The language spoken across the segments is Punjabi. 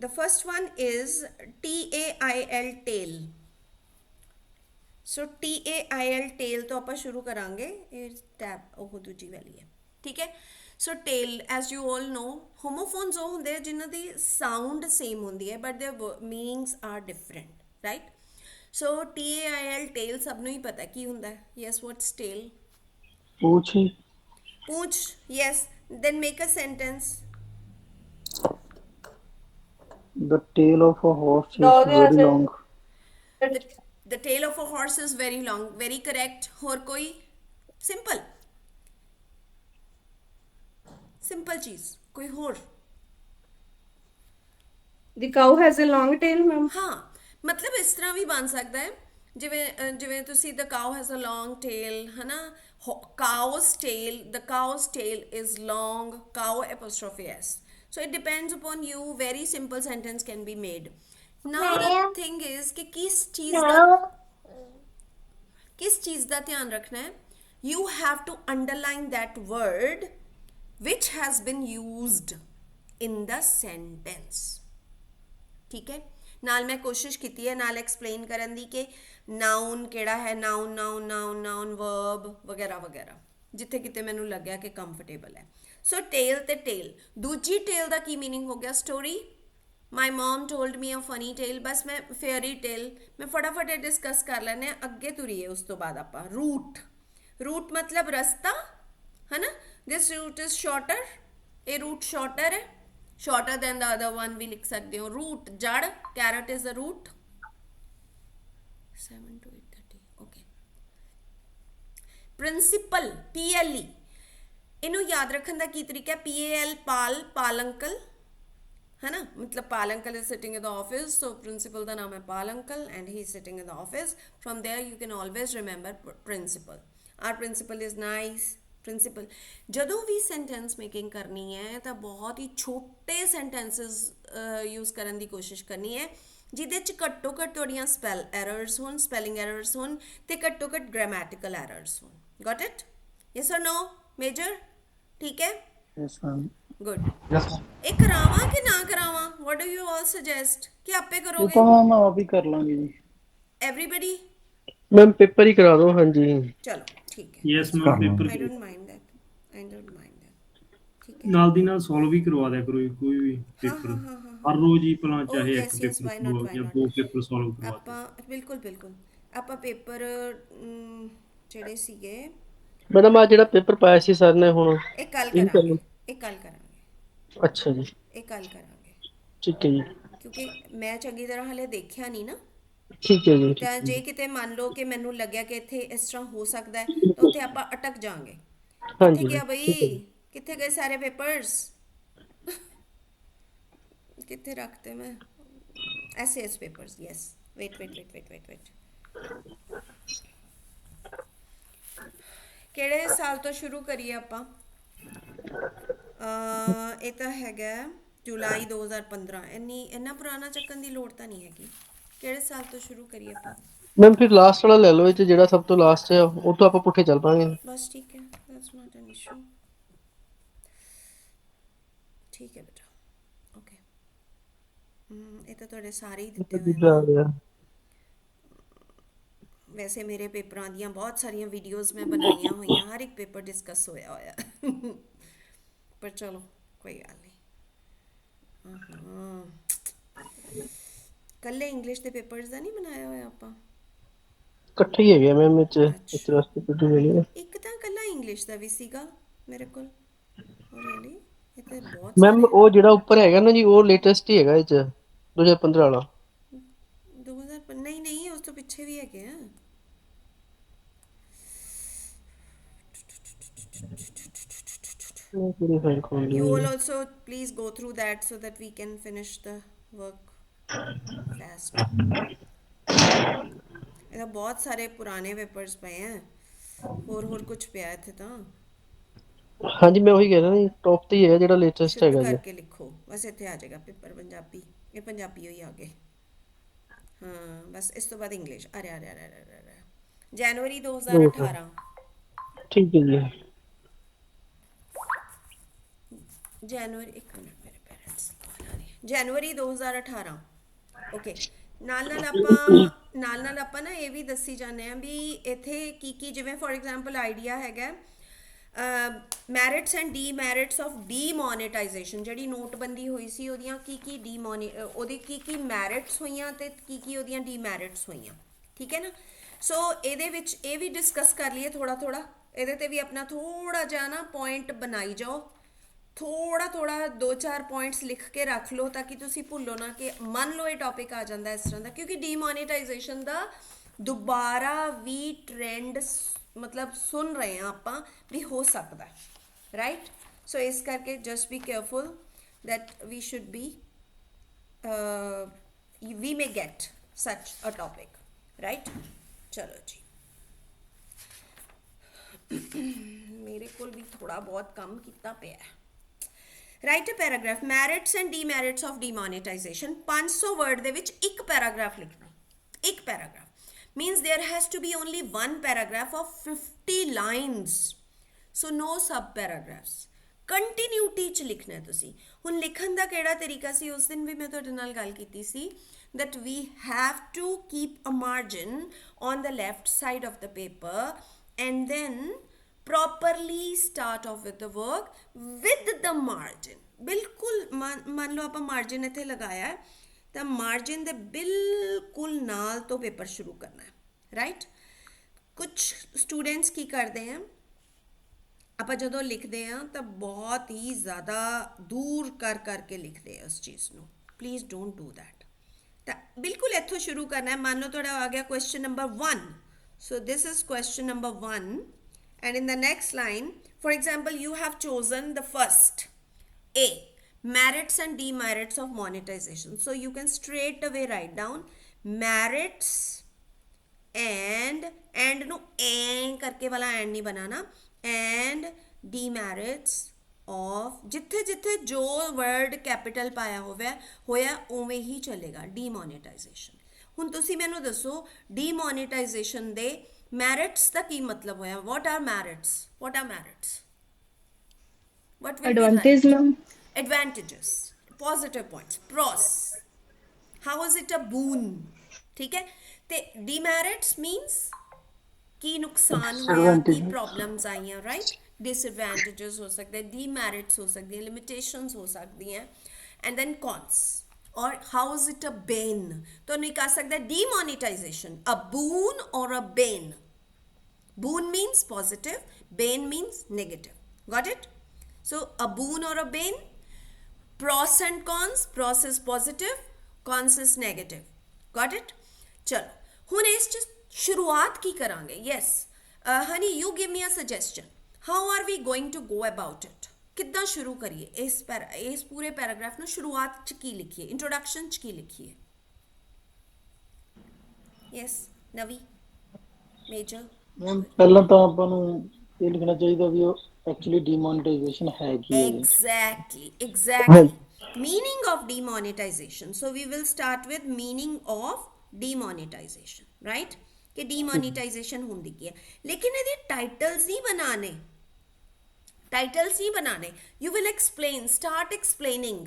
The first one is TAIL tail. So TAIL tail ਤੋਂ ਆਪਾਂ ਸ਼ੁਰੂ ਕਰਾਂਗੇ। ਇਹ ਟੈਬ ਉਹ ਦੂਜੀ ਵਾਲੀ ਹੈ, ਠੀਕ ਹੈ। So tail as you all know, homophones ਉਹ ਹੁੰਦੇ ਆ ਜਿਨ੍ਹਾਂ ਦੀ ਸਾਊਂਡ ਸੇਮ ਹੁੰਦੀ ਹੈ but their meanings are different, right. So TAIL tail ਸਭ ਨੂੰ ਹੀ ਪਤਾ ਕੀ ਹੁੰਦਾ ਹੈ। Yes, what's tail? पूछ ही ਪੂੰਛ, yes. Then make a sentence. the tail of a horse is very long. The, the tail of a horse is very long. Very correct. ਹੋਰ ਕੋਈ? ਸਿੰਪਲ ਸਿੰਪਲ ਚੀਜ਼ ਕੋਈ ਹੋਰ? The cow has a long tail, ma'am. ਹਾਂ, ਮਤਲਬ ਇਸ ਤਰ੍ਹਾਂ ਵੀ ਬਣ ਸਕਦਾ ਹੈ, ਜਿਵੇਂ ਤੁਸੀਂ the cow has a long tail, ਹਨਾ। cow's tail, the cow's tail is long, cow apostrophe s. So it depends upon you. Very simple sentence can be made. Now the thing is कि किस चीज़ का ध्यान रखना है? You have to underline that word which has been used in the sentence. ठीक है। नाल मैं कोशिश की है नाल एक्सप्लेन करन दी कि नाउन केड़ा है, noun noun noun noun verb वगैरह वगैरह, जिथे किते मैनू लग्या कि कंफर्टेबल है। सो टेल ते टेल, दूजी टेल का की मीनिंग हो गया? Story. My mom told me a funny tale. बस मैं फेयरी टेल मैं फटाफट डिस्कस कर लैने, अगे तुरीए उस तो बाद आप। रूट, रूट मतलब रस्ता, है ना। दिस रूट इज शॉर्टर, ये रूट शॉर्टर है, shorter than the other one भी लिख सकते हो। रूट जड़, carrot is the root. 7 to 8:30, okay. Principle, PLE, इनू याद रखने का की तरीका है? PAL पाल, पाल अंकल, है ना। मतलब Pal uncle is sitting in the office, so principal का नाम है Pal uncle and he is sitting in the office. From there you can always remember principal. Our principal is nice. Principal ਜਦੋਂ ਵੀ ਸੈਂਟੈਂਸ ਮੇਕਿੰਗ ਕਰਨੀ ਹੈ ਤਾਂ ਬਹੁਤ ਹੀ ਛੋਟੇ ਸੈਂਟੈਂਸਸ ਯੂਜ਼ ਕਰਨ ਦੀ ਕੋਸ਼ਿਸ਼ ਕਰਨੀ ਹੈ, ਜਿਹਦੇ 'ਚ ਘੱਟੋ ਘੱਟ ਤੁਹਾਡੀਆਂ ਸਪੈਲ ਐਰਰਸ ਹੋਣ, ਸਪੈਲਿੰਗ ਐਰਰਸ ਹੋਣ, ਤੇ ਘੱਟੋ ਘੱਟ ਗ੍ਰਾਮੈਟੀਕਲ ਐਰਰਸ ਹੋਣ। Got it? यस और नो मेजर? ठीक है, Yes, ma'am. Good. Yes, ma'am. ਇਹ ਕਰਾਵਾਂ ਕਿ ਨਾ ਕਰਾਵਾਂ? What do you all suggest? कि आपे ये करोगे तो हम आप ही कर लेंगे जी। एवरीबडी? मैम पेपर ही करा दो। हाँ जी, चलो ठीक है, yes ma'am, paper I don't mind that, I don't mind that, ठीक है। ਨਾਲ ਦੀ ਨਾਲ ਸੋਲਵ ਵੀ ਕਰਵਾ ਦਿਆ ਕਰੋ ਜੀ, ਕੋਈ ਵੀ हाँ ਪੇਪਰ हाँ हाँ हाँ ਹਰ हाँ। ਰੋਜ਼ ਹੀ ਭਲਾ ओ ਚਾਹੇ ਇੱਕ yes yes, paper why not, solve why ਜਾਂ नॉट। 2 ਪੇਪਰ ਸੋਲਵ ਕਰਵਾ ਦਿਓ। ਆਪਾਂ ਬਿਲਕੁਲ ਬਿਲकुल ਆਪਾਂ ਪੇਪਰ ਜਿਹੜੇ ਸੀਗੇ मैडम आज जेड़ा पेपर पाया सी सर ने हुण ਇਹ ਕੱਲ यही ਕਰਾਂਗੇ, करना। ਇਹ ਕੱਲ ਕਰਾਂਗੇ, अच्छा जी, ਇਹ ਕੱਲ ਕਰਾਂਗੇ। ठीक है जी, ਕਿਉਂਕਿ ਮੈਂ ਚੰਗੀ ਤਰ੍ਹਾਂ ਹਲੇ ਦੇਖਿਆ ਨਹੀਂ ਨਾ। ठीक है जी, ਤਾਂ ठीक ਜੇ है। ਕਿਤੇ ਮੰਨ ਲਓ ਕਿ ਮੈਨੂੰ ਲੱਗਿਆ ਕਿ ਇੱਥੇ ਇਸ ਤਰ੍ਹਾਂ ਹੋ ਸਕਦਾ ਹੈ ਤਾਂ ਉੱਥੇ ਆਪਾਂ ਅਟਕ ਜਾਾਂਗੇ। हाँ ਕਿੱਥੇ जी ਗਿਆ मैम, ਬਈ? ठीक है जी। ਕਿੱਥੇ ਗਏ ਸਾਰੇ ਪੇपर्स? कितने रखते मैं? ऐसे एस papers, yes. Wait wait wait wait wait wait, ਕਿਹੜੇ ਸਾਲ ਤੋਂ ਸ਼ੁਰੂ ਕਰੀਏ ਆਪਾਂ? ਇਹ ਤਾਂ ਹੈਗਾ ਜੁਲਾਈ 2015। ਇੰਨਾ ਪੁਰਾਣਾ ਚੱਕਣ ਦੀ ਲੋੜ ਤਾਂ ਨਹੀਂ ਹੈਗੀ। ਕਿਹੜੇ ਸਾਲ ਤੋਂ ਸ਼ੁਰੂ ਕਰੀਏ ਆਪਾਂ? मैम फिर लास्ट वाला ले लो, ये जेड़ा सब तो लास्ट है वो तो आप पुठे चल पाएंगे। बस ठीक है, दैट्स नॉट एन इशू। ठीक है बेटा, ओके। ਇਹ ਤਾਂ ਤੁਹਾਡੇ ਸਾਰੇ ਹੀ ਦਿੱਤੇ ਹੋਏ दूसरा ਨੇ। आ गया। ਵੈਸੇ ਮੇਰੇ ਪੇਪਰਾਂ ਦੀਆਂ ਬਹੁਤ ਸਾਰੀਆਂ ਵੀਡੀਓਜ਼ ਮੈਂ ਬਣਾਈਆਂ ਹੋਈਆਂ, ਹਰ ਇੱਕ ਪੇਪਰ ਡਿਸਕਸ ਹੋਇਆ ਪਰ ਚਲੋ ਕੋਈ ਗੱਲ ਨਹੀਂ। ਕੱਲੇ ਇੰਗਲਿਸ਼ ਦੇ ਪੇਪਰਸ ਦਾ ਨਹੀਂ ਬਣਾਇਆ ਹੋਇਆ ਆਪਾਂ? इकट्ठे ही है गया मैम, इस ਅੱਛਾ, वास्ते पुठी ले लिया। ਇੱਕ ਤਾਂ ਕੱਲਾ ਇੰਗਲਿਸ਼ ਦਾ ਵੀ ਸੀਗਾ ਮੇਰੇ ਕੋਲ। ਰੀਅਲੀ? ਇਹ ਤਾਂ ਬਹੁਤ मैम ਸਾਰੇ। वो जेड़ा ऊपर हैगा ना जी, वो लेटेस्ट ही हैगा इस 2015 वाला। 2000 ਨਹੀਂ ਨਹੀਂ, ਉਸ ਤੋਂ ਪਿੱਛੇ ਵੀ ਹੈਗੇ ਆ। मैं पूरी फाइल खोल ली You all है। also please go through that so that we can finish the work fast. ਇਹਦਾ ਬਹੁਤ ਸਾਰੇ ਪੁਰਾਣੇ ਪੇਪਰਸ ਪਏ ਆ, ਹੋਰ ਕੁਝ ਪਿਆ ਇੱਥੇ ਤਾਂ। हाँ जी, मैं वही कह रहा हूँ टॉप ਤੇ ਹੀ ਹੈ ਜਿਹੜਾ ਲੇਟੈਸਟ ਸ਼ੁੱਧ ਹੈਗਾ ਜੀ। ਕਰਕੇ ਲਿਖੋ, ਬਸ ਇੱਥੇ ਆ ਜਾਏਗਾ ਪੇਪਰ ਪੰਜਾਬੀ। ਇਹ ਪੰਜਾਬੀ ਹੋਈ ਆ ਗਏ। ਹਾਂ ਬਸ ਇਸ ਤੋਂ ਬਾਅਦ ਇੰਗਲਿਸ਼। ਅਰੇ ਅਰੇ ਅਰੇ ਅਰੇ ਅਰੇ, ਜਨਵਰੀ 2018। ठीक है जी। ਜਨਵਰੀ, ਇੱਕ ਮਿੰਟ, ਮੇਰੇ ਪੇਰੈਂਟਸ ਕਾਲ ਆ ਰਹੀ ਹੈ। ਜਨਵਰੀ 2018 ਓਕੇ। ਨਾਲ ਨਾਲ ਆਪਾਂ ਨਾ ਇਹ ਵੀ ਦੱਸੀ ਜਾਂਦੇ ਆ ਵੀ ਇੱਥੇ ਕੀ ਜਿਵੇਂ ਫੋਰ ਐਗਜ਼ਾਮਪਲ ਆਈਡੀਆ ਹੈਗਾ ਮੈਰਿਟਸ ਐਂਡ ਡੀਮੈਰਿਟਸ ਆਫ ਡੀਮੋਨੇਟਾਈਜੇਸ਼ਨ, ਜਿਹੜੀ ਨੋਟਬੰਦੀ ਹੋਈ ਸੀ ਉਹਦੀਆਂ ਉਹਦੀ ਕੀ ਮੈਰਿਟਸ ਹੋਈਆਂ ਤੇ ਕੀ ਉਹਦੀਆਂ ਡੀਮੈਰਿਟਸ ਹੋਈਆਂ, ਠੀਕ ਹੈ ਨਾ। ਸੋ ਇਹਦੇ ਵਿੱਚ ਇਹ ਵੀ ਡਿਸਕਸ ਕਰ ਲਈਏ ਥੋੜਾ ਇਹਦੇ ਤੇ ਵੀ ਆਪਣਾ ਥੋੜਾ ਜਿਹਾ ਨਾ ਪੁਆਇੰਟ ਬਣਾਈ ਜਾਓ, ਥੋੜਾ 2-4 ਪੁਆਇੰਟਸ ਲਿਖ ਕੇ ਰੱਖ ਲਓ ਤਾਂ ਕਿ ਤੁਸੀਂ ਭੁੱਲੋ ਨਾ ਕਿ ਮੰਨ ਲਓ ਇਹ ਟੌਪਿਕ ਆ ਜਾਂਦਾ ਇਸ ਤਰ੍ਹਾਂ ਦਾ, ਕਿਉਂਕਿ ਡੀਮੋਨੇਟਾਈਜੇਸ਼ਨ ਦਾ ਦੁਬਾਰਾ ਵੀ ਟ੍ਰੈਂਡ ਮਤਲਬ ਸੁਣ ਰਹੇ ਹਾਂ ਆਪਾਂ ਵੀ ਹੋ ਸਕਦਾ, ਰਾਈਟ। ਸੋ ਇਸ ਕਰਕੇ just B careful that we should be we may get such a topic, right? चलो जी मेरे कोल भी थोड़ा बहुत कम कितना पे है। Write a paragraph merits and demerits of demonetization 500 word ਦੇ ਵਿੱਚ ਇੱਕ ਪੈਰਾਗ੍ਰਾਫ ਲਿਖਣਾ, ਇੱਕ paragraph means there has to be only one paragraph of 50 lines, so no sub paragraphs। Continuity ਚ ਲਿਖਣਾ ਹੈ ਤੁਸੀਂ। ਹੁਣ ਲਿਖਣ ਦਾ ਕਿਹੜਾ ਤਰੀਕਾ ਸੀ, ਉਸ ਦਿਨ ਵੀ ਮੈਂ ਤੁਹਾਡੇ ਨਾਲ ਗੱਲ ਕੀਤੀ ਸੀ that we have to keep a margin on the left side of the paper and then properly start off with the work with the margin। ਬਿਲਕੁਲ ਮੰਨ ਲਓ ਆਪਾਂ ਮਾਰਜਿਨ ਇੱਥੇ ਲਗਾਇਆ ਹੈ ਤਾਂ ਮਾਰਜਿਨ ਦੇ ਬਿਲਕੁਲ ਨਾਲ ਤੋਂ ਪੇਪਰ ਸ਼ੁਰੂ ਕਰਨਾ ਹੈ, ਰਾਈਟ। ਕੁਛ ਸਟੂਡੈਂਟਸ ਕੀ ਕਰਦੇ हैं ਆਪਾਂ ਜਦੋਂ ਲਿਖਦੇ ਹਾਂ ਤਾਂ ਬਹੁਤ ਹੀ ਜ਼ਿਆਦਾ ਦੂਰ ਕਰਕੇ ਲਿਖਦੇ ਆ ਉਸ ਚੀਜ਼ ਨੂੰ, ਪਲੀਜ਼ ਡੋਂਟ ਡੂ ਦੈਟ। ਤਾਂ ਬਿਲਕੁਲ ਇੱਥੋਂ ਸ਼ੁਰੂ ਕਰਨਾ ਹੈ। ਮੰਨ ਲਓ ਤੁਹਾਡਾ ਆ ਗਿਆ question number 1, so this is question number 1 and in the next line for example you have chosen the first A, merits and demerits of monetization, so you can straight away write down merits and no and करके वाला and नहीं बनाना, and demerits of जिथे जो word capital पाया होया उवें ही चलेगा demonetization। ਹੁਣ ਤੁਸੀਂ ਮੈਨੂੰ ਦੱਸੋ demonetization ਦੇ merits ਦਾ ਕੀ ਮਤਲਬ ਹੋਇਆ, what are merits, what will Advantage, be ma'am. advantages, positive points, pros, how is it a boon, ठीक है। ਤੇ demerits means ਕੀ ਨੁਕਸਾਨ ਹੋਇਆ, ਕੀ ਪ੍ਰੋਬਲਮਸ ਆਈਆਂ, ਰਾਈਟ। ਡਿਸਐਡਵਾਂਟੇजेस ਹੋ ਸਕਦੇ, ਡੀਮੈਰਿਟਸ ਹੋ ਸਕਦੀਆਂ, ਲਿਮਿਟੇਸ਼ਨਸ ਹੋ ਸਕਦੀਆਂ, and then cons or how is it a bane. ਤੁਹਾਨੂੰ ਇਹ ਕਹਿ ਸਕਦਾ demonetization a boon or a bane. Boon means positive, bane means negative, got it. So a boon or a bane, pros and cons, pros is positive, cons is negative, got it. ਚਲੋ ਹੁਣ ਇਸ 'ਚ ਸ਼ੁਰੂਆਤ ਕੀ ਕਰਾਂਗੇ। Yes honey you give me a suggestion, how are we going to go about it. ਕਿੱਦਾਂ ਸ਼ੁਰੂ ਕਰੀਏ ਇਸ ਪੂਰੇ ਪੈਰਾਗ੍ਰਾਫ ਨੂੰ। ਸ਼ੁਰੂਆਤ 'ਚ ਕੀ ਲਿਖੀਏ, ਇੰਟਰੋਡਕਸ਼ਨ 'ਚ ਕੀ ਲਿਖੀਏ। Yes Navi major. ਪਹਿਲਾਂ ਤਾਂ ਆਪਾਂ ਨੂੰ ਇਹ ਲਿਖਣਾ ਚਾਹੀਦਾ ਵੀ ਉਹ ਐਕਚੁਅਲੀ ਡੀਮੋਨੇਟਾਈਜੇਸ਼ਨ ਹੈ ਕੀ ਹੈ। exactly meaning of demonetization, so we will start with meaning of demonetization, right। कि demonetization ਹੁੰਦੀ ਕੀ ਹੈ, ਲੇਕਿਨ ਇਹਦੇ ਟਾਈਟਲਸ ਨਹੀਂ ਬਣਾਣੇ, you will explain, start explaining,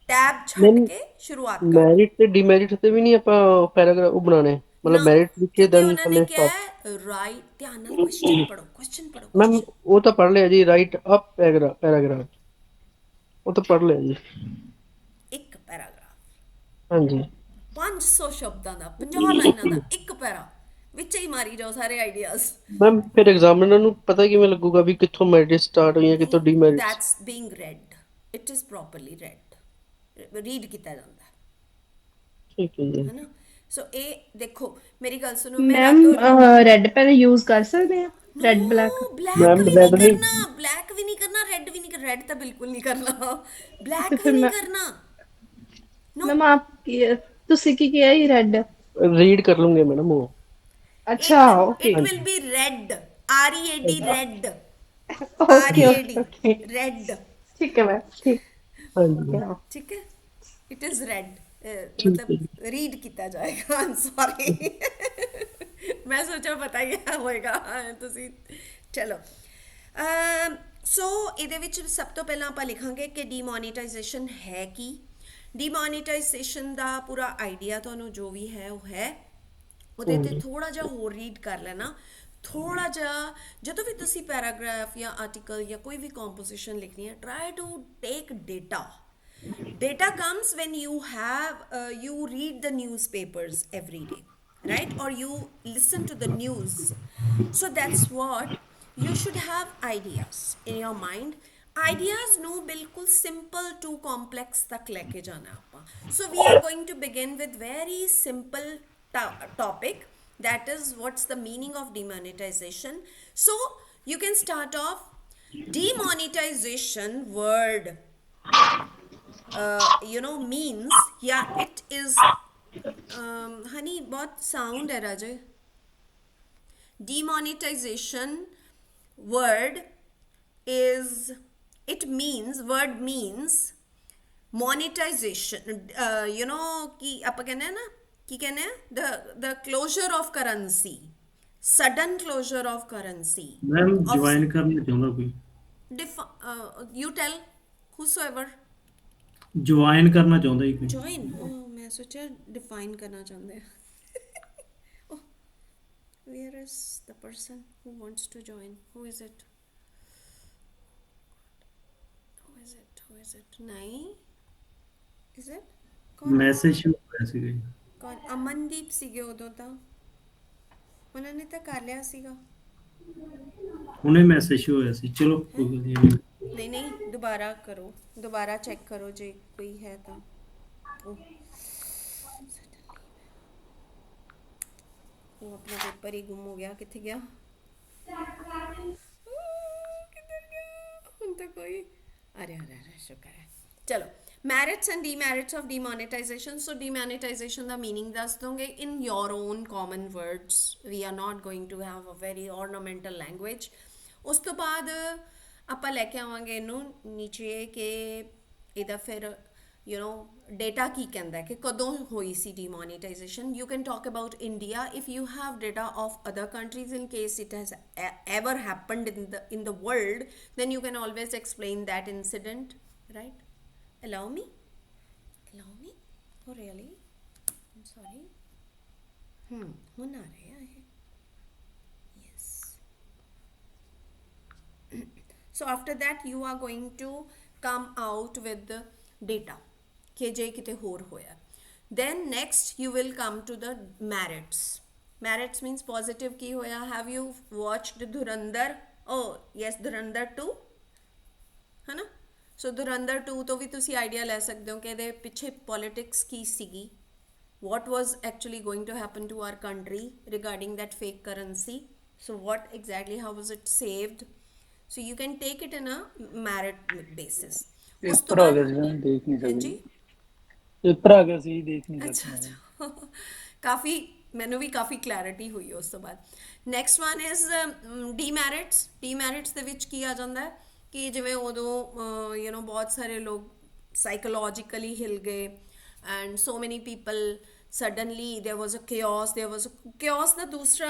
tab ਛੱਡ ਕੇ ਸ਼ੁਰੂਆਤ ਕਰ। ਮੈਰਿਟ ਤੇ ਡੀਮੈਰਿਟ ਤੇ ਵੀ ਨਹੀਂ ਆਪਾਂ ਪੈਰਾਗ੍ਰਾਫ ਉਹ ਬਣਾਣੇ, ਮਤਲਬ ਮੈਰਿਟ ਲਿਖੇ ਦੈਨ ਥੱਲੇ ਸਟਾਪ। ਰਾਈਟ, ਧਿਆਨ ਨਾਲ ਕੁਐਸਚਨ ਪੜੋ। ਮੈਮ ਉਹ ਤਾਂ ਪੜ੍ਹ ਲਿਆ ਜੀ, ਰਾਈਟ ਅਪ ਪੈਰਾਗ੍ਰਾਫ ਉਹ ਤਾਂ ਪੜ੍ਹ ਲਿਆ ਜੀ। ਇੱਕ ਪੈਰਾਗ੍ਰਾਫ ਹਾਂਜੀ 500 ਸ਼ਬਦਾਂ ਦਾ 50 ਲਾਈਨਾਂ ਦਾ ਇੱਕ ਪੈਰਾ, ਵਿੱਚ ਹੀ ਮਾਰੀ ਜਾਓ ਸਾਰੇ ਆਈਡੀਆਜ਼। ਮੈਮ ਫਿਰ ਐਗਜ਼ਾਮੀਨਰ ਨੂੰ ਪਤਾ ਕਿਵੇਂ ਲੱਗੂਗਾ ਵੀ ਕਿੱਥੋਂ ਮੈਰਿਟ ਸਟਾਰਟ ਹੋਈਆਂ ਕਿੱਥੋਂ demerit. That's being red, it is properly read ਕੀਤਾ ਜਾਂਦਾ, ਠੀਕ ਹੈ ਜੀ। ਹੈਨਾ। ਸੋ ਇਹ ਦੇਖੋ ਮੇਰੀ ਗੱਲ ਸੁਣੋ, ਮੈਮ ਰੈਡ ਪੈਨ ਯੂਜ਼ ਕਰ ਸਕਦੇ ਆ, ਰੈਡ ਬਲੈਕ। ਬਲੈਕ ਵੀ ਨਹੀਂ ਕਰਨਾ, ਰੈਡ ਵੀ ਨਹੀਂ ਕਰਨਾ, ਰੈਡ ਤਾਂ ਬਿਲਕੁਲ ਨਹੀਂ ਕਰਨਾ, ਬਲੈਕ ਵੀ ਨਹੀਂ ਕਰਨਾ। ਮੈਮ ਆਪ ਤੁਸੀਂ ਕੀ ਕਿਹਾ ਹੀ ਰੈਡ। ਰੀਡ ਕਰ ਲੂੰਗੇ ਮੈਡਮ ਉਹ। अच्छा okay, it will be red, red, red, okay red, okay, red, ठीक है मैम, ठीक ਹਾਂਜੀ है। ठीक है, it is red, मतलब रीड किया जाएगा। I'm sorry, मैं सोचा पता ही होएगा ਤੁਸੀਂ। ਚਲੋ ਸੋ ਇਹਦੇ ਵਿੱਚ ਸਭ ਤੋਂ ਪਹਿਲਾਂ ਆਪਾਂ ਲਿਖਾਂਗੇ ਕਿ ਡੀਮੋਨੀਟਾਈਜੇਸ਼ਨ ਹੈ ਕੀ, ਡੀਮੋਨੀਟਾਈਜੇਸ਼ਨ ਦਾ ਪੂਰਾ ਆਈਡੀਆ ਤੁਹਾਨੂੰ ਜੋ ਵੀ ਹੈ ਉਹ ਹੈ। ਉਹਦੇ ਤੇ ਥੋੜਾ ਜਿਹਾ ਹੋਰ ਰੀਡ ਕਰ ਲੈਣਾ, ਥੋੜਾ ਜਿਹਾ ਜਦੋਂ ਵੀ ਤੁਸੀਂ ਪੈਰਾਗ੍ਰਾਫ ਜਾਂ ਆਰਟੀਕਲ ਜਾਂ ਕੋਈ ਵੀ ਕੰਪੋਜੀਸ਼ਨ ਲਿਖਣੀ ਹੈ, try to take data. Data comes when you have you read the newspapers every day, right? Or you listen to the news. So that's what you should have ideas in your mind. Ideas no bilkul simple to complex tak leke jana aapa. So we are going to begin with very simple topic, that is what's the meaning of demonetization. So you can start off. Demonetization word means, yeah, it is honey बहुत sound है राजे। Demonetization word word means monetization, कि आप कहने हैं ना, कि कहने हैं the closure of currency, sudden closure of currency। Ma'am join करना चाਹੁੰਦਾ ਕੋਈ, you tell whosoever। ज्वाइन करना ਚਾਹੁੰਦਾ ਹੀ ਕੋਈ। join, मैं सोचा define करना चाहते हैं। oh, where is the person who wants to join? Who is it? नहीं, is it? कौन? ਮੈਸੇਜ ਸ਼ੋ ਹੋਇਆ ਸੀਗਾ ਜੀ। कौन? ਅਮਨਦੀਪ ਸੀਗੇ ਉਦੋਂ ਤਾਂ, ਉਹਨਾਂ ਨੇ ਤਾਂ ਕਰ ਲਿਆ ਸੀਗਾ। ਹੁਣੇ ਮੈਸੇਜ ਸ਼ੋ ਹੋਇਆ ਸੀ। ਚਲੋ ਕੋਈ ਗੱਲ ਨਹੀਂ। नहीं दोबारा करो, दोबारा चेक करो जे कोई है तो। वो अपना पेपर ही गुम हो गया, किथे गया? किधर गया? उन तो कोई, अरे अरे अरे शुक्र है। चलो, merits and demerits of demonetization. So demonetization the meaning ਦੱਸ ਦੋਗੇ in your own common words. We are not going to have a very ornamental language. ਉਸ ਤੋਂ ਬਾਅਦ ਆਪਾਂ ਲੈ ਕੇ ਆਵਾਂਗੇ ਇਹਨੂੰ ਨੀਚੇ ਕਿ ਇਹਦਾ ਫਿਰ ਡੇਟਾ ਕੀ ਕਹਿੰਦਾ ਕਿ ਕਦੋਂ ਹੋਈ ਸੀ demonetization. You can talk about India if you have data of other countries in case it has ever happened in the world, then you can always explain that incident, right? allow me oh really, I'm sorry। ਹੁਣ ਆ ਰਿਹਾ ਹੈ। So after that you are going to come out with the data ਕਿ ਜੇ ਕਿਤੇ ਹੋਰ ਹੋਇਆ। Then next you will come to the merits. Merits means positive ਕੀ ਹੋਇਆ। Have you watched Dhurandhar? Oh yes, Dhurandhar 2 ਹੈ ਨਾ। ਸੋ Dhurandhar 2 ਤੋਂ ਵੀ ਤੁਸੀਂ ਆਈਡੀਆ ਲੈ ਸਕਦੇ ਹੋ ਕਿ ਇਹਦੇ ਪਿੱਛੇ ਪੋਲਿਟਿਕਸ ਕੀ ਸੀਗੀ, what was actually going to happen to our country regarding that fake currency. So what exactly, how was it saved? So you can take it in a merit basis. Paper ਆ ਗਿਆ ਸੀ, ਦੇਖ ਨਹੀਂ ਹਾਂਜੀ ਸਕਦੇ। ਪੇਪਰ ਆ ਗਿਆ ਸੀ, ਦੇਖ ਨਹੀਂ ਅੱਛਾ ਸਕਦੇ। ਅੱਛਾ ਕਾਫੀ ਮੈਨੂੰ ਵੀ ਕਾਫੀ ਕਲੈਰਿਟੀ ਹੋਈ ਉਸ ਤੋਂ ਬਾਅਦ। Next one is demerits. Demerits ਦੇ ਵਿੱਚ ਕੀ ਆ ਜਾਂਦਾ ਹੈ ਕਿ ਜਿਵੇਂ ਉਦੋਂ ਬਹੁਤ ਸਾਰੇ ਲੋਕ ਸਾਈਕੋਲੋਜੀਕਲੀ ਹਿਲ ਗਏ ਐਂਡ ਸੋ ਮੈਨੀ people suddenly there was a chaos ਦਾ ਦੂਸਰਾ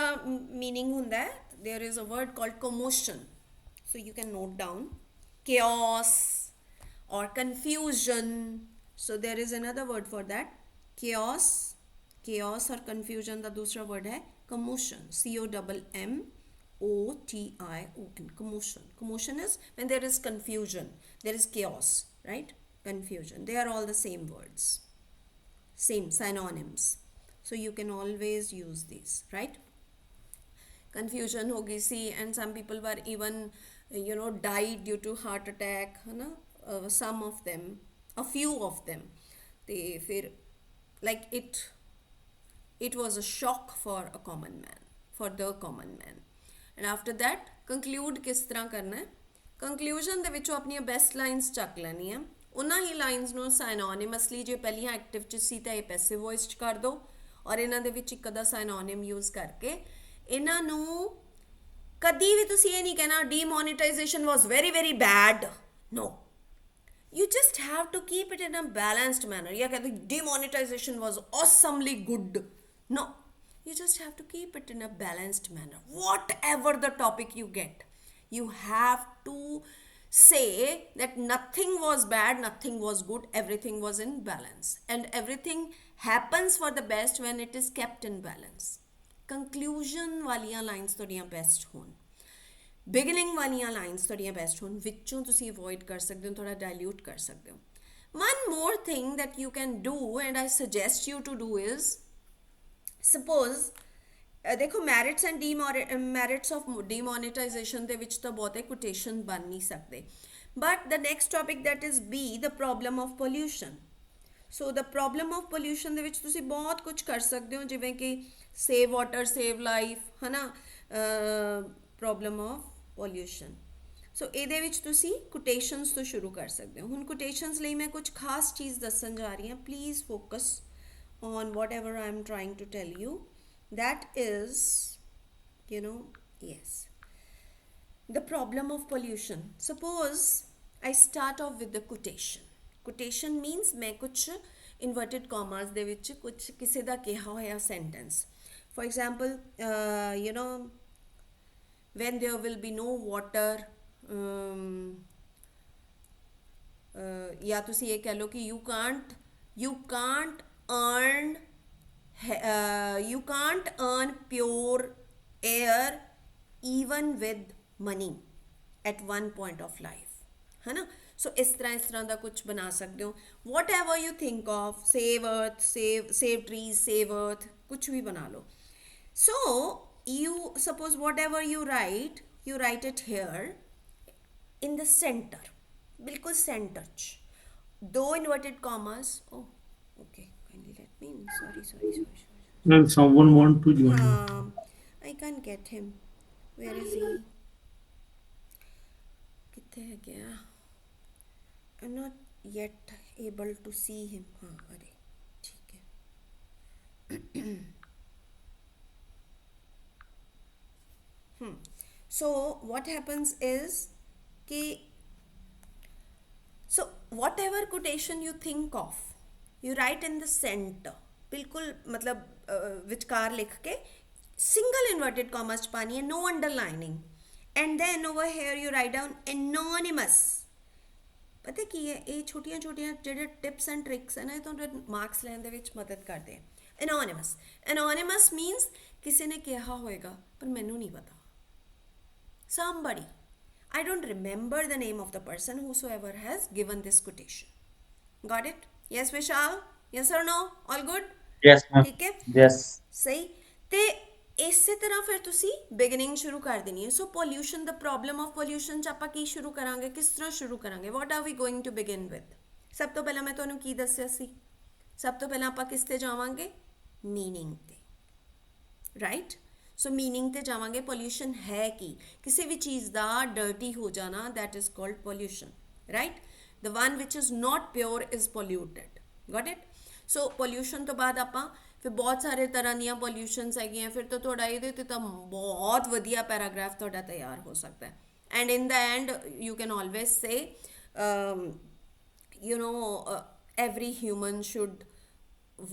meaning ਹੁੰਦਾ ਹੈ, there is a word called commotion. So you can note down chaos or confusion. So there is another word for that, chaos or confusion ਦਾ ਦੂਸਰਾ word ਹੈ commotion, COMMOTION, commotion. Commotion is when there is confusion, there is chaos, right? Confusion, they are all the same words, same synonyms, so you can always use these, right? Confusion ho gayi si and some people were even died due to heart attack, है ना। some of them, a few of them, they fir like it was a shock for a common man, for the common man. And after that conclude ਕਿਸ ਤਰ੍ਹਾਂ ਕਰਨਾ ਹੈ। conclusion ਦੇ ਵਿੱਚੋਂ ਆਪਣੀਆਂ best lines ਚੱਕ ਲੈਣੀਆਂ, ਉਹਨਾਂ ਹੀ ਲਾਈਨਸ ਨੂੰ ਸਾਈਨੋਨਿਮਸਲੀ ਜੇ ਪਹਿਲੀਆਂ ਐਕਟਿਵ 'ਚ ਸੀ ਤਾਂ ਇਹ ਪੈਸਿਵ ਵੌਇਸ 'ਚ ਕਰ ਦਿਓ ਔਰ ਇਹਨਾਂ ਦੇ ਵਿੱਚ ਇੱਕ ਅੱਧਾ ਸਾਈਨੋਨਿਮ ਯੂਜ਼ ਕਰਕੇ ਇਹਨਾਂ ਨੂੰ ਕਦੀ ਵੀ ਤੁਸੀਂ ਇਹ ਨਹੀਂ ਕਹਿਣਾ demonetization was very very bad. No, you just have to keep it in a balanced manner। या कहते demonetization was awesomely good, no, you just have to keep it in a balanced manner। Whatever the topic you get, you have to say that nothing was bad, nothing was good, everything was in balance. And everything happens for the best when it is kept in balance. Conclusion ਵਾਲੀਆਂ ਲਾਈਨਸ ਤੁਹਾਡੀਆਂ ਬੈਸਟ ਹੋਣ, ਬਿਗਨਿੰਗ ਵਾਲੀਆਂ ਲਾਈਨਸ ਤੁਹਾਡੀਆਂ ਬੈਸਟ ਹੋਣ, ਵਿੱਚੋਂ ਤੁਸੀਂ ਅਵੋਇਡ ਕਰ ਸਕਦੇ ਹੋ, ਥੋੜਾ ਡਾਇਲੂਟ ਕਰ ਸਕਦੇ ਹੋ. One more thing that you can do and I suggest you to do is, suppose ਦੇਖੋ ਮੈਰਿਟਸ ਐਂਡ ਮੈਰਿਟਸ ਆਫ ਡੀਮੋਨੀਟਾਈਜੇਸ਼ਨ ਦੇ ਵਿੱਚ ਤਾਂ ਬਹੁਤੇ ਕੋਟੇਸ਼ਨ ਬਣ ਨਹੀਂ ਸਕਦੇ, but the next topic that is be the problem of pollution. So the problem of pollution ਦੇ ਵਿੱਚ ਤੁਸੀਂ ਬਹੁਤ ਕੁਝ ਕਰ ਸਕਦੇ ਹੋ, ਜਿਵੇਂ ਕਿ ਸੇਵ ਵਾਟਰ ਸੇਵ ਲਾਈਫ, ਹੈ ਨਾ, ਪ੍ਰੋਬਲਮ ਆਫ ਪੋਲਿਊਸ਼ਨ. ਸੋ ਇਹਦੇ ਵਿੱਚ ਤੁਸੀਂ ਕੋਟੇਸ਼ਨਸ ਤੋਂ ਸ਼ੁਰੂ ਕਰ ਸਕਦੇ ਹੋ. ਹੁਣ ਕੋਟੇਸ਼ਨਸ ਲਈ ਮੈਂ ਕੁਝ ਖਾਸ ਚੀਜ਼ ਦੱਸਣ ਜਾ ਰਹੀ ਹਾਂ. Please focus on whatever I am trying to tell you. That is, yes, the problem of pollution. Suppose I start off with the quotation. Quotation means मैं कुछ inverted commas ਦੇ ਵਿੱਚ ਕੁਝ ਕਿਸੇ ਦਾ ਕਿਹਾ ਹੋਇਆ sentence. For example, when there will be no water, या ਤੁਸੀਂ ਇਹ ਕਹਿ ਲਓ ਕਿ you can't earn you can't earn pure air even with money at one point of life, है ना. सो इस तरह का कुछ बना सकते हो. What ever you think of, save earth, save trees, save earth, कुछ भी बना लो. सो you suppose whatever you write it here in the center, बिल्कुल center च, दो inverted commas. Oh, okay, kindly let me in. Sorry. And someone want to join. I can't get him. Where is he? किथे है गया? I'm not yet able to see him. हाँ, अरे ठीक है. So what happens is कि so whatever quotation you think of, you write in the center. बिल्कुल मतलब विचकार लिख के single inverted commas पानी है, no underlining, and then over here you write down anonymous. पता ਕੀ ਹੈ, ਇਹ ਛੋਟੀਆਂ ਜਿਹੜੇ ਟਿਪਸ ਐਂਡ ਟ੍ਰਿਕਸ ਹੈ ਨਾ, ਇਹ ਤੁਹਾਨੂੰ ਮਾਰਕਸ ਲੈਣ ਦੇ ਵਿੱਚ ਮਦਦ ਕਰਦੇ ਆ. anonymous means ਕਿਸੇ ਨੇ ਕਿਹਾ ਹੋਏਗਾ ਪਰ ਮੈਨੂੰ ਨਹੀਂ ਪਤਾ. somebody, I don't remember the name of the person whosoever has given this quotation. Got it? Yes, Vishal? Yes or no? All good? Yes, ma'am. ठीक है? Yes. सही. ਤੇ ਇਸੇ ਤਰ੍ਹਾਂ ਫਿਰ ਤੁਸੀਂ ਬਿਗਨਿੰਗ ਸ਼ੁਰੂ ਕਰ ਦੇਣੀ ਹੈ. So pollution, the problem of pollution 'ਚ ਆਪਾਂ ਕੀ ਸ਼ੁਰੂ ਕਰਾਂਗੇ, ਕਿਸ ਤਰ੍ਹਾਂ ਸ਼ੁਰੂ ਕਰਾਂਗੇ, what are we going to begin with. ਸਭ ਤੋਂ ਪਹਿਲਾਂ ਮੈਂ ਤੁਹਾਨੂੰ ਕੀ ਦੱਸਿਆ ਸੀ, ਸਭ ਤੋਂ ਪਹਿਲਾਂ ਆਪਾਂ ਕਿਸ 'ਤੇ ਜਾਵਾਂਗੇ, ਮੀਨਿੰਗ 'ਤੇ, ਰਾਈਟ. ਸੋ ਮੀਨਿੰਗ 'ਤੇ ਜਾਵਾਂਗੇ. ਪੋਲਿਊਸ਼ਨ ਹੈ ਕੀ, ਕਿਸੇ ਵੀ ਚੀਜ਼ ਦਾ ਡਰਟੀ ਹੋ ਜਾਣਾ, that is called pollution, right. The one which is not pure is polluted. Got it. So pollution ਤੋਂ ਬਾਅਦ ਆਪਾਂ ਫਿਰ ਬਹੁਤ ਸਾਰੇ ਤਰ੍ਹਾਂ ਦੀਆਂ ਪੋਲਿਊਸ਼ਨਸ ਹੈਗੀਆਂ. ਫਿਰ ਤਾਂ ਤੁਹਾਡਾ ਇਹਦੇ 'ਤੇ ਤਾਂ ਬਹੁਤ ਵਧੀਆ ਪੈਰਾਗ੍ਰਾਫ ਤੁਹਾਡਾ ਤਿਆਰ ਹੋ ਸਕਦਾ ਹੈ. And in the and you can always say every human should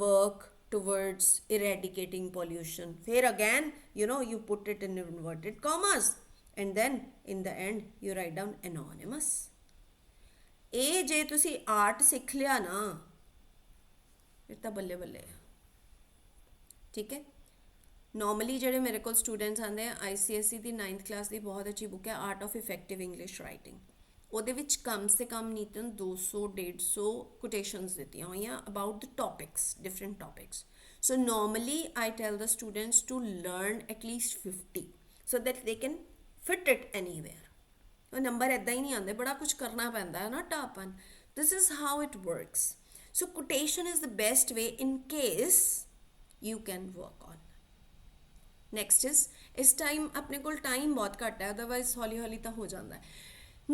work towards eradicating pollution. Here again, you put it in inverted commas, and then in the end you write down anonymous. ਇਹ ਜੇ ਤੁਸੀਂ ਆਰਟ ਸਿੱਖ ਲਿਆ ਨਾ, ਫਿਰ ਤਾਂ ਬੱਲੇ ਬੱਲੇ. ਠੀਕ ਹੈ. ਨੋਰਮਲੀ ਜਿਹੜੇ ਮੇਰੇ ਕੋਲ ਸਟੂਡੈਂਟਸ ਆਉਂਦੇ ਆ, ICSE ਦੀ 9th ਕਲਾਸ ਦੀ ਬਹੁਤ ਅੱਛੀ ਬੁੱਕ ਹੈ, art of effective English writing. ਉਹਦੇ ਵਿੱਚ ਕਮ ਸੇ ਕਮ ਨਹੀਂ ਤਾਂ 200-150 ਕੋਟੇਸ਼ਨਸ ਦਿੱਤੀਆਂ ਹੋਈਆਂ about the topics, different topics. So normally I tell the students to learn at least 50 so that they can fit it anywhere. ਉਹ ਨੰਬਰ ਇੱਦਾਂ ਹੀ ਨਹੀਂ ਆਉਂਦੇ, ਬੜਾ ਕੁਝ ਕਰਨਾ ਪੈਂਦਾ ਹੈ ਨਾ ਟਾਪਨ. This is how it works. So quotation is the best way in case you can work on. Next is, ਇਸ time ਆਪਣੇ ਕੋਲ time ਬਹੁਤ ਘੱਟ ਹੈ, otherwise ਹੌਲੀ ਹੌਲੀ ਤਾਂ ਹੋ ਜਾਂਦਾ ਹੈ.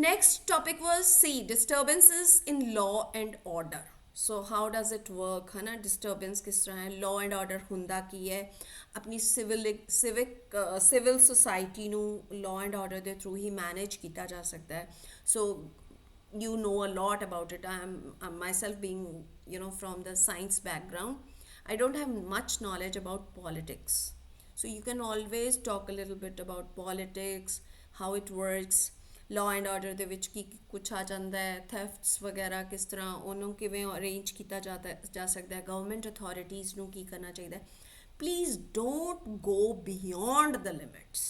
Next topic was C, disturbances in law and order. So how does it work, ਹੈ ਨਾ, disturbance ਕਿਸ ਤਰ੍ਹਾਂ ਹੈ, law and order ਹੁੰਦਾ ਕੀ ਹੈ. ਆਪਣੀ civil society ਨੂੰ law and order ਦੇ through ਹੀ manage ਕੀਤਾ ਜਾ ਸਕਦਾ ਹੈ. So you know a lot about it. I'm myself being from the science background, I don't have much knowledge about politics. So you can always talk a little bit about politics, how it works. Law and order ਦੇ ਵਿੱਚ ਕੀ ਕੁਛ ਆ ਜਾਂਦਾ ਹੈ, ਥੈਫਟਸ ਵਗੈਰਾ ਕਿਸ ਤਰ੍ਹਾਂ ਉਹਨੂੰ ਕਿਵੇਂ ਅਰੇਂਜ ਕੀਤਾ ਜਾ ਸਕਦਾ ਹੈ, ਗਵਰਨਮੈਂਟ ਅਥਾਰਟੀਜ਼ ਨੂੰ ਕੀ ਕਰਨਾ ਚਾਹੀਦਾ ਹੈ। Please don't go beyond the limits,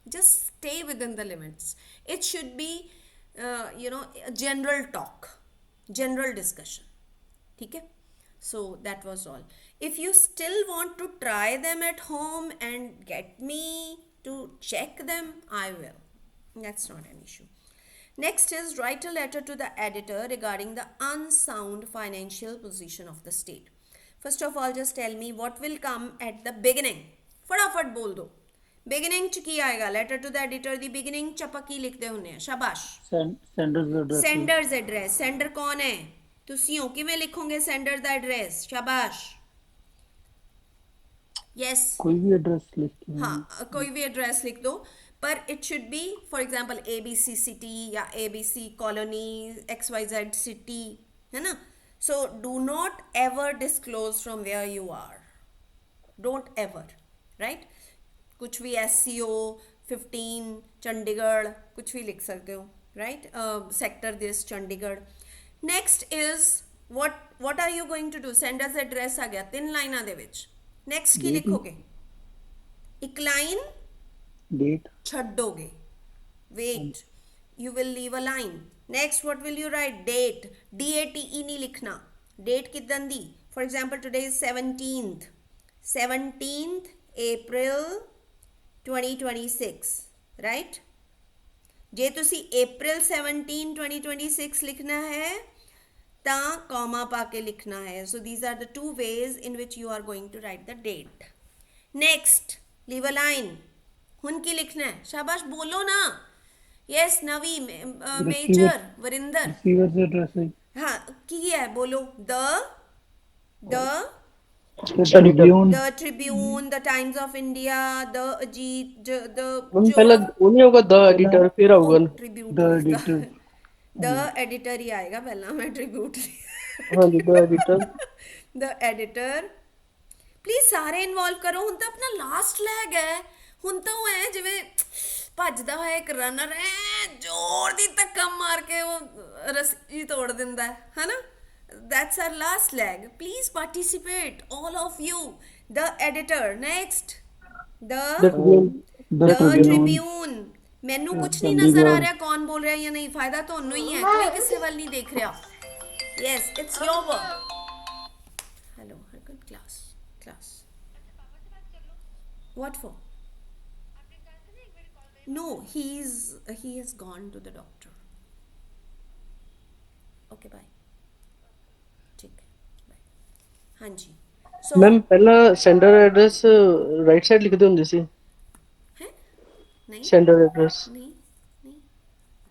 just stay within the limits. It should be general talk, general discussion. Okay, so that was all. If you still want to try them at home and get me to check them, I will. That's not an issue. Next is write a letter to the editor regarding the unsound financial position of the state. First of all, just tell me what will come at the beginning. फटाफट बोल दो, ਬਿਗਨਿੰਗ ਚ ਕੀ ਆਏਗਾ? Letter to the editor the beginning ਚ ਆਪਾਂ ਕੀ ਲਿਖਦੇ ਹੁੰਦੇ ਆ? ਸ਼ਾਬਾਸ਼, ਸੈਂਡਰਸ ਐਡਰੈਸ। ਸੈਂਡਰ ਕੌਣ ਹੈ? ਤੁਸੀਂ ਹੋ। ਕਿਵੇਂ ਲਿਖੋਗੇ ਸੈਂਡਰ ਦਾ ਐਡਰੈਸ? ਸ਼ਾਬਾਸ਼, ਯੈਸ, ਕੋਈ ਵੀ ਐਡਰੈਸ ਲਿਖ ਕੇ हाँ कोई भी एड्रेस लिख दो, पर it should be for example ABC city या ABC कॉलोनी XYZ सिटी, है ना। So do not ever disclose from where you are, don't ever, right. कुछ भी SCO 15 चंडीगढ़ कुछ भी लिख सकते हो, राइट। सेक्टर दिस Chandigarh. Next is what are you going to do? Sender's address आ गया 3 लाइना दे विच। नेक्स्ट की लिखोगे? एक लाइन डेट ਛੱਡੋਗੇ, wait, you will leave a line. Next what will you write? date, DATE नहीं लिखना। date कितन दी? for example today is 17th April 2026, right। ਜੇ ਤੁਸੀਂ April 17 2026 ਲਿਖਣਾ ਹੈ ਤਾਂ comma ਪਾ ਕੇ ਲਿਖਣਾ ਹੈ। so these are the two ways in which you are going to write the date. next leave a line. ਹੁਣ ਕੀ ਲਿਖਣਾ ਹੈ? ਸ਼ਾਬਾਸ਼, ਬੋਲੋ ਨਾ। ਯੈਸ ਨਵੀ, ਮੇਜਰ, ਵਰਿੰਦਰ। ਰਿਸੀਵਰ ਦਾ ਐਡਰੈਸ ਹੈ। ਹਾਂ ਕੀ ਹੈ? ਬੋਲੋ। The Tribune, the Times of India, the Ajit, ਹੁਣ ਪਹਿਲਾਂ ਉਹ ਨਹੀਂ ਹੋਊਗਾ ਦ ਐਡੀਟਰ, ਫਿਰ ਆਊਗਾ ਟ੍ਰਿਬਿਊਟ। ਦ ਐਡੀਟਰ ਹੀ ਆਏਗਾ ਪਹਿਲਾਂ, ਮੈਂ ਟ੍ਰਿਬਿਊਟ। ਹਾਂਜੀ ਦ ਐਡੀਟਰ। The editor. ਪਲੀਜ਼ ਸਾਰੇ ਇਨਵੋਲਵ ਕਰੋ। ਹੁਣ ਤਾਂ ਆਪਣਾ ਲਾਸਟ ਲੈਗ ਹੈ। ਹੁਣ ਤਾਂ ਉਹ ਐ ਜਿਵੇਂ ਭੱਜਦਾ ਹੋਇਆ ਇੱਕ ਰਨਰ ਐ ਜ਼ੋਰ ਦੀ ਧੱਕਾ ਮਾਰ ਕੇ ਉਹ ਰੱਸੀ ਤੋੜ ਦਿੰਦਾ ਹੈ ਨਾ। that's our last leg. Please participate, all of you. The editor. Next, the Tribune. ਮੈਨੂੰ ਕੁਝ ਨਹੀਂ ਨਜ਼ਰ ਆ ਰਿਹਾ ਕੌਣ ਬੋਲ ਰਿਹਾ ਜਾਂ ਨਹੀਂ। ਫਾਇਦਾ ਤੁਹਾਨੂੰ ਹੀ ਹੈ, ਕੋਈ ਕਿਸੇ ਵੱਲ ਨਹੀਂ ਦੇਖ ਰਿਹਾ। yes, it's your work. hello Harkan, class what for? No, he has gone to the doctor. okay, bye. ठीक है, bye. हाँ जी। so ਮੈਮ ਪਹਿਲਾਂ ਸੈਂਡਰ ਐਡਰੈਸ ਰਾਈਟ ਸਾਈਡ ਲਿਖਦੇ ਹੁੰਦੇ ਸੀ। है नहीं ਸੈਂਡਰ ਐਡਰੈਸ नहीं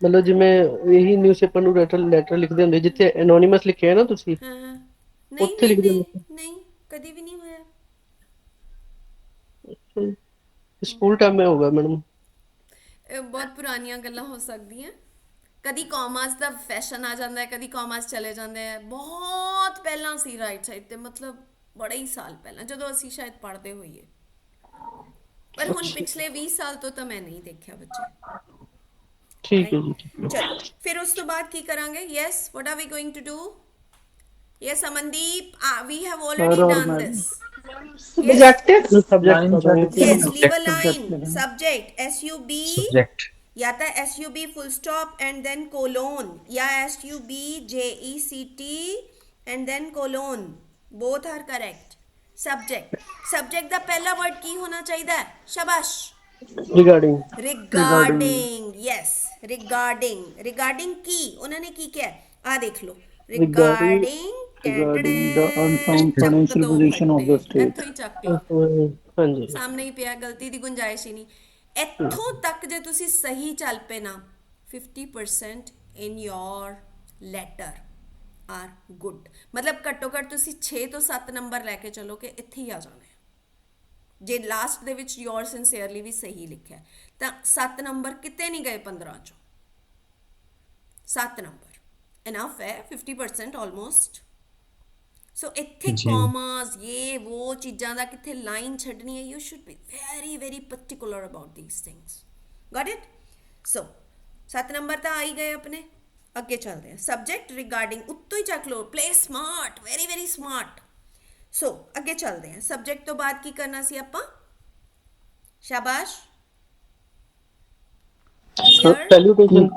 ਮਤਲਬ ਜਿਵੇਂ ਇਹੀ ਨਿਊਜ਼ਪੇਪਰ ਨੂੰ ਲੈਟਰ ਲਿਖਦੇ ਹੁੰਦੇ, ਜਿੱਥੇ ਐਨੋਨਿਮਸ ਲਿਖਿਆ ਹੈ ਨਾ ਤੁਸੀਂ, हाँ हाँ नहीं ਉੱਥੇ नहीं ਲਿਖਦੇ नहीं ਹੁੰਦੇ नहीं कभी भी नहीं होया। ਸੀ। ਸਕੂਲ ਟਾਈਮ में होगा मैडम। ਇਹ ਬਹੁਤ ਪੁਰਾਣੀਆਂ ਗੱਲਾਂ ਹੋ ਸਕਦੀਆਂ। ਕਦੀ ਕਾਮਰਸ ਦਾ ਫੈਸ਼ਨ ਆ ਜਾਂਦਾ ਹੈ, ਕਦੀ ਕਾਮਰਸ ਚਲੇ ਜਾਂਦੇ ਆ। ਬਹੁਤ ਪਹਿਲਾਂ ਸੀ ਰਾਈਟ ਸਾਈਡ ਤੇ, ਮਤਲਬ ਬੜੇ ਹੀ ਸਾਲ ਪਹਿਲਾਂ, ਜਦੋਂ ਅਸੀਂ ਸ਼ਾਇਦ ਪੜ੍ਹਦੇ ਹੋਈਏ। ਪਰ ਹੁਣ ਪਿਛਲੇ 20 ਸਾਲ ਤੋਂ ਤਾਂ ਮੈਂ ਨਹੀਂ ਦੇਖਿਆ ਬੱਚੇ। ਠੀਕ ਹੈ ਜੀ। ਚਲੋ ਫਿਰ ਉਸ ਤੋਂ ਬਾਅਦ ਕੀ ਕਰਾਂਗੇ? Yes, what are we going to do? Yes Amandeep, we have already done this. Rejected. Subject Yes, leave a line. Subject SUB subject या तो SUB full stop and then colon, या SUB JECT and then colon. Both are correct. Subject ਦਾ ਪਹਿਲਾ word ਕੀ ਹੋਣਾ ਚਾਹੀਦਾ ਹੈ? ਸ਼ਾਬਾਸ਼। regarding yes, regarding ਕੀ ਉਹਨਾਂ ਨੇ ਕੀ ਕਿਹਾ? ਆ ਦੇਖ ਲਓ, regarding the unsound financial position of the state. ਇੱਥੋਂ ਹੀ ਚੱਕ ਲਓ, ਹਾਂਜੀ ਸਾਹਮਣੇ ਹੀ ਪਿਆ, ਗਲਤੀ ਦੀ ਗੁੰਜਾਇਸ਼ ਹੀ ਨਹੀਂ। ਇੱਥੋਂ ਤੱਕ ਜੇ ਤੁਸੀਂ ਸਹੀ ਚੱਲ ਪਏ ਨਾ, 50% in your letter are good। ਮਤਲਬ ਘੱਟੋ ਘੱਟ ਤੁਸੀਂ 6 ਤੋਂ 7 ਨੰਬਰ ਲੈ ਕੇ ਚਲੋ ਕਿ ਇੱਥੇ ਹੀ ਆ ਜਾਣਾ ਹੈ। ਜੇ ਲਾਸਟ ਦੇ ਵਿੱਚ ਯੋਰ ਸਿੰਸੀਅਰਲੀ ਵੀ ਸਹੀ ਲਿਖਿਆ ਤਾਂ 7 ਨੰਬਰ ਕਿਤੇ ਨਹੀਂ ਗਏ 15 ਚੋਂ। 7 ਨੰਬਰ ਇਨਫ ਹੈ, 50% ਆਲਮੋਸਟ। ਸੋ ਇੱਥੇ ਕੌਮਾਸ ਇਹ ਉਹ ਚੀਜ਼ਾਂ ਦਾ ਕਿੱਥੇ ਲਾਈਨ ਛੱਡਣੀ ਹੈ, you should be very very particular about these things. Got it? So 7 number ਤਾਂ ਆ ਹੀ ਗਏ ਆਪਣੇ। ਅੱਗੇ ਚੱਲਦੇ ਹਾਂ। ਸਬਜੈਕਟ ਰਿਗਾਰਡਿੰਗ ਉੱਤੋਂ ਹੀ ਚੱਕ ਲਓ, play smart, very very smart. So ਅੱਗੇ ਚੱਲਦੇ ਹਾਂ। ਸਬਜੈਕਟ ਤੋਂ ਬਾਅਦ ਕੀ ਕਰਨਾ ਸੀ ਆਪਾਂ? ਸ਼ਾਬਾਸ਼। Clear. Salutation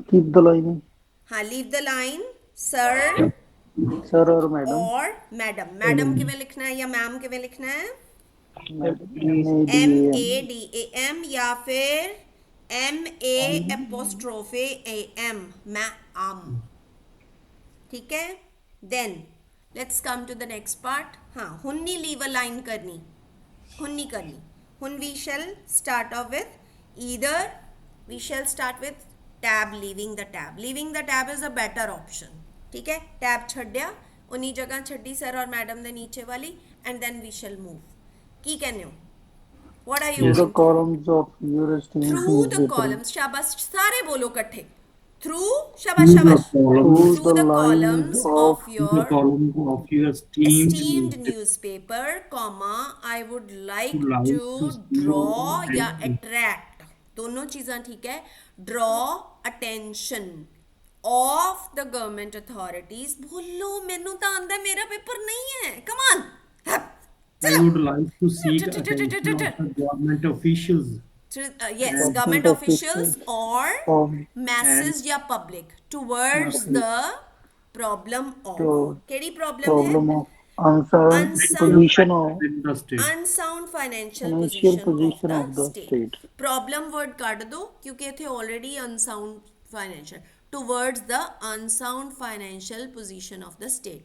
keep the line. हाँ, leave the line. Sir sir और मैडम। और मैडम। मैडम किवें लिखना है या मैम किवें लिखना है? MADAM या फिर MA'AM, मैम। ठीक है। Then let's come to the next part. हाँ, हुन नहीं लीव अ लाइन करनी, हुन नहीं करनी। हुन we shall start off with either we shall start with tab, leaving the tab. Leaving the tab is a better option. ठीक है। टैब छड्या, उन्हीं जगह छड्डी सर और मैडम दे नीचे वाली, and then we shall move. की कहने हो? What are you The going to? columns of your esteemed Through the newspaper. columns. शाबाश, सारे बोलो इकट्ठे। Through, शाबाश शाबाश। Through the columns of the your column of your esteemed newspaper, comma, I would like to draw या attract, दोनों चीज़ां ठीक है। draw attention of the government authorities। बोलो, मैनू तो आंदा, मेरा पेपर नहीं है। come on, I would like to seek attention of the government officials yes, government officials or masses या public towards the problem of, केड़ी problem Problem है? of unsound Unsound. position of in the state. Unsound financial Financial position of position the of the state. state. Problem word काट दो क्योंकि इथे already unsound financial, towards the unsound financial position of the state.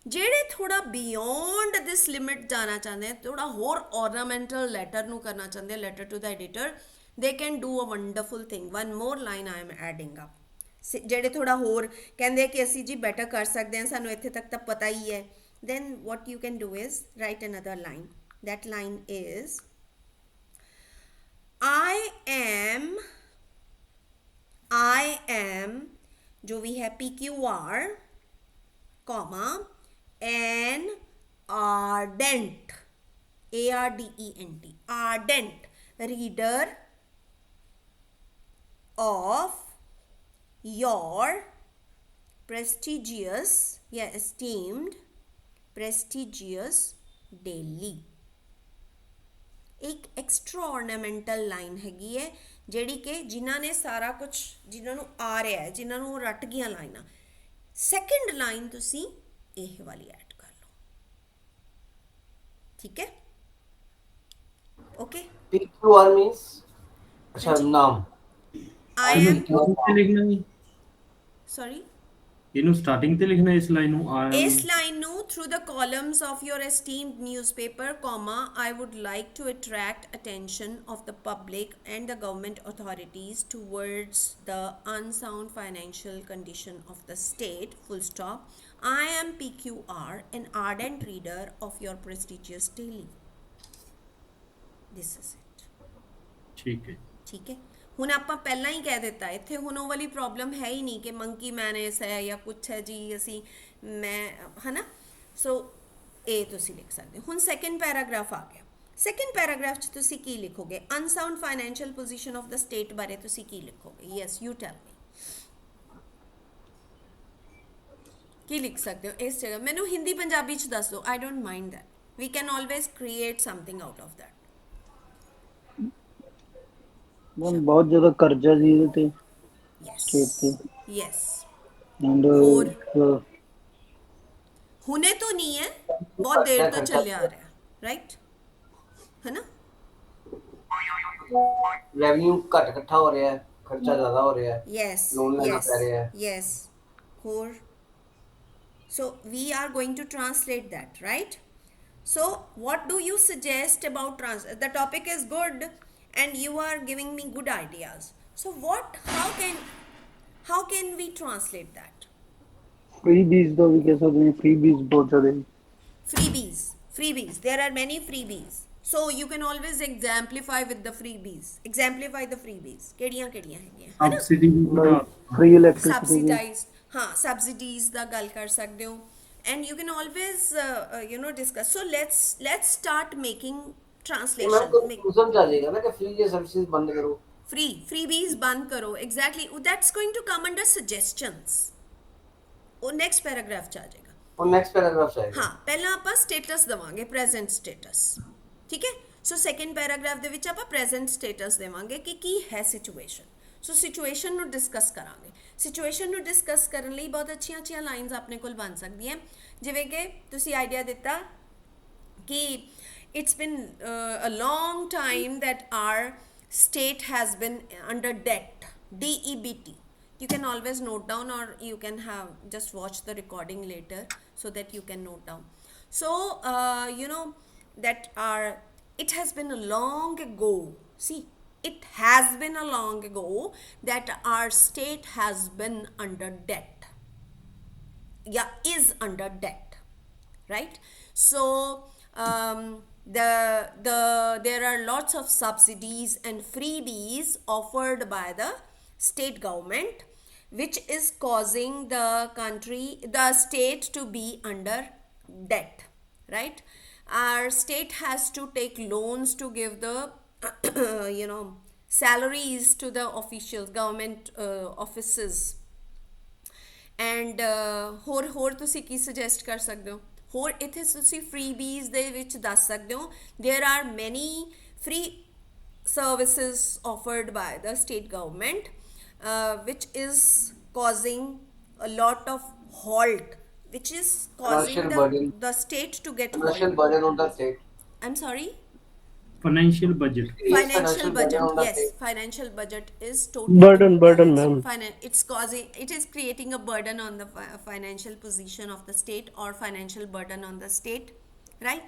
ਜਿਹੜੇ ਥੋੜਾ ਬਿਯੋਂਡ ਦਿਸ ਲਿਮਿਟ ਜਾਣਾ ਚਾਹੁੰਦੇ, ਥੋੜਾ ਹੋਰ ornamental ਲੈਟਰ ਨੂੰ ਕਰਨਾ ਚਾਹੁੰਦੇ, letter to the editor, they can do a wonderful thing. One more line I am adding up. ਜਿਹੜੇ ਥੋੜਾ ਹੋਰ ਕਹਿੰਦੇ ਕਿ ਅਸੀਂ ਜੀ ਬੈਟਰ ਕਰ ਸਕਦੇ ਹਾਂ, ਸਾਨੂੰ ਇੱਥੇ ਤੱਕ ਤਾਂ ਪਤਾ ਹੀ ਹੈ, then what you can do is write another line. That line is I am जो भी है PQR comma an ardent ARDENT ardent reader of your prestigious या esteemed prestigious daily। एक एक्स्ट्रा ऑर्नामेंटल लाइन हैगी है ਜਿਹੜੀ ਕਿ ਜਿਨ੍ਹਾਂ ਨੇ ਸਾਰਾ ਕੁਝ, ਜਿਨ੍ਹਾਂ ਨੂੰ ਆ ਰਿਹਾ ਹੈ, ਜਿਨ੍ਹਾਂ ਨੂੰ ਰੱਟ ਗਈਆਂ ਲਾਈਨਾਂ, ਸੈਕੰਡ ਲਾਈਨ ਤੁਸੀਂ ਇਹ ਵਾਲੀ ਐਡ ਕਰ ਲਓ। ठीक है, ओके। PQR means अच्छा नाम। I am ਤੇ ਲਿਖਣਾ ਜੀ, sorry, ਇਹਨੂੰ ਸਟਾਰਟਿੰਗ ਤੇ ਲਿਖਣਾ ਇਸ ਲਾਈਨ ਨੂੰ। ਇਸ ਲਾਈਨ ਨੂੰ through the columns of your esteemed newspaper, comma, I would like to attract attention of the public and the government authorities towards the unsound financial condition of the state, full stop. I am PQR, an ardent reader of your prestigious daily. This is it. ਠੀਕ ਹੈ। ठीक है। ਹੁਣ ਆਪਾਂ ਪਹਿਲਾਂ ਹੀ ਕਹਿ ਦਿੱਤਾ, ਇੱਥੇ ਹੁਣ ਉਹ ਵਾਲੀ ਪ੍ਰੋਬਲਮ ਹੈ ਹੀ ਨਹੀਂ ਕਿ ਮੰਕੀ ਮੈਨੇਸ ਹੈ ਜਾਂ ਕੁਛ ਹੈ ਜੀ, ਅਸੀਂ ਮੈਂ ਹੈ ਨਾ। ਸੋ ਇਹ ਤੁਸੀਂ ਲਿਖ ਸਕਦੇ ਹੋ। ਹੁਣ ਸੈਕੰਡ ਪੈਰਾਗ੍ਰਾਫ ਆ ਗਿਆ। ਸੈਕੰਡ ਪੈਰਾਗ੍ਰਾਫ 'ਚ ਤੁਸੀਂ ਕੀ ਲਿਖੋਗੇ? Unsound financial position of the state ਬਾਰੇ ਤੁਸੀਂ ਕੀ ਲਿਖੋਗੇ? ਯੈਸ, ਯੂ ਟੈਲ ਮੀ। ਕੀ ਲਿਖ ਸਕਦੇ ਹੋ ਇਸ ਜਗ੍ਹਾ? ਮੈਨੂੰ ਹਿੰਦੀ ਪੰਜਾਬੀ 'ਚ ਦੱਸ ਦਿਓ, I don't mind that, we can always create something out of that. Ma'am बहुत ज्यादा कर्जा जी ਇਹਦੇ ਤੇ state ਤੇ। यस। and और? uh, ਹੁਣੇ ਤੋਂ ਨਹੀਂ ਹੈ, ਬਹੁਤ ਦੇਰ ਤੋਂ ਚੱਲਿਆ ਆ ਰਿਹਾ, ਰਾਈਟ, ਹੈ ਨਾ। रेवेन्यू घट इकट्ठा हो रहा है, खर्चा ज्यादा हो रहा है, यस लोन लेना यस पै रहा है। यस। और so we are going to translate that, right? So what do you suggest about the topic is good and you are giving me good ideas. So how can we translate that? freebies ਦਾ ਵੀ ਕਹਿ ਸਕਦੇ ਹਾਂ। freebies ਬਹੁਤ ਜ਼ਿਆਦਾ ਹੈ। freebies, there are many freebies, so you can always exemplify with the freebies, exemplify the freebies ਕਿਹੜੀਆਂ ਹੈਗੀਆਂ, ਹੈ ਨਾ। ਸਬਸਿਡੀ free electricity subsidized, हाँ, subsidies ਦਾ ਗੱਲ ਕਰ ਸਕਦੇ ਹੋ, and you can always discuss. So let's start making मैं translation. कंफ्यूजन आ जाएगा ना कि फ्री ये सर्विसेज बंद करो। freebies बंद करो. Exactly, that's going to come under suggestions. ਉਹ next paragraph ਚ ਆ ਜਾਏਗਾ. ਉਹ ਨੈਕਸਟ ਪੈਰਾਗ੍ਰਾਫ ਚ ਆਏਗਾ. ਹਾਂ, ਪਹਿਲਾਂ ਆਪਾਂ ਸਟੇਟਸ ਦਵਾਂਗੇ, ਪ੍ਰੈਜ਼ੈਂਟ ਸਟੇਟਸ. ਠੀਕ ਹੈ, ਸੋ ਸੈਕੰਡ ਪੈਰਾਗ੍ਰਾਫ ਦੇ ਵਿੱਚ ਆਪਾਂ ਪ੍ਰੈਜ਼ੈਂਟ ਸਟੇਟਸ ਦੇਵਾਂਗੇ ਕਿ ਕੀ ਹੈ ਸਿਚੁਏਸ਼ਨ. ਸੋ ਸਿਚੁਏਸ਼ਨ ਨੂੰ ਡਿਸਕਸ ਕਰਾਂਗੇ. ਸਿਚੁਏਸ਼ਨ ਨੂੰ ਡਿਸਕਸ ਕਰਨ ਲਈ ਬਹੁਤ ਅੱਛੀਆਂ ਲਾਈਨਸ ਆਪਣੇ ਕੋਲ ਬਣ ਸਕਦੀਆਂ, ਜਿਵੇਂ ਕਿ ਤੁਸੀਂ ਆਈਡੀਆ ਦਿੱਤਾ ਕਿ it's been a long time that our state has been under debt, DEBT. You can always note down, or you can have just watch the recording later so that you can note down. So you know that it has been a long ago, see, it has been a long ago that our state has been under debt, is under debt, right? So there are lots of subsidies and freebies offered by the state government, which is causing the state to be under debt, right? Our state has to take loans to give the salaries to the officials, government offices. And ਹੋਰ ਤੁਸੀਂ ਕੀ suggest ਕਰ ਸਕਦੇ ਹੋ? ਹੋਰ ਇੱਥੇ ਤੁਸੀਂ freebies ਦੇ ਵਿੱਚ ਦੱਸ ਸਕਦੇ ਹੋ. There are many free services offered by the state government which is causing a lot of halt, which is causing the state to get Financial halt. burden on the state. I'm sorry? Financial budget. Financial budget, on the yes, state. financial budget is totally Burden, ma'am. it is creating a burden on the financial position of the state, or financial burden on the state, right?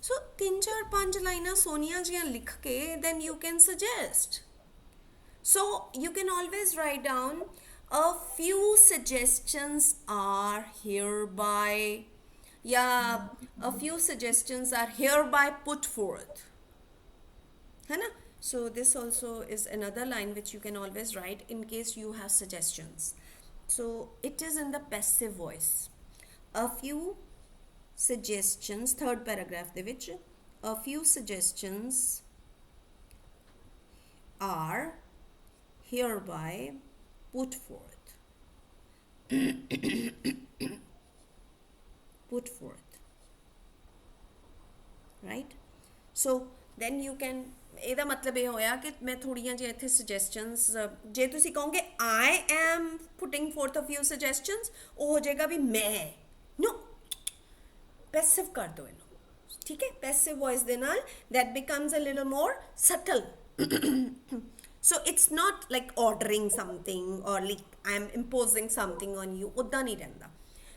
So 3-4-5 ਲਾਈਨਾਂ ਸੋਨੀਆ ਜੀਆਂ ਲਿਖ ਕੇ then you can suggest. So you can always write down a few suggestions are hereby, a few suggestions are hereby put forth, है ना? So this also is another line which you can always write in case you have suggestions. So it is in the passive voice. A few suggestions, third paragraph de vich, a few suggestions are hereby put forth. Put forth, right? So then you can, ਇਹਦਾ ਮਤਲਬ ਇਹ ਹੋਇਆ ਕਿ ਮੈਂ ਥੋੜੀਆਂ ਜਿਹੀਆਂ ਇੱਥੇ ਸੁਜੈਸਟਨਸ, ਜੇ ਤੁਸੀਂ ਕਹੋਗੇ I am putting forth a few suggestions, ਉਹ ਹੋ ਜਾਏਗਾ ਵੀ ਮੈਂ, ਨੋ, ਪੈਸਿਵ ਕਰ ਦਿਓ ਇਹਨੂੰ, ਠੀਕ ਹੈ? ਪੈਸਿਵ ਵੌਇਸ ਦੇ ਨਾਲ that becomes a little more subtle. So it's not like ordering something or like I'm imposing something on you, ਉੱਦਾਂ ਨਹੀਂ ਰਹਿੰਦਾ.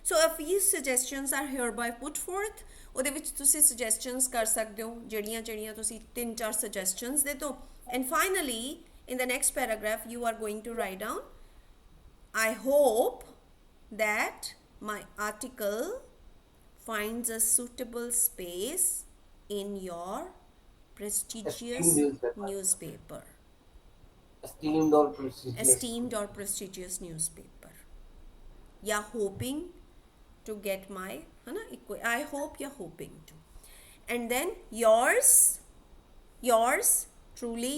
So a few suggestions are hereby put forth. ਉਹਦੇ ਵਿੱਚ ਤੁਸੀਂ suggestions ਕਰ ਸਕਦੇ ਹੋ, ਜਿਹੜੀਆਂ ਤੁਸੀਂ 3-4 suggestions ਦੇ ਦਿਓ. And finally in the next paragraph you are going to write down, I hope that my article finds a suitable space in your prestigious newspaper. Esteemed or prestigious newspaper. Yeah, hoping to get my, है ना? I hope you're hoping to. And then yours truly,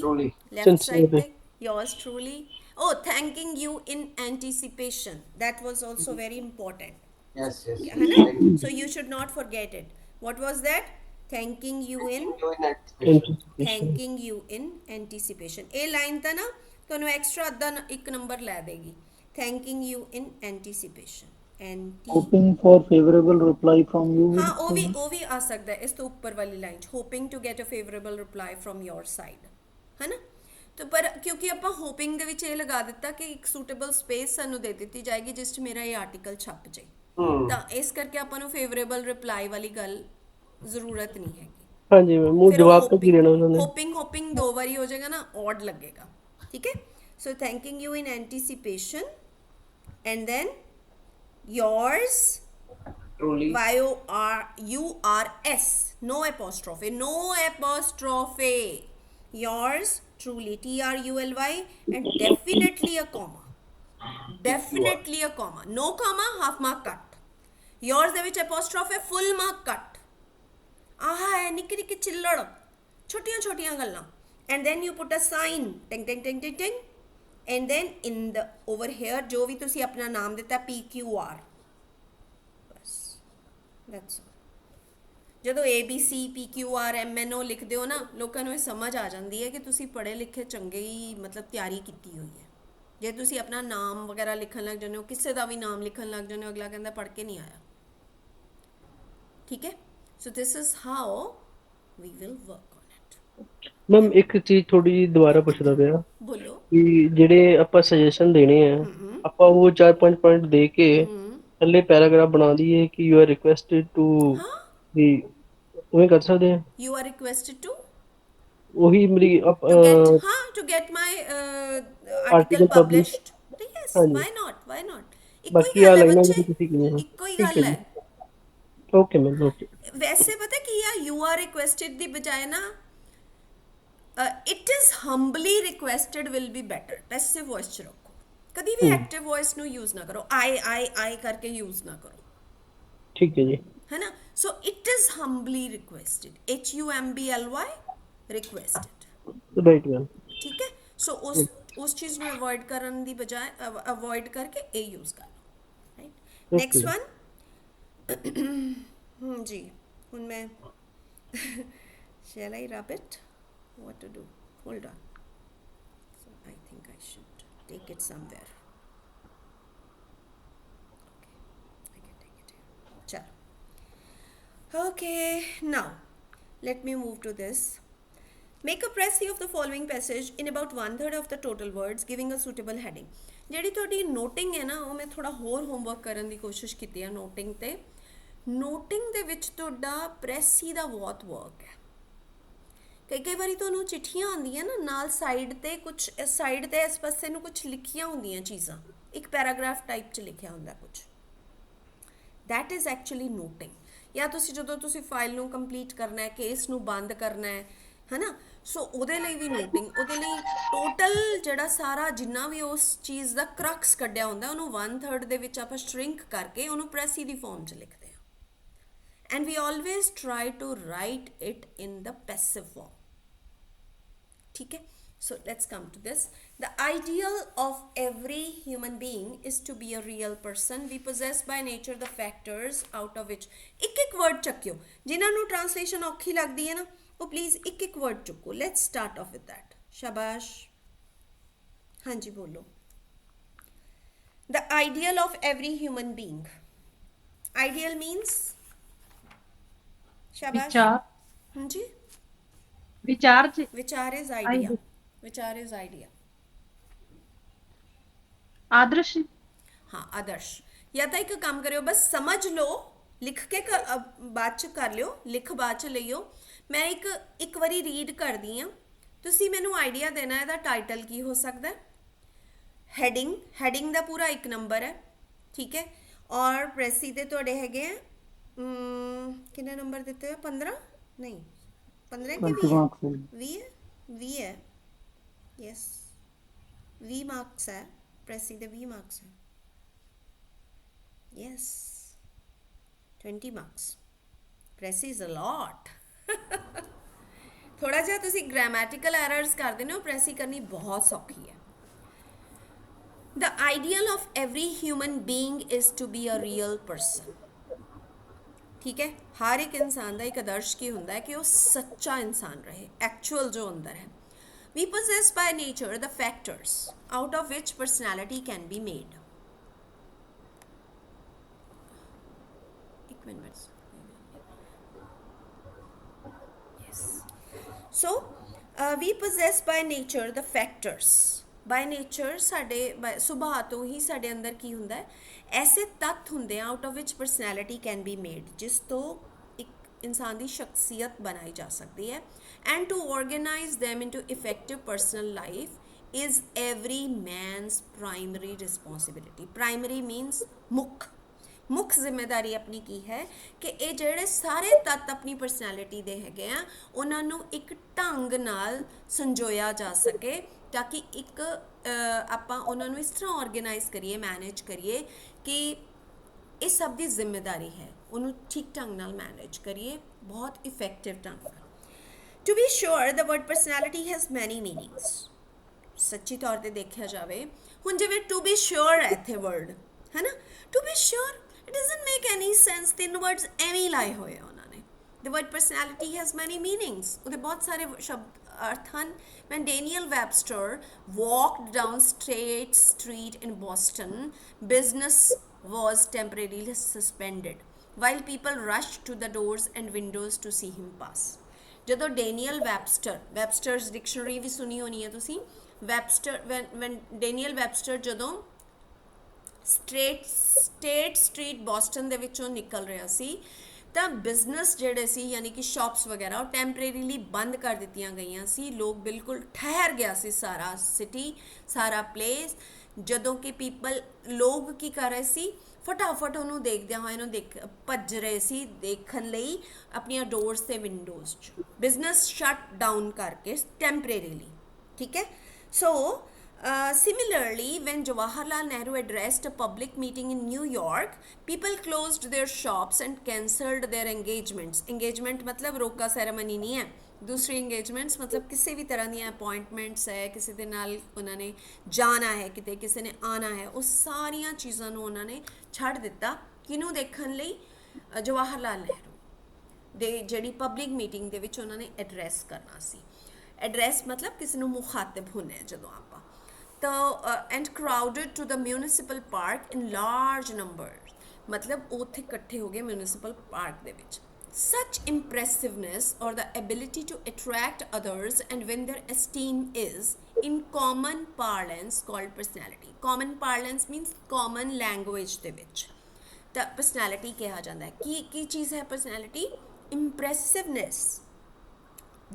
left side pe, yours truly. Oh, thanking you in anticipation. That was also very important. Yes. है ना? So you should not forget it. What was that? Thanking you in anticipation. ਇਹ ਲਾਈਨ ਤਾਂ ਨਾ ਤੁਹਾਨੂੰ ਐਕਸਟਰਾ ਅੱਧਾ ਇੱਕ ਨੰਬਰ ਲੈ ਦੇਗੀ. Thanking you in anticipation. hoping for favorable reply from you. ਹਾਂ, ਉਹ ਵੀ ਆ ਸਕਦਾ ਹੈ ਇਸ ਤੋਂ ਉੱਪਰ ਵਾਲੀ ਲਾਈਨ 'ਚ, hoping to get a favorable reply from your side, ਹੈ ਨਾ? ਤਾਂ ਪਰ ਕਿਉਂਕਿ ਆਪਾਂ ਹੋਪਿੰਗ ਦੇ ਵਿੱਚ ਇਹ ਲਗਾ ਦਿੱਤਾ ਕਿ ਇੱਕ ਸੂਟੇਬਲ ਸਪੇਸ ਸਾਨੂੰ ਦੇ ਦਿੱਤੀ ਜਾਏਗੀ ਜਿਸ 'ਚ ਮੇਰਾ ਇਹ ਆਰਟੀਕਲ ਛਪ ਜਾਏ, ਤਾਂ ਇਸ ਕਰਕੇ ਆਪਾਂ ਨੂੰ ਫੇਵਰੇਬਲ ਰਿਪਲਾਈ ਵਾਲੀ ਗੱਲ ਜ਼ਰੂਰਤ ਨਹੀਂ ਹੈਗੀ. ਹਾਂਜੀ ਮੈਮ, ਉਹ ਜਵਾਬ ਤਾਂ ਕੀ ਦੇਣਾ ਉਹਨਾਂ ਨੇ? ਹੋਪਿੰਗ 2 ਵਾਰੀ ਹੋ ਜਾਏਗਾ ਨਾ, ਔਡ ਲੱਗੇਗਾ, ਠੀਕ ਹੈ? So thanking you in anticipation, and then yours truly, yours, no apostrophe, yours truly, truly, and definitely a comma, no comma, half mark cut. yours ਦੇ ਵਿੱਚ apostrophe, full mark cut. ਆਹ ਹੈ ਨਿੱਕੀ ਨਿੱਕੀ ਚਿੱਲੜ, ਛੋਟੀਆਂ ਗੱਲਾਂ, and then you put a sign ting ting ting ting ting, and then in the over here जो भी तुसी अपना नाम दिता PQR, बस that's all. ਜਦੋਂ ABC PQR MNO ਲਿਖਦੇ ਹੋ ਨਾ, ਲੋਕਾਂ ਨੂੰ ਇਹ ਸਮਝ ਆ ਜਾਂਦੀ ਹੈ ਕਿ ਤੁਸੀਂ ਪੜ੍ਹੇ ਲਿਖੇ ਚੰਗੇ ਹੀ ਮਤਲਬ ਤਿਆਰੀ ਕੀਤੀ ਹੋਈ ਹੈ। ਜੇ ਤੁਸੀਂ ਆਪਣਾ ਨਾਮ ਵਗੈਰਾ ਲਿਖਣ ਲੱਗ ਜਾਂਦੇ ਹੋ, ਕਿਸੇ ਦਾ ਵੀ ਨਾਮ ਲਿਖਣ ਲੱਗ ਜਾਂਦੇ ਹੋ, ਅਗਲਾ ਕਹਿੰਦਾ ਪੜ੍ਹ ਕੇ ਨਹੀਂ ਆਇਆ। ਠੀਕ ਹੈ, so this is how we will work on it. Ma'am ਇੱਕ ਚੀਜ਼ ਥੋੜੀ ਜਿਹੀ ਦੁਬਾਰਾ ਪੁੱਛਦਾ ਪਿਆ ਬੋਲੋ। ਕਿ ਜਿਹੜੇ ਆਪਾਂ ਸੁਜੈਸ਼ਨ ਦੇਣੇ ਆ, ਆਪਾਂ ਉਹ 4-5 ਪੁਆਇੰਟ ਦੇ ਕੇ ਥੱਲੇ ਪੈਰਾਗ੍ਰਾਫ ਬਣਾ ਦਈਏ ਕਿ ਯੂ ਆਰ ਰਿਕੁਐਸਟਡ ਟੂ ਵੀ, ਉਵੇਂ ਕਰ ਸਕਦੇ ਆ? ਯੂ ਆਰ ਰਿਕੁਐਸਟਡ ਟੂ ਉਹੀ ਮੇਰੀ to get my article published. Yes, why not, why not? ਬਾਕੀ ਆ ਲਾਈਨਾਂ ਜਿਹੜੀ ਤੁਸੀਂ ਕਿਵੇਂ ਹੋ, ਇੱਕੋ ਹੀ ਗੱਲ ਹੈ। Okay ma'am, okay. ਵੈਸੇ ਪਤਾ ਕੀ ਆ, ਯੂ ਆਰ ਰਿਕੁਐਸਟਡ ਦੀ ਬਜਾਏ ਨਾ it is humbly requested will be better. Passive voice ਚ ਰੱਖੋ, ਕਦੀ ਵੀ ਐਕਟਿਵ ਵੌਇਸ ਨੂੰ ਯੂਜ਼ ਨਾ ਕਰੋ, ਆਈ ਕਰਕੇ ਯੂਜ਼ ਨਾ ਕਰੋ, ਠੀਕ ਹੈ ਜੀ, ਹੈ ਨਾ। So it is humbly requested, HUMBLY requested, right ma'am. ਠੀਕ ਹੈ। ਸੋ ਉਸ ਚੀਜ਼ ਨੂੰ ਅਵੋਇਡ ਕਰਨ ਦੀ ਬਜਾਏ ਅਵੋਇਡ ਕਰਕੇ ਇਹ ਯੂਜ਼ ਕਰ ਲਓ, ਰਾਈਟ। ਨੈਕਸਟ ਵਨ ਜੀ, ਹੁਣ ਮੈਂ shall I rub it? What to do? Hold on. So I think I should take it somewhere. Okay, I can take it here. Chalo. Okay, now let me move to this. Make a précis of the following passage in about 1/3 of the total words, giving a suitable heading. ਜਿਹੜੀ ਤੁਹਾਡੀ ਨੋਟਿੰਗ ਹੈ ਨਾ, ਉਹ ਮੈਂ ਥੋੜਾ ਹੋਰ ਹੋਮਵਰਕ ਕਰਨ ਦੀ ਕੋਸ਼ਿਸ਼ ਕੀਤੀ ਹੈ ਨੋਟਿੰਗ ਤੇ। ਨੋਟਿੰਗ ਦੇ ਵਿੱਚ ਤੁਹਾਡਾ ਪ੍ਰੈਸੀ ਦਾ ਬਹੁਤ ਵਰਕ ਹੈ। ਕਈ ਵਾਰੀ ਤੁਹਾਨੂੰ ਚਿੱਠੀਆਂ ਆਉਂਦੀਆਂ ਨਾ, ਨਾਲ ਸਾਈਡ ਤੇ ਕੁਝ, ਸਾਈਡ ਤੇ ਇਸ ਪਾਸੇ ਨੂੰ ਕੁਝ ਲਿਖੀਆਂ ਹੁੰਦੀਆਂ ਚੀਜ਼ਾਂ, ਇੱਕ ਪੈਰਾਗ੍ਰਾਫ ਟਾਈਪ 'ਚ ਲਿਖਿਆ ਹੁੰਦਾ ਕੁਝ, ਦੈਟ ਇਜ਼ ਐਕਚੁਅਲੀ ਨੋਟਿੰਗ। ਜਾਂ ਤੁਸੀਂ ਜਦੋਂ ਤੁਸੀਂ ਫਾਈਲ ਨੂੰ ਕੰਪਲੀਟ ਕਰਨਾ ਹੈ, ਕੇਸ ਨੂੰ ਬੰਦ ਕਰਨਾ ਹੈ ਨਾ, ਸੋ ਉਹਦੇ ਲਈ ਵੀ ਨੋਟਿੰਗ, ਉਹਦੇ ਲਈ ਟੋਟਲ ਜਿਹੜਾ ਸਾਰਾ ਜਿੰਨਾ ਵੀ ਉਸ ਚੀਜ਼ ਦਾ ਕਰਕਸ ਕੱਢਿਆ ਹੁੰਦਾ, ਉਹਨੂੰ 1/3 ਦੇ ਵਿੱਚ ਆਪਾਂ ਸ਼ਰਿੰਕ ਕਰਕੇ ਉਹਨੂੰ ਪ੍ਰੈਸੀ ਦੀ ਫਾਰਮ 'ਚ ਲਿਖਦੇ ਹਾਂ। And we always try to write it in the passive form. ठीक है, so let's come to this. The ideal of every human being is to be a real person. We possess by nature the factors out of which एक word ਚੱਕਿਓ, ਜਿਨ੍ਹਾਂ ਨੂੰ translation ਔਖੀ ਲੱਗਦੀ ਹੈ ਨਾ, ਉਹ please ਇੱਕ word ਚੁੱਕੋ। Let's start off with that. ਸ਼ਾਬਾਸ਼, ਹਾਂਜੀ ਬੋਲੋ। The ideal of every human being. Ideal means शाबाश, विचार, हाँ जी, विचार विचार इज आइडिया, विचार इज आइडिया, आदर्श, हाँ आदर्श। या तो एक काम करियो, बस समझ लो, लिख के बाद च कर लियो, लिख बाद च लियो। मैं एक बारी रीड कर दी हाँ, तुसी मैनू आइडिया देना है टाइटल की हो सकता है, हैडिंग, हैडिंग का पूरा 1 नंबर है, ठीक है। और प्रेसी दे तुहाडे हैगे हैं कितने नंबर देते हैं? 15 नहीं, 15 के 20 है, 20 है, यस 20 मार्क्स है, प्रेसी दे 20 मार्क्स है, yes 20 marks. Precis is a lot. थोड़ा जिहा तुसी ग्रामैटिकल एरर्स कर देने हो, प्रेसी करनी बहुत सौखी है। The ideal of every human being is to be a real person. ठीक है, हर एक इंसान का एक आदर्श की होता है कि वो सच्चा इंसान रहे, एक्चुअल जो अंदर है। We possess by nature the factors out of which personality can be made. एक minute, yes. So we possess by nature the factors. By nature ਸਾਡੇ ਸੁਭਾਅ ਤੋਂ ਹੀ ਸਾਡੇ ਅੰਦਰ ਕੀ ਹੁੰਦਾ ਹੈ, ਐਸੇ ਤੱਤ ਹੁੰਦੇ ਆ out of which personality can be made, ਜਿਸ ਤੋਂ ਇੱਕ ਇਨਸਾਨ ਦੀ ਸ਼ਖਸੀਅਤ ਬਣਾਈ ਜਾ ਸਕਦੀ ਹੈ। And to organise them into effective personal life is every man's primary responsibility. Primary means ਮੁੱਖ ਜ਼ਿੰਮੇਵਾਰੀ ਆਪਣੀ ਕੀ ਹੈ ਕਿ ਇਹ ਜਿਹੜੇ ਸਾਰੇ ਤੱਤ ਆਪਣੀ ਪਰਸਨੈਲਿਟੀ ਦੇ ਹੈਗੇ ਆ, ਉਹਨਾਂ ਨੂੰ ਇੱਕ ਢੰਗ ਨਾਲ ਸੰਜੋਇਆ ਜਾ ਸਕੇ, ਤਾਂ ਕਿ ਇੱਕ ਆਪਾਂ ਉਹਨਾਂ ਨੂੰ ਇਸ ਤਰ੍ਹਾਂ ਆਰਗੇਨਾਈਜ਼ ਕਰੀਏ, ਮੈਨੇਜ ਕਰੀਏ ਕਿ ਇਹ ਸਭ ਦੀ ਜ਼ਿੰਮੇਵਾਰੀ ਹੈ, ਉਹਨੂੰ ਠੀਕ ਢੰਗ ਨਾਲ ਮੈਨੇਜ ਕਰੀਏ, ਬਹੁਤ ਇਫੈਕਟਿਵ ਢੰਗ ਨਾਲ। To be sure, the word personality has many meanings. ਸੱਚੀ ਤੌਰ ਤੇ ਦੇਖਿਆ ਜਾਵੇ ਹੁਣ ਜਿਵੇਂ ਟੂ ਬੀ ਸ਼ੋਰ ਹੈ ਇੱਥੇ ਵਰਡ ਹੈ ਨਾ to be sure it doesn't make any sense ਤਿੰਨ ਵਰਡਸ ਐਵੇਂ ਹੀ ਲਾਏ ਹੋਏ ਆ ਉਹਨਾਂ ਨੇ the word personality has many meanings ਉਹਦੇ ਬਹੁਤ ਸਾਰੇ ਸ਼ਬਦ ਅਰਥ ਹਨ when Daniel Webster walked down State Street in Boston, business was temporarily suspended while people rushed to the doors and windows to see him pass. ਜਦੋਂ ਡੇਨੀਅਲ ਵੈਬਸਟਰਸ ਡਿਕਸ਼ਨਰੀ ਵੀ ਸੁਣੀ ਹੋਣੀ ਹੈ ਤੁਸੀਂ when ਡੇਨੀਅਲ ਵੈਬਸਟਰ ਜਦੋਂ ਸਟੇਟ ਸਟਰੀਟ ਬੋਸਟਨ ਦੇ ਵਿੱਚੋਂ ਨਿਕਲ ਰਿਹਾ ਸੀ ਤਾਂ ਬਿਜ਼ਨਸ ਜਿਹੜੇ ਸੀ ਯਾਨੀ ਕਿ ਸ਼ਾਪਸ ਵਗੈਰਾ ਉਹ ਟੈਂਪਰੇਰੀਲੀ ਬੰਦ ਕਰ ਦਿੱਤੀਆਂ ਗਈਆਂ ਸੀ ਲੋਕ ਬਿਲਕੁਲ ਠਹਿਰ ਗਿਆ ਸੀ ਸਾਰਾ ਸਿਟੀ ਸਾਰਾ ਪਲੇਸ ਜਦੋਂ ਕਿ ਲੋਕ ਕੀ ਕਰ ਰਹੇ ਸੀ ਫਟਾਫਟ ਉਹਨੂੰ ਦੇਖਦਿਆਂ ਹੋਏ ਇਹਨੂੰ ਭੱਜ ਰਹੇ ਸੀ ਦੇਖਣ ਲਈ ਆਪਣੀਆਂ ਡੋਰਸ ਤੇ ਵਿੰਡੋਜ਼ 'ਚ ਬਿਜ਼ਨਸ ਸ਼ਟ ਡਾਊਨ ਕਰਕੇ ਟੈਂਪਰੇਰੀਲੀ ਠੀਕ ਹੈ ਸੋ similarly, when Jawaharlal Nehru addressed a public meeting in New York, people closed their shops and cancelled their engagements. Engagement मतलब रोका ceremony नहीं है दूसरी engagements मतलब किसी भी तरह दी appointments है किसी दे नाल उन्होंने जाना है किते किसी ने आना है उस सारिया चीज़ों ਨੂੰ ਉਹਨਾਂ ਨੇ ਛੱਡ ਦਿੱਤਾ ਕਿਹਨੂੰ ਦੇਖਣ ਲਈ ਜਵਾਹਰ ਲਾਲ ਨਹਿਰੂ ਦੇ ਜਿਹੜੀ ਪਬਲਿਕ ਮੀਟਿੰਗ ਦੇ ਵਿੱਚ ਉਹਨਾਂ ਨੇ ਐਡਰੈਸ ਕਰਨਾ ਸੀ ਐਡਰੈਸ ਮਤਲਬ ਕਿਸੇ ਨੂੰ ਮੁਖਾਤਬ ਹੋਣਾ ਜਦੋਂ ਆਪਾਂ and crowded to the municipal park in large numbers मतलब ਉੱਥੇ ਇਕੱਠੇ ਹੋ ਗਏ municipal park ਦੇ ਵਿੱਚ such impressiveness or the ability to attract others and win their esteem is in common parlance called personality common parlance means common language ਦੇ ਵਿੱਚ ਤਾਂ personality ਕਿਹਾ ਜਾਂਦਾ ਹੈ ਕੀ ਚੀਜ਼ ਹੈ personality impressiveness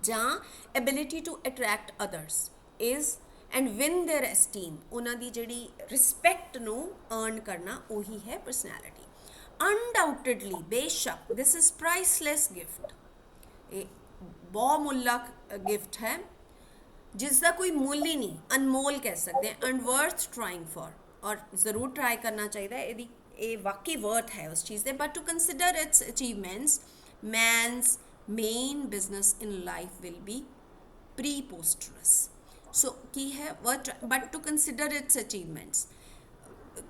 ਜਾਂ ability to attract others is and win their esteem ਉਹਨਾਂ ਦੀ ਜਿਹੜੀ ਰਿਸਪੈਕਟ ਨੂੰ earn ਕਰਨਾ ਉਹੀ ਹੈ personality undoubtedly ਬੇਸ਼ੱਕ this is priceless gift ਇਹ ਬਹੁਮੁੱਲਾ ਗਿਫਟ ਹੈ ਜਿਸ ਦਾ ਕੋਈ ਮੁੱਲ ਹੀ ਨਹੀਂ ਅਨਮੋਲ ਕਹਿ ਸਕਦੇ ਹਾਂ and worth trying for ਔਰ ਜ਼ਰੂਰ ਟਰਾਈ ਕਰਨਾ ਚਾਹੀਦਾ ਹੈ ਇਹਦੀ ਇਹ ਵਾਕਈ ਵਰਥ ਹੈ ਉਸ ਚੀਜ਼ ਦੇ but to consider its achievements man's main business in life will be preposterous so ਕੀ ਹੈ but to consider its achievements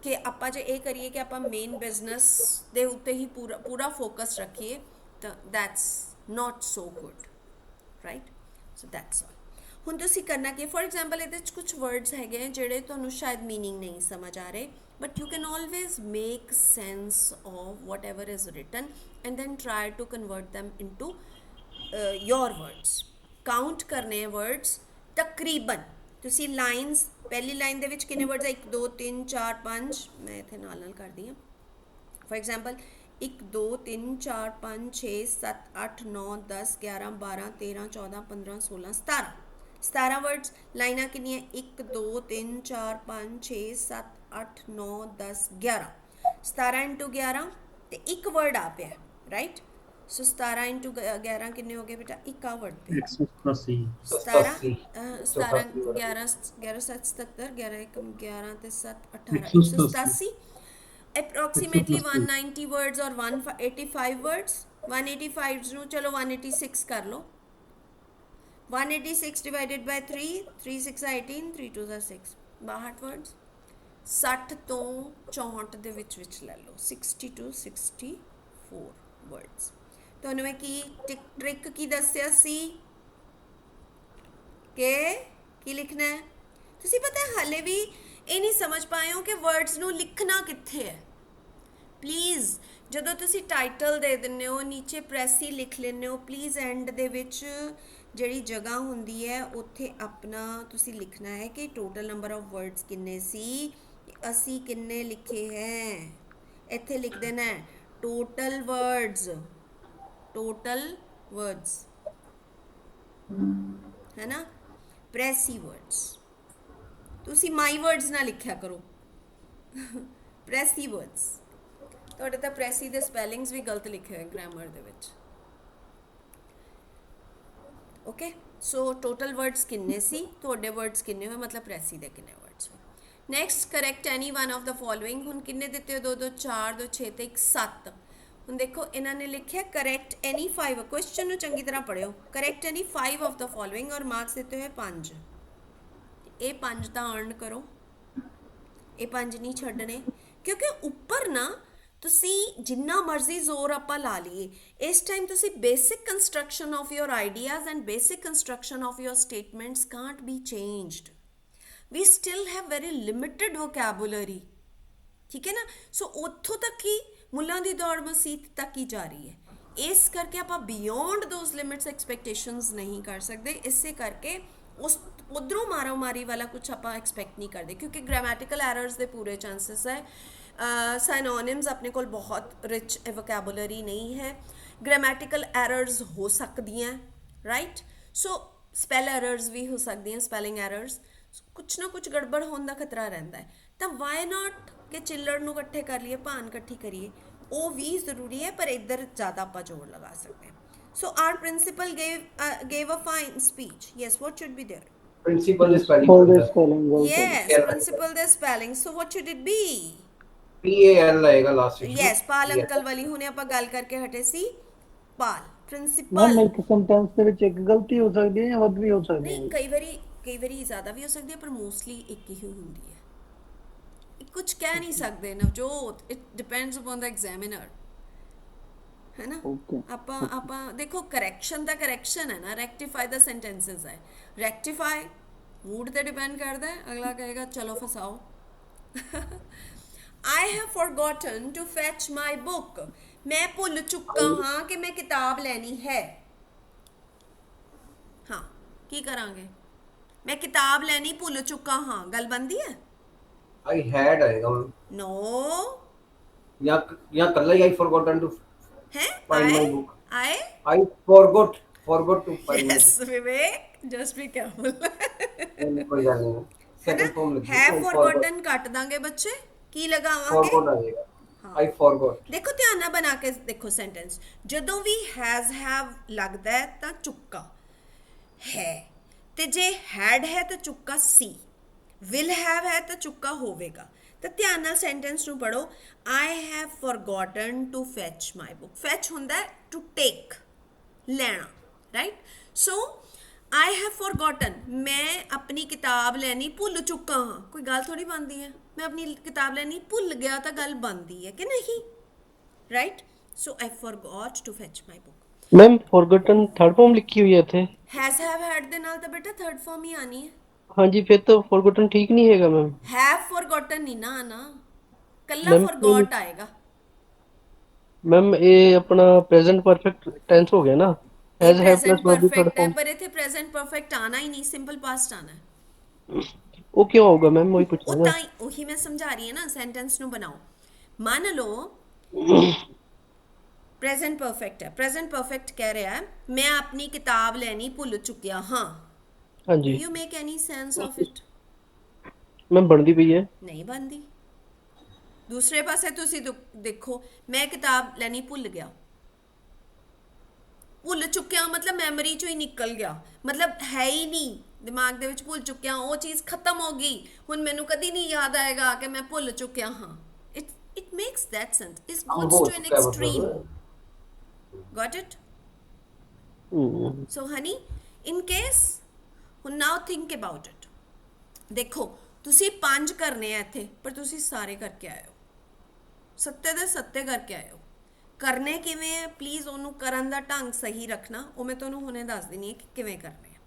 ਕਿ ਆਪਾਂ ਜੇ ਇਹ ਕਰੀਏ ਕਿ ਆਪਾਂ ਮੇਨ ਬਿਜ਼ਨਸ ਦੇ ਉੱਤੇ ਹੀ ਪੂਰਾ ਫੋਕਸ ਰੱਖੀਏ ਤਾਂ that's not so good right so that's all ਹੁਣ ਤੁਸੀਂ ਕਰਨਾ ਕਿ ਫੋਰ ਐਗਜ਼ਾਮਪਲ ਇਹਦੇ 'ਚ ਕੁਝ ਵਰਡਸ ਹੈਗੇ ਜਿਹੜੇ ਤੁਹਾਨੂੰ ਸ਼ਾਇਦ ਮੀਨਿੰਗ ਨਹੀਂ ਸਮਝ ਆ ਰਹੇ but you can always make sense of whatever is written and then try to convert them into your words count करने वर्ड्स तकरीबन ਤੁਸੀਂ ਲਾਈਨਸ ਪਹਿਲੀ ਲਾਈਨ ਦੇ ਵਿੱਚ ਕਿੰਨੇ ਵਰਡਸ ਹੈ 1 2 3 4 5 ਮੈਂ ਇੱਥੇ ਨਾਲ ਕਰਦੀ ਹਾਂ ਫॉर ਐਗਜ਼ਾਮਪਲ 1 2 3 4 5 6 7 8 9 10 11 12 13 14 15 16 17 वर्ड्स ਲਾਈਨਾਂ ਕਿੰਨੀਆਂ 1 2 3 4 5 6 7 8 9 10 11 17 into 11 ਤੇ ਇੱਕ ਵਰਡ ਆ ਪਿਆ ਰਾਈਟ सो 17 into 11 किन्ने हो गए बेटा एक का वर्ड पे 187 17 11 7 77 11 11 ਤੇ 7 18 187 approximately 190 words or 185 words 185 ਨੂੰ ਚਲੋ 186 ਕਰ ਲਓ 186 divided by 3 3 6 18 3 2 6 62 words 60 ਤੋਂ 64 ਦੇ ਵਿੱਚ ਲੈ ਲਓ 60 to 64 words ਤੁਹਾਨੂੰ ਮੈਂ ਕੀ ਟ੍ਰਿਕ ਕੀ ਦੱਸਿਆ ਸੀ ਕਿ ਕੀ ਲਿਖਣਾ ਹੈ ਤੁਸੀਂ ਪਤਾ ਹੈ ਹਾਲੇ ਵੀ ਇਹ ਨਹੀਂ ਸਮਝ ਪਾਏ ਹੋ ਕਿ ਵਰਡਸ ਨੂੰ ਲਿਖਣਾ ਕਿੱਥੇ ਹੈ ਪਲੀਜ਼ ਜਦੋਂ ਤੁਸੀਂ ਟਾਈਟਲ ਦੇ ਦਿੰਦੇ ਹੋ ਨੀਚੇ ਪ੍ਰੈਸੀ ਲਿਖ ਲੈਂਦੇ ਹੋ ਪਲੀਜ਼ ਐਂਡ ਦੇ ਵਿੱਚ ਜਿਹੜੀ ਜਗ੍ਹਾ ਹੁੰਦੀ ਹੈ ਉੱਥੇ ਆਪਣਾ ਤੁਸੀਂ ਲਿਖਣਾ ਹੈ ਕਿ ਟੋਟਲ ਨੰਬਰ ਆਫ ਵਰਡਸ ਕਿੰਨੇ ਸੀ ਅਸੀਂ ਕਿੰਨੇ ਲਿਖੇ ਹੈ ਇੱਥੇ ਲਿਖ ਦੇਣਾ ਹੈ ਟੋਟਲ ਵਰਡਸ है ना प्रेसी वर्ड्स तुसी माई वर्ड्स ना लिखा करो प्रेसी वर्ड्स थोड़े तो प्रेसी दे स्पेलिंग्स भी गलत लिखे हुए ग्रामर दे विच ओके सो टोटल वर्ड्स किन्ने सी थोड़े वर्ड्स किन्ने हुए मतलब प्रेसी दे किन्ने वर्ड्स हुए next correct any one of the following हुन किन्ने दिते 2 2 4 2 6 ते 1 7 ਹੁਣ ਦੇਖੋ ਇਹਨਾਂ ਨੇ ਲਿਖਿਆ ਕਰੈਕਟ ਐਨੀ 5 ਕੁਐਸਚਨ ਨੂੰ ਚੰਗੀ ਤਰ੍ਹਾਂ ਪੜਿਓ correct any 5 of the following ਔਰ ਮਾਰਕਸ ਦਿੱਤੇ ਹੋਏ 5 ਇਹ 5 ਤਾਂ ਅਰਨ ਕਰੋ ਇਹ 5 ਨਹੀਂ ਛੱਡਣੇ ਕਿਉਂਕਿ ਉੱਪਰ ਨਾ ਤੁਸੀਂ ਜਿੰਨਾ ਮਰਜ਼ੀ ਜ਼ੋਰ ਆਪਾਂ ਲਾ ਲਈਏ ਇਸ ਟਾਈਮ ਤੁਸੀਂ basic construction of your ideas and basic construction of your statements can't be changed we still have very limited vocabulary ਠੀਕ ਹੈ ਨਾ ਸੋ ਉੱਥੋਂ ਤੱਕ ਹੀ ਮੁੱਲਾਂ ਦੀ ਦੌੜ ਮਸੀਤ ਤੱਕ ਹੀ ਜਾਰੀ ਹੈ ਇਸ ਕਰਕੇ ਆਪਾਂ ਬਿਯੋਂਡ ਦੋਜ਼ ਲਿਮਿਟਸ ਐਕਸਪੈਕਟੇਸ਼ਨਸ ਨਹੀਂ ਕਰ ਸਕਦੇ ਇਸੇ ਕਰਕੇ ਉਸ ਉਧਰੋਂ ਮਾਰੋ ਮਾਰੀ ਵਾਲਾ ਕੁਝ ਆਪਾਂ ਐਕਸਪੈਕਟ ਨਹੀਂ ਕਰਦੇ ਕਿਉਂਕਿ ਗ੍ਰਾਮੈਟੀਕਲ ਐਰਰਸ ਦੇ ਪੂਰੇ ਚਾਂਸਸ ਹੈ ਸਾਈਨੋਨਿਮਸ ਆਪਣੇ ਕੋਲ ਬਹੁਤ ਰਿਚ ਵੋਕੈਬੁਲਰੀ ਨਹੀਂ ਹੈ ਗ੍ਰਾਮੈਟੀਕਲ ਐਰਰਸ ਹੋ ਸਕਦੀਆਂ ਰਾਈਟ ਸੋ ਸਪੈਲ ਐਰਰਸ ਵੀ ਹੋ ਸਕਦੀਆਂ ਸਪੈਲਿੰਗ ਐਰਰਸ ਕੁਛ ਨਾ ਕੁਛ ਗੜਬੜ ਹੋਣ ਦਾ ਖਤਰਾ ਰਹਿੰਦਾ ਹੈ ਤਾਂ ਵਾਈ ਨਾਟ ਕਿ ਚਿੱਲੜ ਨੂੰ ਇਕੱਠੇ ਕਰ ਲਈਏ ਭਾਨ ਇਕੱਠੀ ਕਰੀਏ ਉਹ ਵੀ ਜ਼ਰੂਰੀ ਹੈ ਪਰ ਇੱਧਰ ਜ਼ਿਆਦਾ ਆਪਾਂ ਜ਼ੋਰ ਲਗਾ ਸਕਦੇ ਹਾਂ so our principal gave a fine speech yes what should be there Principal is spelling. All the spelling also. yes Yeah. principal the spelling so what should it be PAL ਆਏਗਾ ਲਾਸਟ ਵਿੱਚ yes ਪਾਲ ਅੰਕਲ ਵਾਲੀ ਹੁਣੇ ਆਪਾਂ ਗੱਲ ਕਰਕੇ ਹਟੇ ਸੀ ਪਾਲ ਮੈਮ ਪ੍ਰਿੰਸੀਪਲ ਇੱਕ ਸੈਂਟੈਂਸ ਦੇ ਵਿੱਚ ਇੱਕ ਗਲਤੀ ਹੋ ਸਕਦੀ ਹੈ ਜਾਂ ਵੱਧ ਵੀ ਹੋ ਸਕਦੀ ਹੈ ਨਹੀਂ ਕਈ ਵਾਰੀ ਜ਼ਿਆਦਾ ਵੀ ਹੋ ਸਕਦੀ ਹੈ ਪਰ ਮੋਸਟਲੀ ਇੱਕ ਹੀ ਹੁੰਦੀ ਹੈ ਕੁਝ ਕਹਿ ਨਹੀਂ ਸਕਦੇ Navjot it depends upon the examiner ਹੈ ਨਾ Okay. ਆਪਾਂ ਦੇਖੋ ਕਰੈਕਸ਼ਨ ਦਾ ਕਰੈਕਸ਼ਨ ਹੈ ਨਾ ਰੈਕਟੀਫਾਈ ਦਾ ਸੈਂਟੈਂਸਸ ਹੈ ਰੈਕਟੀਫਾਈ ਮੂਡ ਤੇ ਡਿਪੈਂਡ ਕਰਦਾ ਹੈ ਅਗਲਾ ਕਹੇਗਾ ਚਲੋ ਫਸਾਓ I have forgotten to fetch my book ਮੈਂ ਭੁੱਲ ਚੁੱਕਾ ਹਾਂ ਕਿ ਮੈਂ ਕਿਤਾਬ ਲੈਣੀ ਹੈ ਹਾਂ ਕੀ ਕਰਾਂਗੇ ਮੈਂ ਕਿਤਾਬ ਲੈਣੀ ਭੁੱਲ ਚੁੱਕਾ ਹਾਂ ਗੱਲ ਬਣਦੀ ਹੈ I had ਆਏਗਾ ਨੋ ਜਾਂ ਕੱਲਾ ਹੀ I forgotten to ਹੈ find my book. I I forgot to find my yes Vivek just be careful book. ਕੋਈ ਗੱਲ ਨਹੀਂ ਸੈਕੰਡ ਫਾਰਮ ਲਿਖੀ ਹੈ forgotten ਕੱਟ ਦਾਂਗੇ ਬੱਚੇ ਕੀ ਲਗਾਵਾਂਗੇ forgot ਆਏਗਾ I forgot. ਦੇਖੋ ਧਿਆਨ ਨਾਲ ਬਣਾ ਕੇ ਦੇਖੋ ਸੈਂਟੈਂਸ ਜਦੋਂ ਵੀ ਹੈਜ਼ ਹੈਵ ਲੱਗਦਾ ਹੈ ਤਾਂ ਚੁੱਕਾ ਹੈ ਤੇ ਜੇ ਹੈਡ ਹੈ ਤਾਂ ਚੁੱਕਾ ਸੀ ਵਿਲ ਹੈਵ ਹੈ ਤਾਂ ਚੁੱਕਾ ਹੋਵੇਗਾ ਤਾਂ ਧਿਆਨ ਨਾਲ ਸੈਂਟੈਂਸ ਨੂੰ ਪੜੋ I have forgotten to fetch my book fetch ਹੁੰਦਾ ਹੈ ਟੂ ਟੇਕ ਲੈਣਾ right so I have forgotten ਮੈਂ ਆਪਣੀ ਕਿਤਾਬ ਲੈਣੀ ਭੁੱਲ ਚੁੱਕਾ ਹਾਂ ਕੋਈ ਗੱਲ ਥੋੜੀ ਬਣਦੀ ਹੈ ਮੈਂ ਆਪਣੀ ਕਿਤਾਬ ਲੈਣੀ ਭੁੱਲ ਗਿਆ ਤਾਂ ਗੱਲ ਬਣਦੀ ਹੈ ਕਿ ਨਹੀਂ right so I forgot to fetch my book ma'am forgotten third form ਲਿਖੀ ਹੋਈ ਹੈ ਇੱਥੇ ਹੈਜ਼ ਹੈਵ ਹੈਡ ਦੇ ਨਾਲ ਤਾਂ ਬੇਟਾ ਥਰਡ ਫਾਰਮ ਹੀ ਆਣੀ ਹੈ ਹਾਂਜੀ ਫਿਰ ਤਾਂ ਫॉरगॉटन ਠੀਕ ਨਹੀਂ ਹੈਗਾ ਮੈਮ हैव फॉरगॉटन नहीं ना आना कल्ला मैम, फॉरगॉट आएगा ਮੈਮ ਇਹ ਆਪਣਾ ਪ੍ਰੈਜ਼ੈਂਟ ਪਰਫੈਕਟ ਟੈਂਸ ਹੋ ਗਿਆ ਨਾ has have present plus verb third perfect है ਫਾਰਮ पर इथे प्रेजेंट परफेक्ट आना ही नहीं सिंपल पास्ट आना है ਉਹ ਕਿਉਂ ਆਊਗਾ ਮੈਮ ਉਹੀ ਪੁੱਛਣਾ ਨਾ उतना ही वही मैं समझा रही है ना सेंटेंस नु बनाओ मान लो प्रेजेंट परफेक्ट है प्रेजेंट परफेक्ट कह रहा है मैं अपनी किताब लेनी भूल चुकिया हाँ ਹਾਂਜੀ you make any sense of it ma'am ਬਣਦੀ ਪਈ ਹੈ नहीं बनती दूसरे पासे तुसी देखो मैं किताब लेनी भुल गया ਭੁੱਲ ਚੁੱਕਿਆ ਮਤਲਬ ਮੈਮਰੀ ਚੋਂ ਹੀ ਨਿਕਲ ਗਿਆ ਮਤਲਬ ਹੈ ਹੀ ਨਹੀਂ ਦਿਮਾਗ ਦੇ ਵਿੱਚ ਭੁੱਲ ਚੁੱਕਿਆ ਉਹ ਚੀਜ਼ ਖਤਮ ਹੋ ਗਈ ਹੁਣ ਮੈਨੂੰ ਕਦੀ ਨਹੀਂ ਯਾਦ ਆਏਗਾ ਕਿ ਮੈਂ ਭੁੱਲ ਚੁੱਕਿਆ ਹਾਂ it makes that sense it goes to an extreme got it so honey in case ਹੁਣ ਨਾਓ ਥਿੰਕ ਅਬਾਊਟ ਇਟ ਦੇਖੋ ਤੁਸੀਂ 5 ਕਰਨੇ ਆ ਇੱਥੇ ਪਰ ਤੁਸੀਂ ਸਾਰੇ ਕਰਕੇ ਆਇਓ ਸੱਤੇ ਦੇ ਸੱਤੇ ਕਰਕੇ ਆਇਓ ਕਰਨੇ ਕਿਵੇਂ ਹੈ ਪਲੀਜ਼ ਉਹਨੂੰ ਕਰਨ ਦਾ ਢੰਗ ਸਹੀ ਰੱਖਣਾ ਉਹ ਮੈਂ ਤੁਹਾਨੂੰ ਹੁਣੇ ਦੱਸ ਦਿੰਨੀ ਹੈ ਕਿ ਕਿਵੇਂ ਕਰਨੇ ਆ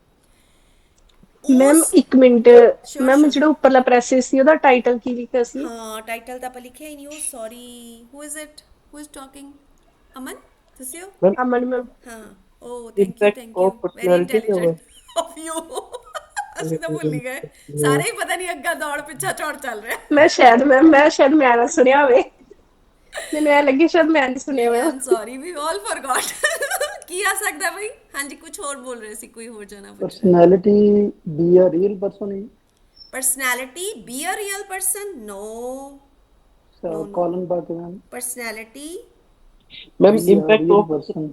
ma'am 1 minute Sure, ma'am sure. ਜਿਹੜਾ ਉੱਪਰਲਾ ਪ੍ਰੈਸਿਸ ਸੀ ਉਹਦਾ ਟਾਈਟਲ ਕੀ ਲਿਖਿਆ ਸੀ ਹਾਂ ਟਾਈਟਲ ਤਾਂ ਆਪਾਂ ਲਿਖਿਆ ਹੀ ਨਹੀਂ ਉਹ sorry who is it who is talking Aman ਤੁਸੀਂ ਹੋ ਅਮਨ ਮੈਮ ਹਾਂ oh thank Impact you of very personality intelligent of you ਅਸੀਂ ਤਾਂ ਭੁੱਲ ਹੀ ਗਏ ਸਾਰੇ ਹੀ ਪਤਾ ਨਹੀਂ ਅੱਗਾ ਦੌੜ ਪਿੱਛਾ ਚੌੜ ਚੱਲ ਰਿਹਾ ਮੈਂ ਸ਼ਾਇਦ ਮੈਂ ਨਾ ਸੁਣਿਆ ਹੋਵੇ ਮੈਨੂੰ ਐ ਲੱਗੀ ਸ਼ਾਇਦ ਮੈਂ ਨਹੀਂ ਸੁਣਿਆ ਹੋਇਆ ਆਮ ਸੌਰੀ ਵੀ ਆਲ ਫੋਰਗॉट ਕੀ ਆ ਸਕਦਾ ਬਈ ਹਾਂਜੀ ਕੁਝ ਹੋਰ ਬੋਲ ਰਹੇ ਸੀ ਕੋਈ ਹੋਰ ਜਣਾ ਪੁੱਛ personality be a real person is personality be a real person no colon back ma'am personality ma'am be a impact real of person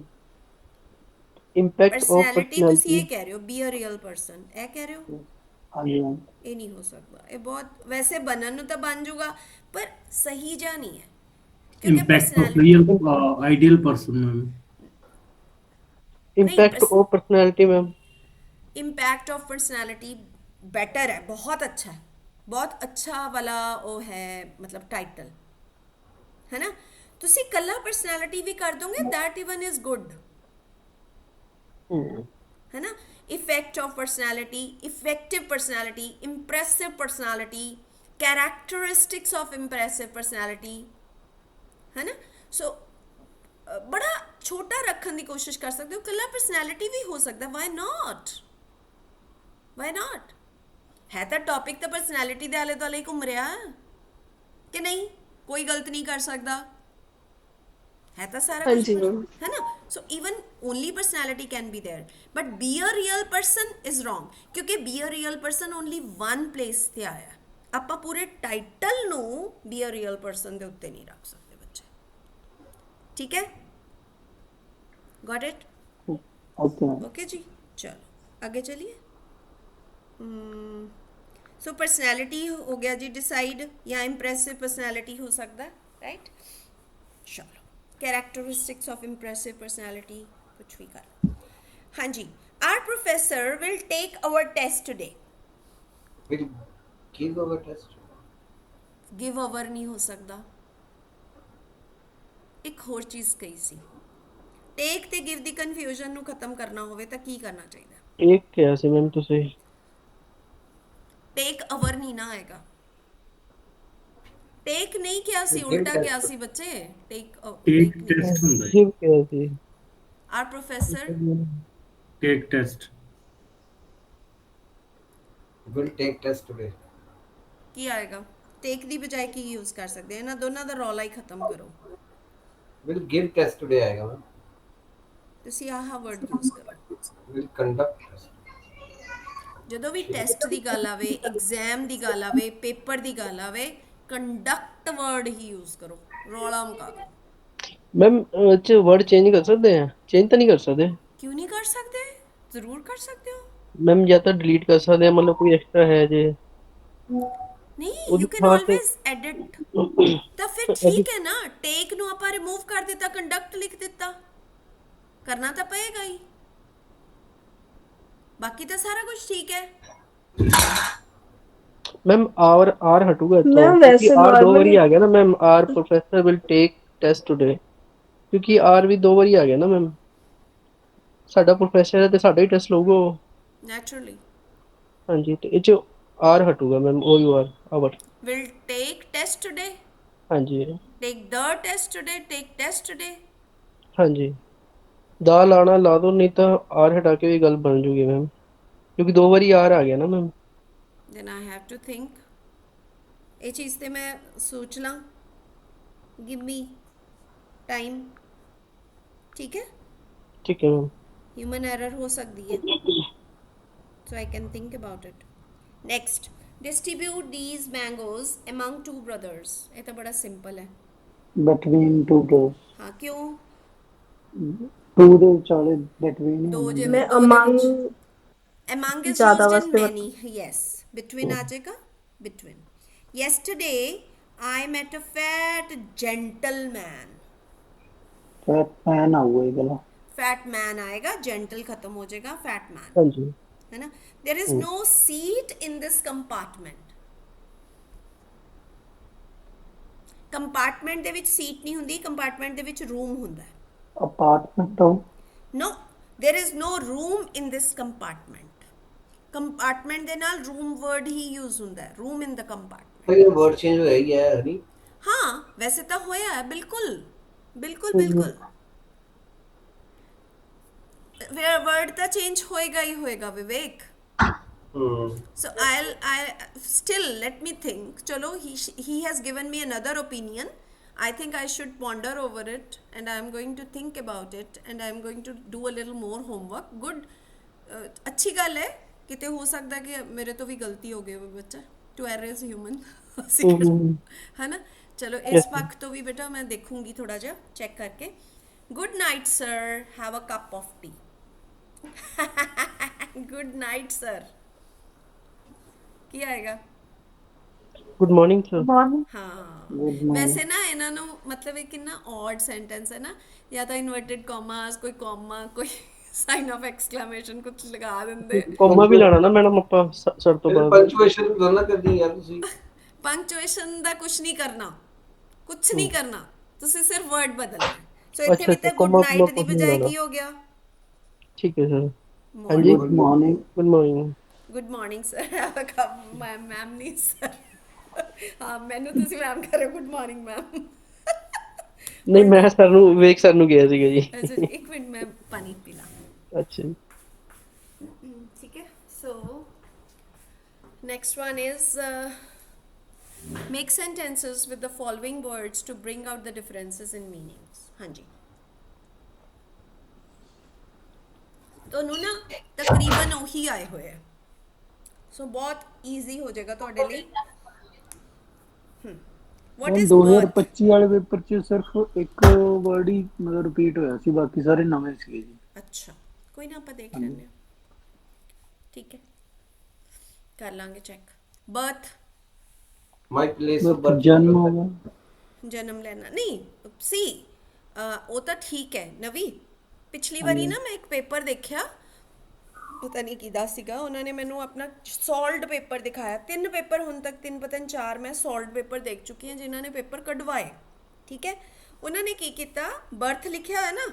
impact of personality ਤੁਸੀਂ ਇਹ ਪਰਸਨੈਲਿਟੀ ਕਹਿ ਰਹੇ ਹੋ be a real person ਇਹ ਕਹਿ ਰਹੇ ਹੋ ਹਾਂਜੀ मैम ਇਹ ਨਹੀਂ ਹੋ ਸਕਦਾ ਇਹ ਬਹੁਤ ਵੈਸੇ ਬਣਨ ਨੂੰ ਤਾਂ ਬਣ ਜਾਊਗਾ ਪਰ ਸਹੀ ਜਾਂ ਨਹੀਂ ਹੈ क्योंकि impact of personality real ideal person, ma'am. Impact of personality ma'am. Impact of personality better है, बहुत अच्छा है, बहुत अच्छा वाला वो है, मतलब टाइटल है ना। ਤੁਸੀਂ ਕੱਲਾ ਪਰਸਨੈਲਿਟੀ ਵੀ ਕਰ ਦੋਗੇ, दैट इवन इज गुड, है ना। Effect of personality, effective personality, impressive personality, characteristics of impressive personality, है ना। सो बड़ा छोटा रखने की कोशिश कर सकते हो, कला पर्सनैलिटी भी हो सकता है, वाई नॉट। है तो टॉपिक तो पर्सनैलिटी के आले दुआले घूम रहा कि नहीं, कोई गलत नहीं कर सकता, है तो सारा हाँ कुछ जी मैम। है ना। So even only personality can be there, but be a real person is wrong, क्योंकि be a real person only one place से आया। ਆਪਾਂ ਪੂਰੇ ਟਾਈਟਲ ਨੂੰ ਬੀ ਅ ਰੀਅਲ ਪਰਸਨ ਦੇ ਉੱਤੇ ਨਹੀਂ ਰੱਖ ਸਕਦੇ ਬੱਚੇ, ਠੀਕ ਹੈ। Got it, okay ma'am. Okay जी। चलो आगे चलिए। सो पर्सनैलिटी हो गया जी डिसाइड, या इंप्रेसिव पर्सनैलिटी हो सकता है, राइट। चलो कैरेक्टरिस्टिक्स ऑफ इंप्रेसिव पर्सनैलिटी कुछ भी कर लो। हाँ जी, our professor will take our test today. Will give our test. Give over नहीं हो सकता, एक होर चीज़ कही सी, टेक ते गिव दी कन्फ्यूजन ਨੂੰ ਖਤਮ ਕਰਨਾ ਹੋਵੇ ਤਾਂ ਕੀ ਕਰਨਾ ਚਾਹੀਦਾ। एक किया सी मैम तुसी, टेक ओवर नहीं ना आएगा, टेक नहीं किया सी, Give उल्टा test. किया सी बच्चे, टेक Take टेक test ਹੁੰਦਾ ਹੈ, गिव किया सी। Our professor take test. Will take test today. ਕੀ ਆਏਗਾ, टेक ਦੀ ਬਜਾਏ ਕੀ ਯੂਜ਼ ਕਰ ਸਕਦੇ हैं, ਇਹਨਾਂ ਦੋਨਾਂ ਦਾ ਰੌਲਾ ਹੀ ਖਤਮ ਕਰੋ। Will give test today आएगा मैम. ਤੁਸੀਂ ਆਹ ਵਰਡ ਯੂਜ਼ ਕਰੋ Will conduct test. ਜਦੋਂ ਵੀ ਟੈਸਟ ਦੀ ਗੱਲ ਆਵੇ, ਐਗਜ਼ਾਮ ਦੀ ਗੱਲ ਆਵੇ, ਪੇਪਰ ਦੀ ਗੱਲ ਆਵੇ, ਕੰਡਕਟ ਵਰਡ ਹੀ ਯੂਜ਼ ਕਰੋ, ਰੌਲਾ ਮੁਕਾ ਦਿਓ। मैम अच्छे वर्ड चेंज कर सकते हैं? चेंज तो नहीं कर सकते क्यों नहीं कर सकते, ज़रूर कर सकते हो। मैम, या तो डिलीट कर सकते हैं, मतलब कोई एक्स्ट्रा है जे नहीं, ਉਹਦੀ यू कैन ਥਾਂ ਤੇ- ऑलवेज एडिट, ਤਾਂ ਫਿਰ ਠੀਕ ਹੈ ਨਾ, ਟੇਕ ਨੂੰ ਆਪਾਂ ਰਿਮੂਵ ਕਰ ਦਿੱਤਾ, ਕੰਡਕਟ ਲਿਖ ਦਿੱਤਾ, ਕਰਨਾ ਤਾਂ ਪਏਗਾ ਹੀ, ਬਾਕੀ ਤਾਂ ਸਾਰਾ ਕੁਝ ਠੀਕ ਹੈ। मैम आर हटूगा तो, मैम, क्योंकि वैसे आर दो बारी normally- आ गया ना ma'am, our professor will take test today, क्योंकि आर भी दो बारी आ गया ना मैम, साडा प्रोफेसर है ते साडा ही टेस्ट लऊगा वो। ਨੈਚੁਰਲੀ हाँ जी, तो ये आर हटूगा ma'am, O U R our. Will take test today, हाँ जी, take the test today, take test today. हाँ जी, दा लाना ला दो, नहीं तो आर हटा के भी गल बन जूगी मैम, क्योंकि दो बारी आर आ गया ना ma'am. Then I have to think, ये चीज़ ते मैं सोच ਲਾਂ, गिव मी टाइम, ठीक है। ठीक है मैम। ह्यूमन एरर हो सकती है, so I can think about it. Next, distribute these mangoes among two brothers. ये तो बड़ा सिंपल है। बिटवीन टू डोर्स, हाँ, क्यों? टू ਦੇ ਵਿਚਾਲੇ ਬਿਟਵੀਨ दो जे मैं दो दे विच, among among is ज़्यादा used in वास्ते many. Yes, between आ जाएगा, between. Yesterday I met a fat gentleman. Fat pen ਆਊਗਾ ਇਹ ਗਲਾ। Fat man आएगा, gentle खत्म हो जाएगा, fat man, हाँ जी, है ना। There is no seat in this compartment. Compartment ਦੇ ਵਿੱਚ ਸੀਟ ਨਹੀਂ ਹੁੰਦੀ, ਕੰਪਾਰਟਮੈਂਟ ਦੇ ਵਿੱਚ ਰੂਮ ਹੁੰਦਾ ਹੈ। ਅਪਾਰਟਮੈਂਟ ਆਊ, No, there is no room in this compartment. Compartment ਦੇ ਨਾਲ room word ਹੀ use ਹੁੰਦਾ ਹੈ, room in the compartment. ये word change होया ही है नहीं. हाँ, वैसे ਤਾਂ ਹੋਇਆ ਹੈ, ਬਿਲਕੁਲ ਬਿਲਕੁਲ ਬਿਲਕੁਲ, ਵਰਡ ਤਾਂ ਚੇਂਜ ਹੋਏਗਾ ਹੀ ਹੋਏਗਾ ਵਿਵੇਕ। So I still, let me think. Chalo, he has given me another opinion. I think I should ponder over it, and I am going to think about it, and I am going to do a little more homework. Good, अच्छी गल है, किते हो सकता है कि मेरे तो भी गलती हो गई हो बच्चा, to err is human, है ना। चलो इस पक्ष तो भी बेटा मैं देखूंगी थोड़ा जा चेक करके। Good night sir, have a cup of tea. Good night sir, ਕੀ ਆਏਗਾ? Good morning sir. मॉर्निंग ਹਾਂ ਗੁੱਡ ਮਾਰਨਿੰਗ। ਵੈਸੇ ਨਾ ਇਹਨਾਂ ਨੂੰ ਮਤਲਬ ਇਹ ਕਿੰਨਾ ਔਡ ਸੈਂਟੈਂਸ ਹੈ ਨਾ, ਜਾਂ ਤਾਂ ਇਨਵਰਟਡ ਕਾਮਾਸ, ਕੋਈ ਕਾਮਾ, ਕੋਈ ਸਾਈਨ ਆਫ ਐਕਸਕਲੇਮੇਸ਼ਨ ਕੁਝ ਲਗਾ ਦਿੰਦੇ। ਕੋਮਾ ਵੀ ਲਾਣਾ ਨਾ ਮੈਡਮ ਆਪਾਂ ਸਰ ਤੋਂ ਬਾਅਦ। ਪੰਚੁਏਸ਼ਨ ਨਾ ਕਰਨੀ ਯਾਰ ਤੁਸੀਂ। ਪੰਕਚੁਏਸ਼ਨ ਦਾ ਕੁਝ ਨਹੀਂ ਕਰਨਾ, ਕੁਝ ਨਹੀਂ ਕਰਨਾ, ਤੁਸੀਂ ਸਿਰਫ ਵਰਡ ਬਦਲਣਾ। ਸੋ ਇੱਥੇ ਵੀ ਅੱਛਾ, ਤਾਂ ਗੁੱਡ comma ਨਾਈਟ ਦੀ ਕੁਛ ਨਹੀਂ ਬਜਾਏ ਲਾਉਣਾ। ਕੀ ਹੋ ਗਿਆ? ਠੀਕ ਹੈ ਸਰ। ਹਾਂਜੀ good morning. Good morning. Good morning sir. Ma'am ਨਹੀਂ ਸਰ। ਹਾਂ ਮੈਨੂੰ ਤੁਸੀਂ ਮੈਮ ਕਰ ਰਹੇ ਹੋ। Good morning ma'am. ਨਹੀਂ ਮੈਂ ਸਰ ਨੂੰ ਵੇਖ ਸਰ ਨੂੰ ਗਿਆ ਸੀਗਾ ਜੀ। ਅੱਛਾ ਜੀ, ਇੱਕ ਮਿੰਟ ਮੈਂ ਪਾਣੀ ਪੀ ਲਾਂ। ਅੱਛਾ ਜੀ। ठीक है, so next one is make sentences with the following words to bring out the differences in meanings. हाँ जी, ਤੁਹਾਨੂੰ ਨਾ ਤਕਰੀਬਨ ਉਹੀ ਆਏ ਹੋਏ ਹੈ, ਸੋ ਬਹੁਤ ਈਜ਼ੀ ਹੋ ਜਾਏਗਾ ਤੁਹਾਡੇ ਲਈ। what ਹੁਣ is birth? 2025 ਵਾਲੇ ਪੇਪਰ 'ਚ ਸਿਰਫ ਇੱਕ ਵਰਡ ਹੀ ਮਤਲਬ ਰਿਪੀਟ ਹੋਇਆ ਸੀ, ਬਾਕੀ ਸਾਰੇ ਨਵੇਂ ਸੀਗੇ ਜੀ। ਅੱਛਾ ਕੋਈ ਨਾ, ਆਪਾਂ ਦੇਖ ਲੈਂਦੇ ਹਾਂ। ਠੀਕ ਹੈ, ਕਰ ਲਾਂਗੇ check. Birth, My place of birth. ਜਨਮ ਹੋ ਗਿਆ। ਜਨਮ ਲੈਣਾ ਨਹੀਂ ਸੀ, ਉਹ ਤਾਂ ਠੀਕ ਹੈ ਨਵੀ। ਪਿਛਲੀ ਵਾਰੀ ਨਾ ਮੈਂ ਇੱਕ ਪੇਪਰ ਦੇਖਿਆ, ਪਤਾ ਨਹੀਂ ਕਿਹਦਾ ਸੀਗਾ, ਉਹਨਾਂ ਨੇ ਮੈਨੂੰ ਆਪਣਾ ਸੋਲਵਡ ਪੇਪਰ ਦਿਖਾਇਆ। 3 ਪੇਪਰ ਹੁਣ ਤੱਕ, 3 ਪਤਾ ਨਹੀਂ 4 ਮੈਂ ਸੋਲਵਡ ਪੇਪਰ ਦੇਖ ਚੁੱਕੀ ਹਾਂ ਜਿਨ੍ਹਾਂ ਨੇ ਪੇਪਰ ਕਢਵਾਏ। ਠੀਕ ਹੈ, ਉਹਨਾਂ ਨੇ ਕੀ ਕੀਤਾ, ਬਰਥ ਲਿਖਿਆ ਹੈ ਨਾ,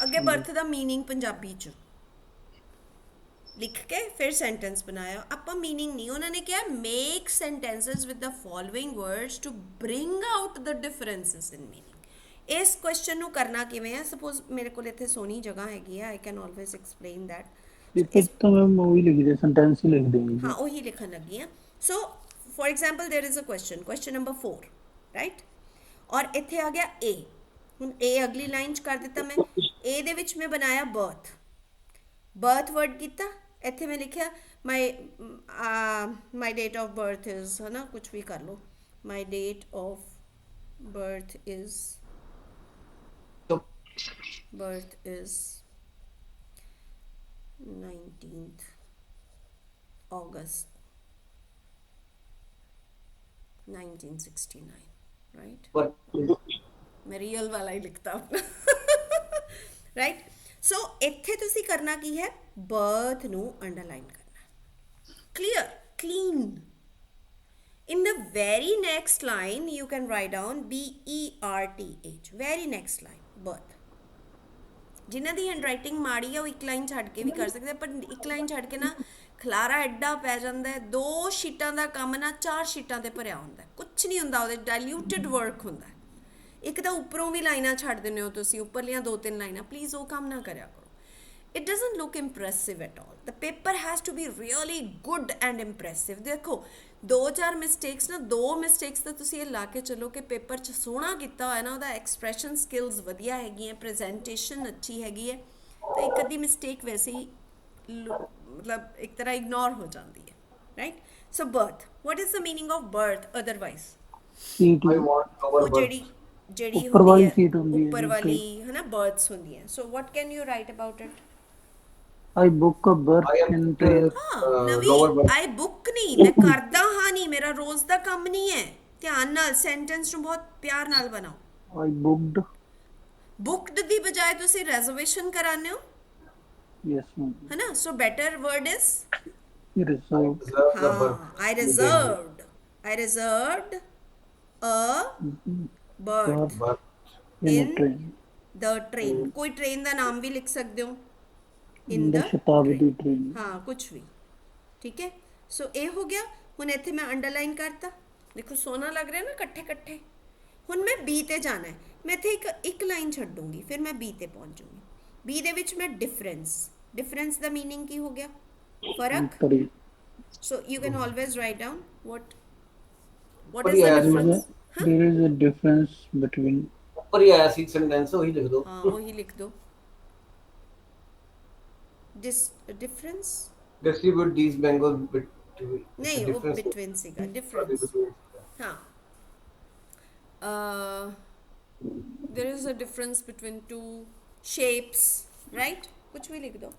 ਅੱਗੇ ਬਰਥ ਦਾ ਮੀਨਿੰਗ ਪੰਜਾਬੀ 'ਚ ਲਿਖ ਕੇ ਫਿਰ ਸੈਂਟੈਂਸ ਬਣਾਇਆ। ਆਪਾਂ ਮੀਨਿੰਗ ਨਹੀਂ, ਉਹਨਾਂ ਨੇ ਕਿਹਾ make sentences with the following words to bring out the differences in meaning. ਇਸ ਕੁਐਸਚਨ ਨੂੰ ਕਰਨਾ ਕਿਵੇਂ ਹੈ? ਸਪੋਜ਼ ਮੇਰੇ ਕੋਲ ਇੱਥੇ ਸੋਹਣੀ ਜਗ੍ਹਾ ਹੈਗੀ ਹੈ, I can always explain that. Paper ਤਾਂ ਮੈਂ ਮੂਵੀ ਲਿਖਦੇ, ਸੈਂਟੈਂਸ ਹੀ ਲਿਖਦੇ ਹਾਂ ਜੀ। हाँ वही लिखन लगी हैं। So for example there is a question number 4 right, और इत्थे आ गया ए। हुण ए अगली लाइन च कर दिता मैं। ए दे विच मैं बनाया बर्थ, बर्थ वर्ड कीता। इत्थे मैं लिखिया my date of birth is, है ना, कुछ भी कर लो, my date of birth is, birth is 19th August 1969, right? But मैं रियल वाला ही लिखता अपना। राइट, सो इत्थे तुसी करना की है, बर्थ नू अंडरलाइन करना, clear, clean. In the very next line you can write down BERTH, very next line, birth। ਜਿਨ੍ਹਾਂ ਦੀ ਹੈਂਡਰਾਈਟਿੰਗ ਮਾੜੀ ਆ ਉਹ ਇੱਕ ਲਾਈਨ ਛੱਡ ਕੇ ਵੀ ਕਰ ਸਕਦੇ ਆ, ਪਰ ਇੱਕ ਲਾਈਨ ਛੱਡ ਕੇ ਨਾ ਖਲਾਰਾ ਐਡਾ ਪੈ ਜਾਂਦਾ ਹੈ। 2 ਸ਼ੀਟਾਂ ਦਾ ਕੰਮ ਨਾ 4 ਸ਼ੀਟਾਂ ਤੇ ਭਰਿਆ ਹੁੰਦਾ, ਕੁਝ ਨਹੀਂ ਹੁੰਦਾ ਉਹਦੇ, ਡਾਇਲੂਟਡ ਵਰਕ ਹੁੰਦਾ। ਇੱਕ ਤਾਂ ਉੱਪਰੋਂ ਵੀ ਲਾਈਨਾਂ ਛੱਡ ਦਿੰਦੇ ਹੋ ਤੁਸੀਂ, ਉੱਪਰਲੀਆਂ 2-3 ਲਾਈਨਾਂ, ਪਲੀਜ਼ ਉਹ ਕੰਮ ਨਾ ਕਰਿਆ ਕਰੋ। it doesn't look impressive at all. The paper has to be really good and impressive। देखो 2-4 ਮਿਸਟੇਕਸ ਨਾ, 2 ਮਿਸਟੇਕਸ ਤਾਂ ਤੁਸੀਂ ਇਹ ਲਾ ਕੇ ਚਲੋ ਕਿ ਪੇਪਰ 'ਚ ਸੋਹਣਾ ਕੀਤਾ ਹੋਇਆ ਨਾ, ਉਹਦਾ ਐਕਸਪ੍ਰੈਸ਼ਨ ਸਕਿੱਲਸ ਵਧੀਆ ਹੈਗੀਆਂ, ਪ੍ਰੈਜੈਂਟੇਸ਼ਨ ਅੱਛੀ ਹੈਗੀ ਹੈ, ਤਾਂ ਇੱਕ ਅੱਧੀ ਮਿਸਟੇਕ ਵੈਸੇ ਹੀ ਮਤਲਬ ਇੱਕ ਤਰ੍ਹਾਂ ਇਗਨੋਰ ਹੋ ਜਾਂਦੀ ਹੈ, right. So birth, what is the meaning of birth otherwise? Seat I want our ਉਹ birth. ਜਿਹੜੀ ਉੱਪਰ ਵਾਲੀ ਹੁੰਦੀ ਹੈ, seat ਹੁੰਦੀ ਹੈ ਉੱਪਰ ਜੀ, ਵਾਲੀ ਹੈ ਨਾ, ਬਰਥਸ ਹੁੰਦੀਆਂ। ਸੋ what can you write about it? I book a berth I am in in, train। ਨਵੀਂ, lower birth. ਆਈ ਬੁੱਕ ਨਹੀਂ, ਮੈਂ ਕਰਦਾ ਹਾਂ ਨਹੀਂ, ਮੇਰਾ ਰੋਜ਼ ਦਾ ਕੰਮ ਨਹੀਂ ਹੈ। ਧਿਆਨ ਨਾਲ ਸੈਂਟੈਂਸ ਨੂੰ ਬਹੁਤ ਪਿਆਰ ਨਾਲ ਬਣਾਓ। I booked, ਬੁੱਕਡ ਦੀ ਬਜਾਏ ਤੁਸੀਂ ਰਿਜ਼ਰਵੇਸ਼ਨ ਕਰਾਉਂਦੇ ਹੋ, yes ma'am, ਹੈ ਨਾ। So better word is, reserved Reserve the birth. ਹਾਂ, I reserved a berth berth in a in train। the train। ਕੋਈ ਟ੍ਰੇਨ ਦਾ ਨਾਮ ਵੀ ਲਿਖ ਸਕਦੇ ਹੋ, In in the the Shatabdi train। ਹਾਂ ਕੁਝ ਵੀ, ਠੀਕ ਹੈ। ਸੋ ਇਹ ਹੋ ਗਿਆ। ਹੁਣ ਇੱਥੇ ਮੈਂ ਅੰਡਰਲਾਈਨ ਕਰਤਾ, ਦੇਖੋ ਸੋਹਣਾ ਲੱਗ ਰਿਹਾ ਨਾ ਇਕੱਠੇ ਇਕੱਠੇ। ਹੁਣ ਮੈਂ ਬੀ ਤੇ ਜਾਣਾ ਹੈ, ਮੈਂ ਇੱਥੇ ਇੱਕ ਲਾਈਨ ਛੱਡੂੰਗੀ, ਫਿਰ ਮੈਂ ਬੀ ਤੇ ਪਹੁੰਚ ਜਾਊਂਗੀ। ਬੀ ਦੇ ਵਿੱਚ ਮੈਂ ਡਿਫਰੈਂਸ ਦਾ ਮੀਨਿੰਗ ਕੀ ਹੋ ਗਿਆ? ਫਰਕ। ਤਰੀ so you can always right down what ਉੱਪਰ is ਹੀ the ਆਇਆ ਸੀ difference? there is a difference between ਉੱਪਰ ਹੀ ਆਇਆ ਸੀ ਸੈਂਟੈਂਸ, ਉਹੀ ਲਿਖ ਦਿਓ। ਹਾਂ ਉਹੀ ਲਿਖ ਦੋ, difference Distribute these mangoes ਨਹੀਂ, ਉਹ ਬਿਟਵੀਨ ਸੀਗਾ ਡਿਫਰੈਂਸ। हाँ, there is a difference between two shapes, right? कुछ भी लिख दो,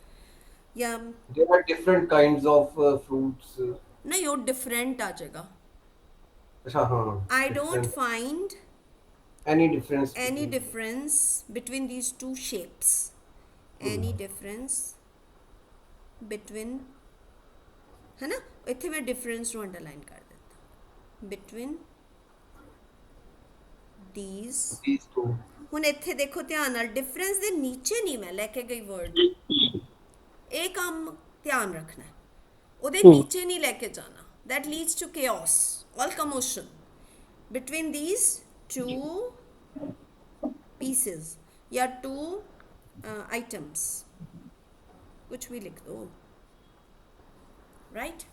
या There are different kinds of fruits. नहीं वो different आ जाएगा, अच्छा हाँ I don't difference, find any difference any between- difference between these two shapes. Any difference between, है ना, ਇੱਥੇ ਮੈਂ difference ਨੂੰ underline ਕਰ ਦਿੱਤਾ, between these। these two ਹੁਣ ਇੱਥੇ ਦੇਖੋ ਧਿਆਨ ਨਾਲ, difference ਦੇ ਨੀਚੇ ਨਹੀਂ ਮੈਂ ਲੈ ਕੇ ਗਈ word, ਇਹ ਕੰਮ ਧਿਆਨ ਰੱਖਣਾ ਹੈ, ਉਹਦੇ ਨੀਚੇ ਨਹੀਂ ਲੈ ਕੇ ਜਾਣਾ, that leads to chaos, all commotion between these two pieces या two items, कुछ भी लिख दो, right?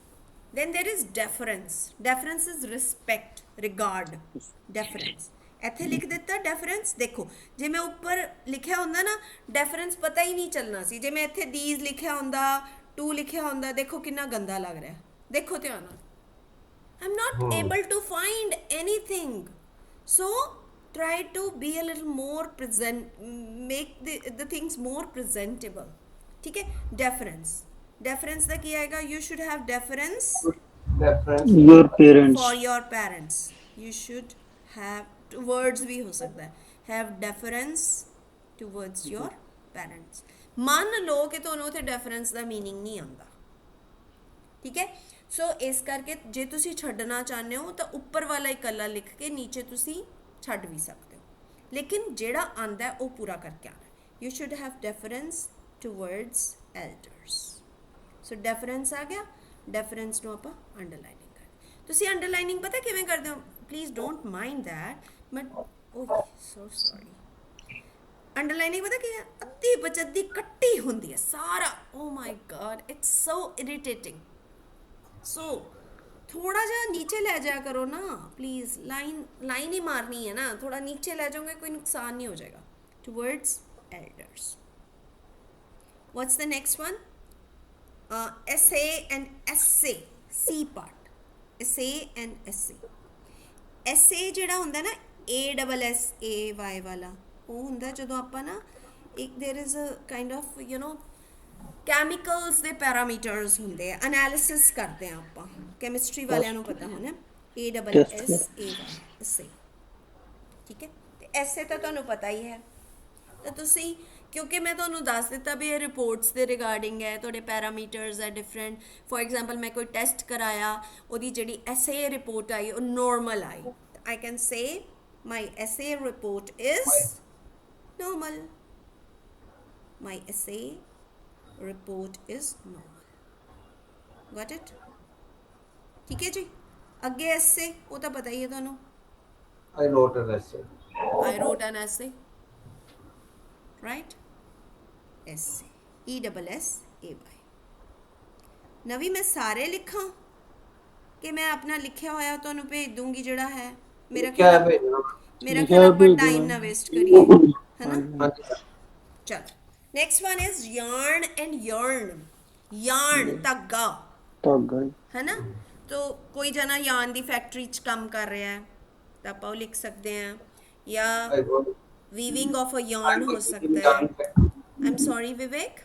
Then there is deference. Deference is respect, regard, deference। ਇੱਥੇ ਲਿਖ ਦਿੱਤਾ deference। ਦੇਖੋ ਜੇ ਮੈਂ ਉੱਪਰ ਲਿਖਿਆ ਹੁੰਦਾ ਨਾ deference ਪਤਾ ਹੀ ਨਹੀਂ ਚੱਲਣਾ ਸੀ, ਜੇ ਮੈਂ ਇੱਥੇ these ਲਿਖਿਆ ਹੁੰਦਾ, to ਲਿਖਿਆ ਹੁੰਦਾ, ਦੇਖੋ ਕਿੰਨਾ ਗੰਦਾ ਲੱਗ ਰਿਹਾ, ਦੇਖੋ ਧਿਆਨ ਨਾਲ, I'm not able to find anything, so try to be a little more present, make the things more presentable, ठीक है? Deference, deference ਦਾ ਕੀ ਆਏਗਾ, you should have deference reference your parents, for your parents, you should have, words भी हो सकता है, have deference towards your parents। ਮੰਨ ਲਓ ਕਿ ਤੁਹਾਨੂੰ ਉੱਥੇ deference ਦਾ meaning ਨਹੀਂ ਆਉਂਦਾ, ਠੀਕ ਹੈ? ਸੋ ਇਸ ਕਰਕੇ ਜੇ ਤੁਸੀਂ ਛੱਡਣਾ ਚਾਹੁੰਦੇ ਹੋ ਤਾਂ ਉੱਪਰ ਵਾਲਾ ਇਕੱਲਾ ਲਿਖ ਕੇ ਨੀਚੇ ਤੁਸੀਂ ਛੱਡ ਵੀ ਸਕਦੇ ਹੋ, ਲੇਕਿਨ ਜਿਹੜਾ ਆਂਦਾ ਹੈ ਉਹ ਪੂਰਾ ਕਰਕੇ ਆਣਾ। You should have deference towards elders. So deference ਆ ਗਿਆ, ਡੈਫਰੈਂਸ ਨੂੰ ਆਪਾਂ ਅੰਡਰਲਾਈਨਿੰਗ ਕਰਦੇ। ਤੁਸੀਂ ਅੰਡਰਲਾਈਨਿੰਗ ਪਤਾ ਕਿਵੇਂ ਕਰਦੇ ਹੋ? Please don't mind that, but oh so sorry. Underlining ਪਤਾ ਕੀ ਹੈ? ਅੱਧੀ ਬਚੱਦੀ ਕੱਟੀ ਹੁੰਦੀ ਹੈ ਸਾਰਾ। Oh my god, it's so irritating. So थोड़ा जा नीचे ले जाया करो ना प्लीज़, लाइन ही मारनी है ना, थोड़ा नीचे ले जाओगे कोई नुकसान नहीं हो जाएगा। Towards elders. What's the next one? essay and essay, C part, essay and essay। essay ਜਿਹੜਾ ਹੁੰਦਾ ਨਾ ASSAY ਵਾਲਾ, ਉਹ ਹੁੰਦਾ ਜਦੋਂ ਆਪਾਂ ਨਾ ਇੱਕ there is a kind of you know chemicals ਦੇ ਪੈਰਾਮੀਟਰਸ ਹੁੰਦੇ ਆ, ਐਨਾਲਿਸਿਸ ਕਰਦੇ ਆ ਆਪਾਂ, ਕੈਮਿਸਟਰੀ ਵਾਲਿਆਂ ਨੂੰ ਪਤਾ ਹੋਣਾ, ASSAY ਐਸੇ, ਠੀਕ ਹੈ? ਤੇ ਐਸੇ ਤਾਂ ਤੁਹਾਨੂੰ ਪਤਾ ਹੀ ਹੈ, ਤਾਂ ਤੁਸੀਂ ਕਿਉਂਕਿ ਮੈਂ ਤੁਹਾਨੂੰ ਦੱਸ ਦਿੱਤਾ ਵੀ ਇਹ ਰਿਪੋਰਟਸ ਦੇ ਰਿਗਾਰਡਿੰਗ ਹੈ, ਤੁਹਾਡੇ ਪੈਰਾਮੀਟਰਸ ਹੈ ਡਿਫਰੈਂਟ। ਫੋਰ ਐਗਜ਼ਾਮਪਲ ਮੈਂ ਕੋਈ ਟੈਸਟ ਕਰਾਇਆ, ਉਹਦੀ ਜਿਹੜੀ ਐਸੇ ਰਿਪੋਰਟ ਆਈ ਉਹ normal I, I can say ਮਾਈ ਐਸੇ ਰਿਪੋਰਟ ਇਜ਼ ਨੋਰਮਲ, ਮਾਈ ਐਸੇ report is normal, got it? ठीक है जी। ਅੱਗੇ essay, ਉਹ ਤਾਂ ਪਤਾ ਹੀ ਹੈ ਤੁਹਾਨੂੰ, I wrote an essay, I wrote an essay, right? essay, ESSAY। ਨਵੀਂ ਮੈਂ ਸਾਰੇ ਲਿਖਾਂ ਕਿ ਮੈਂ ਆਪਣਾ ਲਿਖਿਆ ਹੋਇਆ ਤੁਹਾਨੂੰ ਭੇਜ ਦੂੰਗੀ ਜਿਹੜਾ ਹੈ ਮੇਰਾ क्या है ਖਿਆਲ, भेजना? ਮੇਰਾ ਖਿਆਲ ਆਪਾਂ ਭੇਜ ਟਾਈਮ ਦੇਣਾ। ਨਾ ਵੇਸਟ ਕਰੀਏ, ਹੈ ਨਾ? हाँ जी ਚਲ next one is yarn and yarn। yarn ਧਾਗਾ, ਧਾਗਾ, है ना? तो कोई जना यान दी फैक्ट्री च काम कर रहा है तो आप वो लिख सकते हैं, या I wrote weaving of a I'm yarn हो working in सकता है। yarn factory. I am sorry Vivek.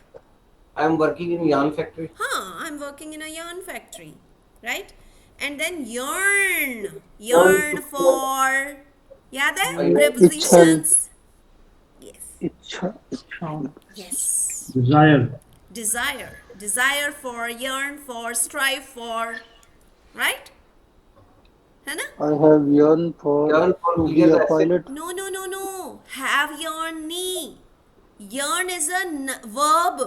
I'm working in yarn factory. हाँ, I am working in a yarn factory, right? and then yarn for, याद है prepositions? yes ਇੱਛਾ, ਇੱਛਾ, yes desire, desire for, yearn for, strive for, right? है ना? I have yearned for Yearn for to be clear a essay. pilot. No. Have yearn नहीं. Yearn is a verb.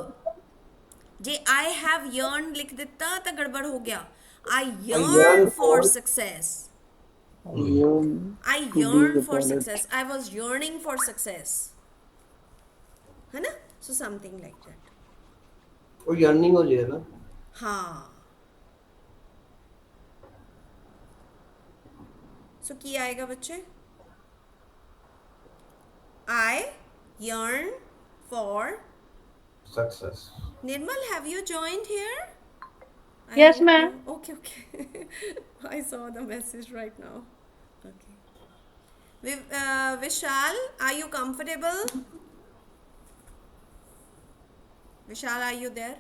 J I have yearn लिख देता तो गड़बड़ हो गया. I yearn yearn for for- success. Yearn I to be yearn a for pilot. success. I was yearning for success. है ना? So something like that. वो yearning हो जाए ना. हाँ. So की आएगा बच्चे? I yearn for. Success. Nirmal, have you joined here? I Yes, hope ma'am. you- Okay. I saw the message right now. Okay. Vishal, are you comfortable? Vishal, are you there?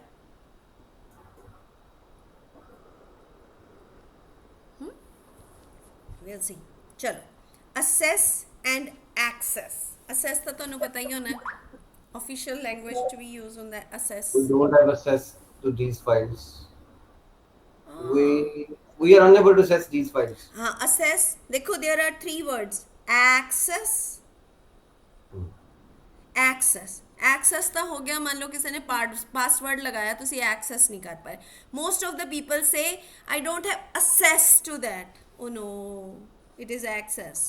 we'll see. चलो, assess and access. Assess ਤਾਂ ਤੁਹਾਨੂੰ ਪਤਾ ਹੀ ਹੋਣਾ, official language ਚ ਵੀ use ਹੁੰਦਾ ਹੈ assess. We don't have access to these files. We are unable to access these files. हाँ, assess देखो, there are 3 words: access, access ਤਾਂ ਹੋ ਗਿਆ, ਮੰਨ ਲਓ ਕਿਸੇ ਨੇ ਪਾਸਵਰਡ ਲਗਾਇਆ, ਤੁਸੀਂ ਐਕਸੈਸ ਨਹੀਂ ਕਰ ਪਾਏ. Most of the people say I don't have access to that. Oh no, it is access.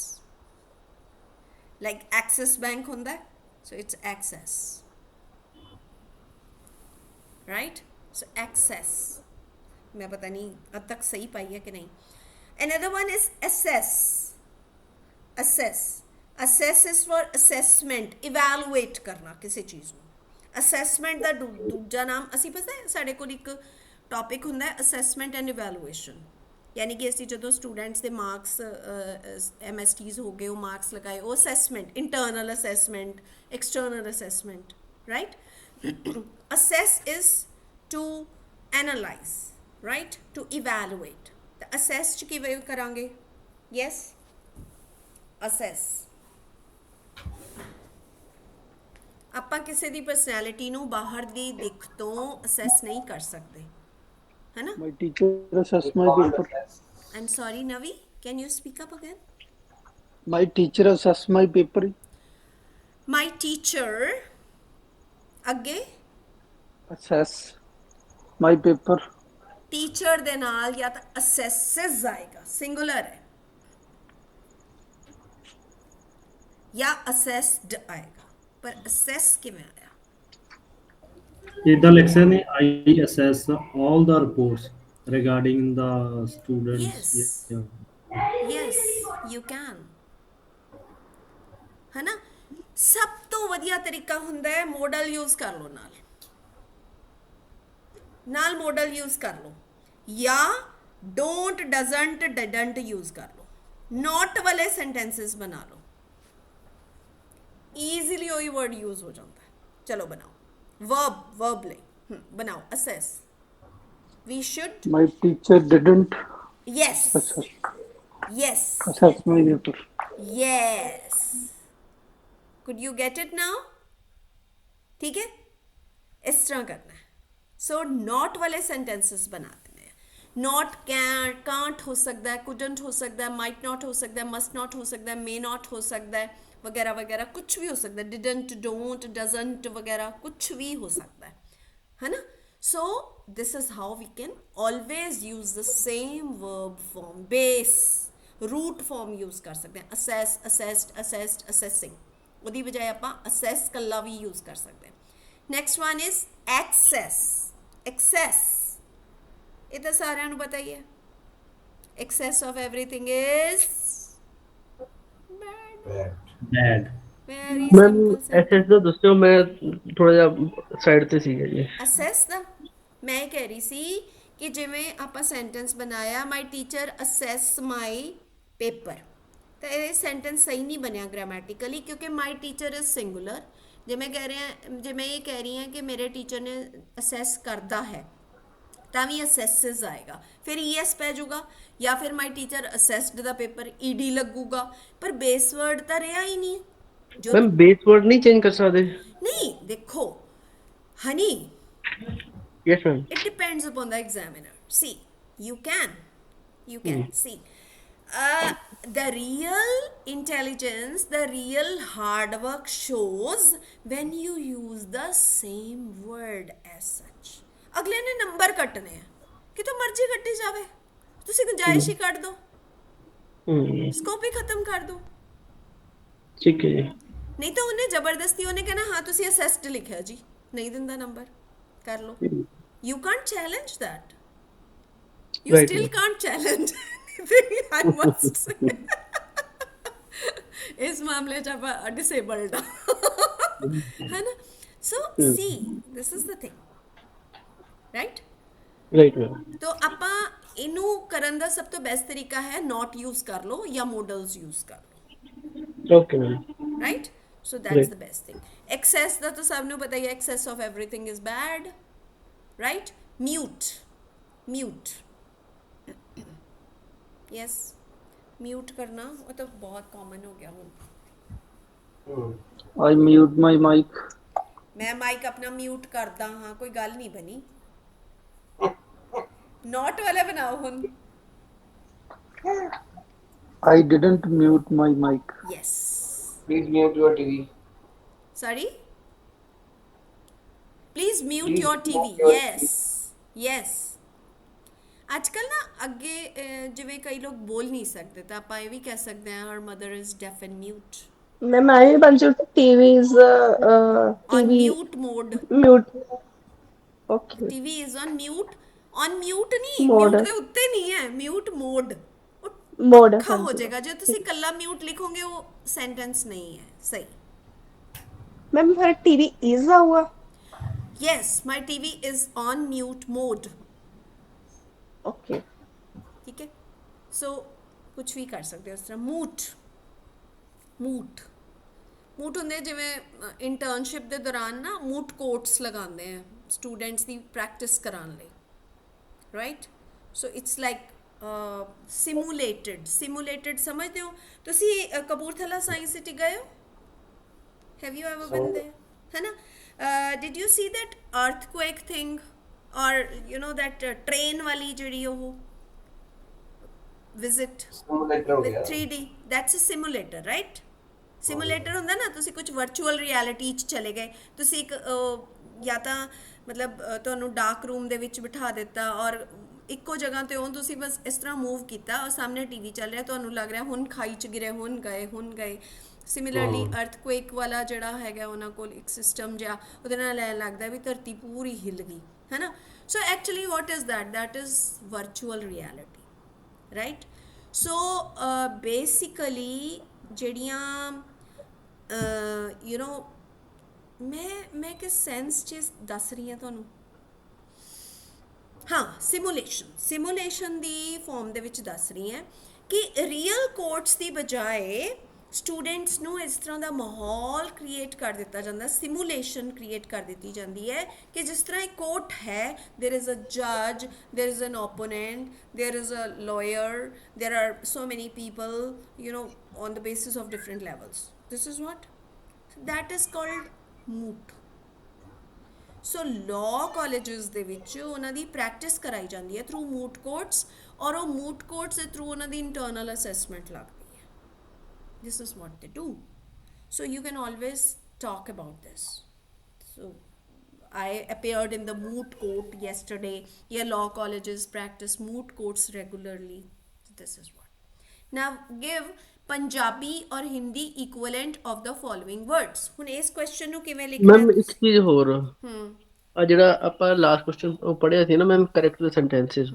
Like Axis bank ਹੁੰਦਾ, so it's access, right? So access, ਮੈਂ ਪਤਾ ਨਹੀਂ ਅੱਜ ਤੱਕ ਸਹੀ ਪਾਈ ਹੈ ਕਿ ਨਹੀਂ. Another one is assess. Assess is for assessment, evaluate ਕਰਨਾ ਕਿਸੇ ਚੀਜ਼ ਨੂੰ. assessment ਦਾ ਦੂਜਾ ਨਾਮ ਅਸੀਂ ਪਤਾ ਹੈ, ਸਾਡੇ ਕੋਲ ਇੱਕ ਟੌਪਿਕ ਹੁੰਦਾ ਹੈ assessment and evaluation. ਯਾਨੀ ਕਿ ਅਸੀਂ ਜਦੋਂ ਸਟੂਡੈਂਟਸ ਦੇ ਮਾਰਕਸ MSTs ਹੋ ਗਏ, ਉਹ ਮਾਰਕਸ ਲਗਾਏ, ਉਹ assessment, internal assessment, external assessment, right? assess is to analyze, right? to evaluate. ਤਾਂ assess ਚ ਕਿਵੇਂ ਕਰਾਂਗੇ? yes, assess. ਆਪਾਂ ਕਿਸੇ ਦੀ ਪਰਸਨੈਲਿਟੀ ਨੂੰ ਬਾਹਰ ਦੀ ਦਿੱਖ ਤੋਂ ਅਸੈਸ ਨਹੀਂ ਕਰ ਸਕਦੇ, ਹੈ ਨਾ? My teacher assessed my paper. I'm sorry, Navi, can you speak up again? My teacher assessed my paper. My teacher, ਅੱਗੇ Assess my paper. ਟੀਚਰ ਦੇ ਨਾਲ ਜਾਂ ਤਾਂ ਅਸੈਸਸ ਆਏਗਾ, ਸਿੰਗੂਲਰ ਹੈ, ਜਾਂ ਅਸੈਸਡ ਆਏਗਾ, ਪਰ ਅਸੈਸ ਕਿਵੇਂ ਆਇਆ? ਇਦਾਂ ਲਿਖ ਸਕਦੇ ਨੇ, I assess all the reports regarding the students. Yes. yes, you can, ਹੈ ਨਾ? ਸਭ ਤੋਂ ਵਧੀਆ ਤਰੀਕਾ ਹੁੰਦਾ ਹੈ ਮੋਡਲ ਯੂਜ਼ ਕਰ ਲਓ, ਨਾਲ ਮੋਡਲ ਯੂਜ਼ ਕਰ ਲਓ, ਜਾਂ ਡੋਂਟ, ਡਜ਼ਨਟ, ਡਿਡਨਟ ਯੂਜ਼ ਕਰ ਲਓ, ਨੋਟ ਵਾਲੇ ਸੈਂਟੈਂਸਸ ਬਣਾ ਲਓ, ਈਜ਼ੀਲੀ ਉਹੀ ਵਰਡ ਯੂਜ਼ ਹੋ ਜਾਂਦਾ ਹੈ. ਚਲੋ ਬਣਾਓ, verb ਲਈ ਬਣਾਓ, assess. we should, My teacher didn't yes, assess my paper. yes. could you get it now? ठीक है, इस तरह करना है. सो नॉट वाले सेंटेंसेस बनाते हैं. नॉट कैन, कांट हो सकता है, कुडंट हो सकता है, माइट नॉट हो सकता है, मस्ट नॉट हो सकता है, मे नॉट हो सकता है, वगैरह वगैरह, कुछ भी हो सकता है. डिडंट, डोंट, डजंट वगैरह कुछ भी हो सकता है ना? So this is how we can always use the same verb form. Base, root form use कर सकते हैं. Assess, assessed, assessed, assessing. ਉਹਦੀ ਬਜਾਏ ਆਪਾਂ ਅਸੈਸ ਕੱਲਾ ਵੀ ਯੂਜ਼ ਕਰ ਸਕਦੇ ਹਾਂ. Next one is access. Access, ਇਹ ਤਾਂ ਸਾਰਿਆਂ ਨੂੰ ਪਤਾ ਹੀ ਹੈ. Access of everything is Bad. Very ma'am simple. SS ਦਾ ਦੱਸਿਓ, ਮੈਂ ਥੋੜਾ ਜਿਹਾ ਸਾਈਡ ਤੇ ਸੀਗਾ ਜੀ. ਅਸੈਸ ਦਾ ਮੈਂ ਇਹ ਕਹਿ ਰਹੀ ਸੀ ਕਿ ਜਿਵੇਂ ਆਪਾਂ ਸੈਂਟੈਂਸ ਬਣਾਇਆ, ਮਾਈ ਟੀਚਰ ਅਸੈਸ ਮਾਈ ਪੇਪਰ, ਤਾਂ ਇਹ ਸੈਂਟੈਂਸ ਸਹੀ ਨਹੀਂ ਬਣਿਆ ਗ੍ਰਾਮੈਟਿਕਲੀ, ਕਿਉਂਕਿ ਮਾਈ ਟੀਚਰ ਇਜ਼ ਸਿੰਗੂਲਰ. ਜੇ ਮੈਂ ਕਹਿ ਰਹੀ ਹਾਂ ਕਿ ਮੇਰੇ ਟੀਚਰ ਨੇ ਅਸੈਸ ਕਰਦਾ ਹੈ, ਤਾਂ ਵੀ ਅਸੈਸਿਸ ਆਏਗਾ, ਫਿਰ ਈਐਸ ਪੈ ਜਾਊਗਾ, ਜਾਂ ਫਿਰ ਮਾਈ ਟੀਚਰ ਅਸੈਸਡ ਦਾ ਪੇਪਰ ਈਡੀ ਲੱਗੂਗਾ, ਪਰ ਬੇਸ ਵਰਡ ਤਾਂ ਰਿਹਾ ਹੀ ਨਹੀਂ. ਜੋ ਮੈਮ ਬੇਸ ਵਰਡ ਨਹੀਂ ਚੇਂਜ ਕਰ ਸਕਦੇ? ਨਹੀਂ, ਦੇਖੋ Honey, yes ma'am. it depends upon the examiner. See, you can see the real intelligence, the real hard work shows when you use the same word as such. ਅਗਲੇ ਨੇ ਨੰਬਰ ਕੱਟਨੇ ਆ, ਕਿਤੋਂ ਮਰਜ਼ੀ ਕੱਟੀ ਜਾਵੇ, ਤੁਸੀਂ ਗੁੰਜਾਇਸ਼ ਹੀ ਕੱਢ ਦੋ, ਸਕੋਪ ਹੀ ਖਤਮ ਕਰ ਦੋ. ਠੀਕ ਹੈ ਜੀ. ਨਹੀਂ ਤਾਂ ਉਹਨੇ ਜ਼ਬਰਦਸਤੀ ਉਹਨੇ ਕਹਿਣਾ ਹਾਂ ਤੁਸੀਂ ਅਸੈਸਡ ਲਿਖਿਆ ਜੀ, ਨਹੀਂ ਦਿੰਦਾ ਨੰਬਰ, ਕਰ ਲਓ. You can't challenge that. You Right. still can't challenge anything, I must say. इस मामले च आप डिसेबल्ड है ना? So see, this is the thing, right? Right ma'am. तो ਆਪਾਂ ਇਹਨੂੰ ਕਰਨ ਦਾ ਸਭ ਤੋਂ ਬੈਸਟ ਤਰੀਕਾ ਹੈ ਨੋਟ ਯੂਜ਼ ਕਰ ਲਓ ਜਾਂ ਮੋਡਲਸ ਯੂਜ਼ ਕਰ ਲਓ, okay ma'am. right? So that's Right. the best thing. Excess ਦਾ ਤਾਂ ਸਭ ਨੂੰ ਪਤਾ ਹੀ ਹੈ, excess of everything is bad, right? Mute. Yes, mute ਕਰਨਾ ਉਹ ਤਾਂ ਬਹੁਤ ਕਾਮਨ ਹੋ ਗਿਆ ਹੁਣ। I mute my mic. ਮੈਂ ਮਾਈਕ ਆਪਣਾ ਮਿਊਟ ਕਰਦਾ ਹਾਂ, ਕੋਈ ਗੱਲ ਨਹੀਂ ਬਣੀ। ਨੋਟ ਵਾਲਾ ਬਣਾਓ ਹੁਣ। I didn't mute my mic. Yes Please mute your TV. sorry please mute Please your mute TV your yes ਅੱਜ ਕੱਲ ਨਾ ਅੱਗੇ ਜਿਵੇਂ ਕਈ ਲੋਕ ਬੋਲ ਨਹੀਂ ਸਕਦੇ ਤਾਂ ਆਪਾਂ ਇਹ ਵੀ ਕਹਿ ਸਕਦੇ ਹਾਂ her mother is deaf and mute ਮੈਂ ਵੀ ਬਣ ਚੁੱਕੀ TV's on TV mute mode mute okay TV is on mute ਨਹੀਂ Mode. mute ਦੇ ਉੱਤੇ ਨਹੀਂ ਹੈ mute mode mode ਔਖਾ ਹੋ ਜਾਏਗਾ ਜੇ ਤੁਸੀਂ ਕੱਲਾ mute ਲਿਖੋਗੇ ਉਹ sentence ਨਹੀਂ ਹੈ ਸਹੀ। मैम मेरा TV is हुआ yes my TV is on mute mode okay ਠੀਕ ਹੈ ਸੋ ਕੁਝ ਵੀ ਕਰ ਸਕਦੇ ਹੋ ਇਸ ਤਰ੍ਹਾਂ ਮੂਟ ਹੁੰਦੇ ਜਿਵੇਂ ਇੰਟਰਨਸ਼ਿਪ ਦੇ ਦੌਰਾਨ ਨਾ ਮੂਟ ਕੋਰਟਸ ਲਗਾਉਂਦੇ ਆ ਸਟੂਡੈਂਟਸ ਦੀ ਪ੍ਰੈਕਟਿਸ ਕਰਾਉਣ ਲਈ right so it's like simulated ਸਮਝਦੇ ਹੋ ਤੁਸੀਂ ਕਪੂਰਥਲਾ ਸਾਇੰਸ ਸਿਟੀ ਗਏ ਹੋ have you ever been there ਹੈ ਨਾ did you see that earthquake thing or you know that train ਵਾਲੀ ਜਿਹੜੀ ਉਹ visit Simulator हो with गया 3D that's a simulator right simulator ਹੁੰਦਾ ਨਾ ਤੁਸੀਂ ਕੁਝ virtual reality ਚ ਚਲੇ ਗਏ ਤੁਸੀਂ ਇੱਕ ਜਾਂ ਤਾਂ ਮਤਲਬ ਤੁਹਾਨੂੰ ਡਾਰਕ ਰੂਮ ਦੇ ਵਿੱਚ ਬਿਠਾ ਦਿੱਤਾ ਔਰ ਇੱਕੋ ਜਗ੍ਹਾ ਤੇ ਹੋ ਤੁਸੀਂ ਬਸ ਇਸ ਤਰ੍ਹਾਂ ਮੂਵ ਕੀਤਾ ਔਰ ਸਾਹਮਣੇ ਟੀਵੀ ਚੱਲ ਰਿਹਾ ਤੁਹਾਨੂੰ ਲੱਗ ਰਿਹਾ ਹੁਣ ਖਾਈ ਚ ਗਿਰੇ ਹੁਣ ਗਏ ਸਿਮਿਲਰਲੀ ਅਰਥਕੁਏਕ ਵਾਲਾ ਜਿਹੜਾ ਹੈਗਾ ਉਹਨਾਂ ਕੋਲ ਇੱਕ ਸਿਸਟਮ ਜਿਹਾ ਉਹਦੇ ਨਾਲ ਐਂ ਲੱਗਦਾ ਵੀ ਧਰਤੀ ਪੂਰੀ ਹਿੱਲ ਗਈ ਹੈ ਨਾ so actually what is that is virtual reality right so basically ਜਿਹੜੀਆਂ you know ਮੈਂ ਕਿਸ ਸੈਂਸ 'ਚ ਦੱਸ ਰਹੀ ਹਾਂ ਤੁਹਾਨੂੰ ਹਾਂ ਸਿਮੂਲੇਸ਼ਨ ਦੀ ਫਾਰਮ ਦੇ ਵਿੱਚ ਦੱਸ ਰਹੀ ਹਾਂ ਕਿ ਰੀਅਲ ਕੋਰਟਸ ਦੀ ਬਜਾਏ ਸਟੂਡੈਂਟਸ ਨੂੰ ਇਸ ਤਰ੍ਹਾਂ ਦਾ ਮਾਹੌਲ ਕ੍ਰੀਏਟ ਕਰ ਦਿੱਤਾ ਜਾਂਦਾ ਸਿਮੂਲੇਸ਼ਨ ਕ੍ਰੀਏਟ ਕਰ ਦਿੱਤੀ ਜਾਂਦੀ ਹੈ ਕਿ ਜਿਸ ਤਰ੍ਹਾਂ ਇੱਕ ਕੋਰਟ ਹੈ there is a judge there is an opponent there is a lawyer there are so many people you know on the basis of different levels this is what that is called moot so law colleges ਦੇ ਵਿੱਚ ਉਹਨਾਂ ਦੀ ਪ੍ਰੈਕਟਿਸ ਕਰਾਈ ਜਾਂਦੀ ਹੈ ਥਰੂ ਮੂਟ ਕੋਰਟਸ ਔਰ ਉਹ ਮੂਟ ਕੋਰਟਸ ਦੇ ਥਰੂ ਉਹਨਾਂ ਦੀ ਇੰਟਰਨਲ ਅਸੈਸਮੈਂਟ ਲੱਗਦੀ ਹੈ ਦਿਸ ਇਜ਼ ਵਾਟ ਦੇ do so you can always talk about this so I appeared in the moot court yesterday. Yeah, law colleges practice moot courts regularly. This is what. Now give Punjabi or Hindi equivalent of the following words. ਹੁਣ ਇਸ ਕੁਐਸਚਨ ਨੂੰ ਕਿਵੇਂ ਲਿਖਣਾ ਮੈਮ ਇੱਕ ਚੀਜ਼ ਹੋਰ ਆ ਜਿਹੜਾ ਆਪਾਂ ਲਾਸਟ ਕੁਐਸਚਨ ਉਹ ਪੜ੍ਹਿਆ ਸੀ ਨਾ ਮੈਮ ਕਰੈਕਟ ਦੇ ਸੈਂਟੈਂਸਸ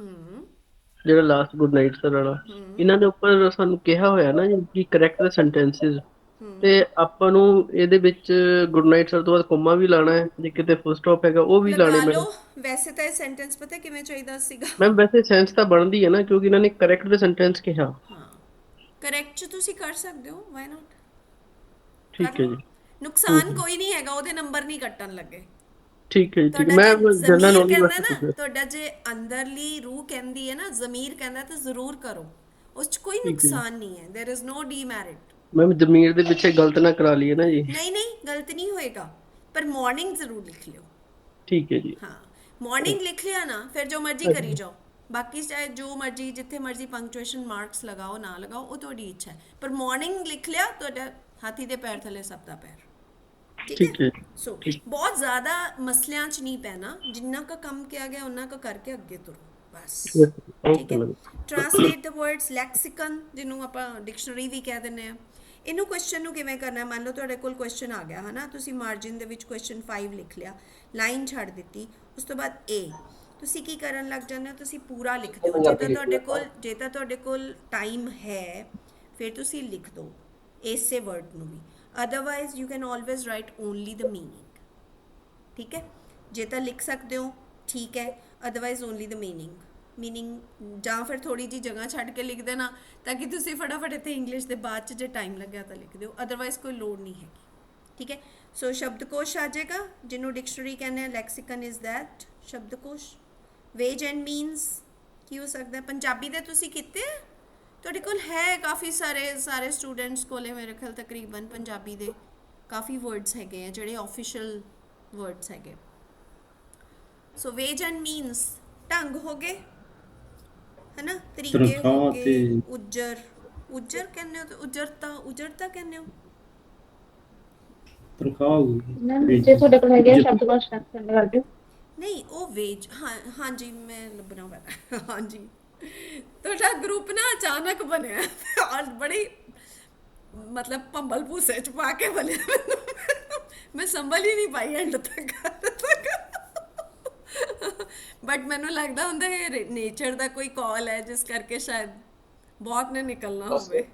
ਜਿਹੜਾ ਲਾਸਟ ਗੁੱਡ ਨਾਈਟ ਸਰ ਵਾਲਾ ਇਹਨਾਂ ਦੇ ਉੱਪਰ ਸਾਨੂੰ ਕਿਹਾ ਹੋਇਆ ਨਾ ਕਿ ਕਰੈਕਟ ਦੇ ਸੈਂਟੈਂਸਸ ਤੇ ਆਪਾਂ ਨੂੰ ਇਹਦੇ ਵਿੱਚ ਗੁੱਡ ਨਾਈਟ ਸਰ ਤੋਂ ਬਾਅਦ ਕੋਮਾ ਵੀ ਲਾਣਾ ਹੈ ਜੇ ਕਿਤੇ ਫੁੱਲ ਸਟਾਪ ਹੈਗਾ ਉਹ ਵੀ ਲਾਣੇ ਲਗਾ ਮੈਮ ਲਓ ਵੈਸੇ ਤਾਂ ਇਹ ਸੈਂਟੈਂਸ ਪਤਾ ਕਿਵੇਂ ਚਾਹੀਦਾ ਸੀਗਾ ਮੈਮ ਵੈਸੇ ਸੈਂਸ ਤਾਂ ਬਣਦੀ ਹੈ ਨਾ ਕਿਉਂਕਿ ਇਹਨਾਂ ਨੇ ਕਰੈਕਟ ਦੇ ਸੈਂਟੈਂਸ ਕਿਹਾ ਕਰੈਕਟ ਚ ਤੁਸੀਂ ਕਰ ਸਕਦੇ ਹੋ ਵਾਈ ਨਾਟ ਠੀਕ ਹੈ ਜੀ ਨੁਕਸਾਨ ਕੋਈ ਨਹੀਂ ਹੈਗਾ ਉਹਦੇ ਨੰਬਰ ਨਹੀਂ ਕੱਟਣ ਲੱਗੇ ਠੀਕ ਹੈ ਜੀ ਠੀਕ ਤੁਹਾਡਾ ਮੈਂ ਜੇ ਜਨਰਲ ਜ਼ਮੀਰ ਨੌਲੇਜ ਕਹਿੰਦਾ ਵਾਸਤੇ ਨਾ ਤੁਹਾਡਾ ਜੇ ਅੰਦਰਲੀ ਰੂਹ ਕਹਿੰਦੀ ਹੈ ਨਾ ਜ਼ਮੀਰ ਕਹਿੰਦਾ ਤਾਂ ਜ਼ਰੂਰ ਕਰੋ ਉਸ ਚ ਕੋਈ ਨੁਕਸਾਨ ਨਹੀਂ ਹੈ there is no demerit ma'am ਜ਼ਮੀਰ ਦੇ ਪਿੱਛੇ ਗਲਤ ਨਾ ਕਰਾ ਲਈਏ ਨਾ ਜੀ ਨਹੀਂ ਗਲਤ ਨਹੀਂ ਹੋਏਗਾ ਪਰ ਮਾਰਨਿੰਗ ਜ਼ਰੂਰ ਲਿਖ ਲਿਓ ਠੀਕ ਹੈ ਜੀ ਹਾਂ ਮਾਰਨਿੰਗ ਲਿਖ ਲਿਆ ਨਾ ਫਿਰ ਜੋ ਮਰਜ਼ੀ ਕਰੀ ਜਾਓ ਬਾਕੀ ਚਾਹੇ ਜੋ ਮਰਜ਼ੀ ਜਿੱਥੇ ਮਰਜ਼ੀ ਪੰਕਚੁਏਸ਼ਨ ਮਾਰਕਸ ਲਗਾਓ ਨਾ ਲਗਾਓ ਉਹ ਤੁਹਾਡੀ ਇੱਛਾ ਹੈ ਪਰ ਮਾਰਨਿੰਗ ਲਿਖ ਲਿਆ ਤੁਹਾਡਾ ਹਾਥੀ ਦੇ ਪੈਰ ਥੱਲੇ ਸਭ ਦਾ ਪੈਰ ਠੀਕ ਹੈ ਸੋ ਬਹੁਤ ਜ਼ਿਆਦਾ ਮਸਲਿਆਂ 'ਚ ਨਹੀਂ ਪੈਣਾ ਜਿੰਨਾ ਕੁ ਕੰਮ ਕਿਹਾ ਗਿਆ ਉਹਨਾਂ ਕੁ ਕਰਕੇ ਅੱਗੇ ਤੁਰੋ ਬਸ ਠੀਕ ਹੈ ਟ੍ਰਾਂਸਲੇਟ ਦ ਵਰਡਸ ਲੈਕਸੀਕਨ ਜਿਹਨੂੰ ਆਪਾਂ ਡਿਕਸ਼ਨਰੀ ਵੀ ਕਹਿ ਦਿੰਦੇ ਆ ਇਹਨੂੰ ਕੁਐਸਚਨ ਨੂੰ ਕਿਵੇਂ ਕਰਨਾ ਮੰਨ ਲਓ ਤੁਹਾਡੇ ਕੋਲ ਕੁਐਸਚਨ ਆ ਗਿਆ ਹਨਾ ਤੁਸੀਂ ਮਾਰਜਿਨ ਦੇ ਵਿੱਚ ਕੁਐਸਚਨ 5 ਲਿਖ ਲਿਆ ਲਾਈਨ ਛੱਡ ਦਿੱਤੀ ਉਸ ਤੋਂ ਬਾਅਦ A ਤੁਸੀਂ ਕੀ ਕਰਨ ਲੱਗ ਜਾਂਦੇ ਹੋ ਤੁਸੀਂ ਪੂਰਾ ਲਿਖਦੇ ਹੋ ਜੇ ਤਾਂ ਤੁਹਾਡੇ ਕੋਲ ਟਾਈਮ ਹੈ ਫਿਰ ਤੁਸੀਂ ਲਿਖ ਦਿਓ ਇਸੇ ਵਰਡ ਨੂੰ ਵੀ otherwise you can always write only the meaning ਠੀਕ ਹੈ ਜੇ ਤਾਂ ਲਿਖ ਸਕਦੇ ਹੋ ਠੀਕ ਹੈ ਅਦਰਵਾਈਜ਼ ਓਨਲੀ ਦ ਮੀਨਿੰਗ ਜਾਂ ਫਿਰ ਥੋੜੀ ਜੀ ਜਗ੍ਹਾ ਛੱਡ ਕੇ ਲਿਖ ਦੇਣਾ ਤਾਂ ਕਿ ਤੁਸੀਂ ਫਟਾਫਟ ਇੱਥੇ ਇੰਗਲਿਸ਼ ਦੇ ਬਾਅਦ 'ਚ ਜੇ ਟਾਈਮ ਲੱਗਿਆ ਤਾਂ ਲਿਖ ਦਿਓ ਅਦਰਵਾਈਜ਼ ਕੋਈ ਲੋੜ ਨਹੀਂ ਹੈਗੀ ਠੀਕ ਹੈ ਸੋ ਸ਼ਬਦਕੋਸ਼ ਆ ਜਾਏਗਾ ਜਿਹਨੂੰ ਡਿਕਸ਼ਨਰੀ ਕਹਿੰਦੇ ਆ ਲੈਕਸੀਕਨ ਇਜ਼ ਦੈਟ ਸ਼ਬਦਕੋਸ਼ ਵੇਜ ਐਂਡ ਮੀਨਸ ਕੀ ਹੋ ਸਕਦਾ ਪੰਜਾਬੀ ਦੇ ਤੁਸੀਂ ਕੀਤੇ ਤੁਹਾਡੇ ਕੋਲ ਹੈ ਕਾਫੀ ਸਾਰੇ ਸਟੂਡੈਂਟਸ ਕੋਲੇ ਮੇਰੇ ਖਿਆਲ ਤਕਰੀਬਨ ਪੰਜਾਬੀ ਦੇ ਕਾਫੀ ਵਰਡਸ ਹੈਗੇ ਆ ਜਿਹੜੇ ਆਫੀਸ਼ੀਅਲ ਵਰਡਸ ਹੈਗੇ। ਸੋ ਵੇਜ ਐਂਡ ਮੀਨਸ ਢੰਗ ਹੋ ਗਏ ਹੈਨਾ, ਤਰੀਕੇ ਹੋ ਤਨਖਾਹ ਗਏ, ਤੇ- ਉਜਰ ਕਹਿੰਦੇ ਹੋ ਤੇ ਉਜਰਤਾ ਕਹਿੰਦੇ ਹੋ। ਤਨਖਾਹ ਹੋਊਗੀ ਮੈਮ ਜੇ ਤੁਹਾਡੇ ਕੋਲ ਹੈਗੇ ਆ ਸ਼ਬਦ ਕੋਸ਼ ਸੈਂਡ ਕਰ ਦਿਓ। ਨਹੀਂ ਉਹ ਵੇਜ ਹਾਂਜੀ ਮੈਂ ਲੱਭਣਾ ਪੈਣਾ ਹਾਂਜੀ। ਤੁਹਾਡਾ ਗਰੁੱਪ ਨਾ ਅਚਾਨਕ ਬਣਿਆ ਔਰ ਬੜੀ ਮਤਲਬ ਭੰਬਲ ਭੂਸੇ ਚ ਪਾ ਕੇ ਬਣਿਆ ਮੈਨੂੰ, ਮੈਂ ਸੰਭਲ ਹੀ ਨਹੀਂ ਪਾਈ ਐਂਡ ਤੱਕ ਬਟ ਮੈਨੂੰ ਲੱਗਦਾ ਹੁੰਦਾ ਇਹ ਨੇਚਰ ਦਾ ਕੋਈ ਕਾਲ ਹੈ ਜਿਸ ਕਰਕੇ ਸ਼ਾਇਦ ਬਹੁਤ ਨੇ ਨਿਕਲਣਾ ਬਸ। ਹੋਵੇ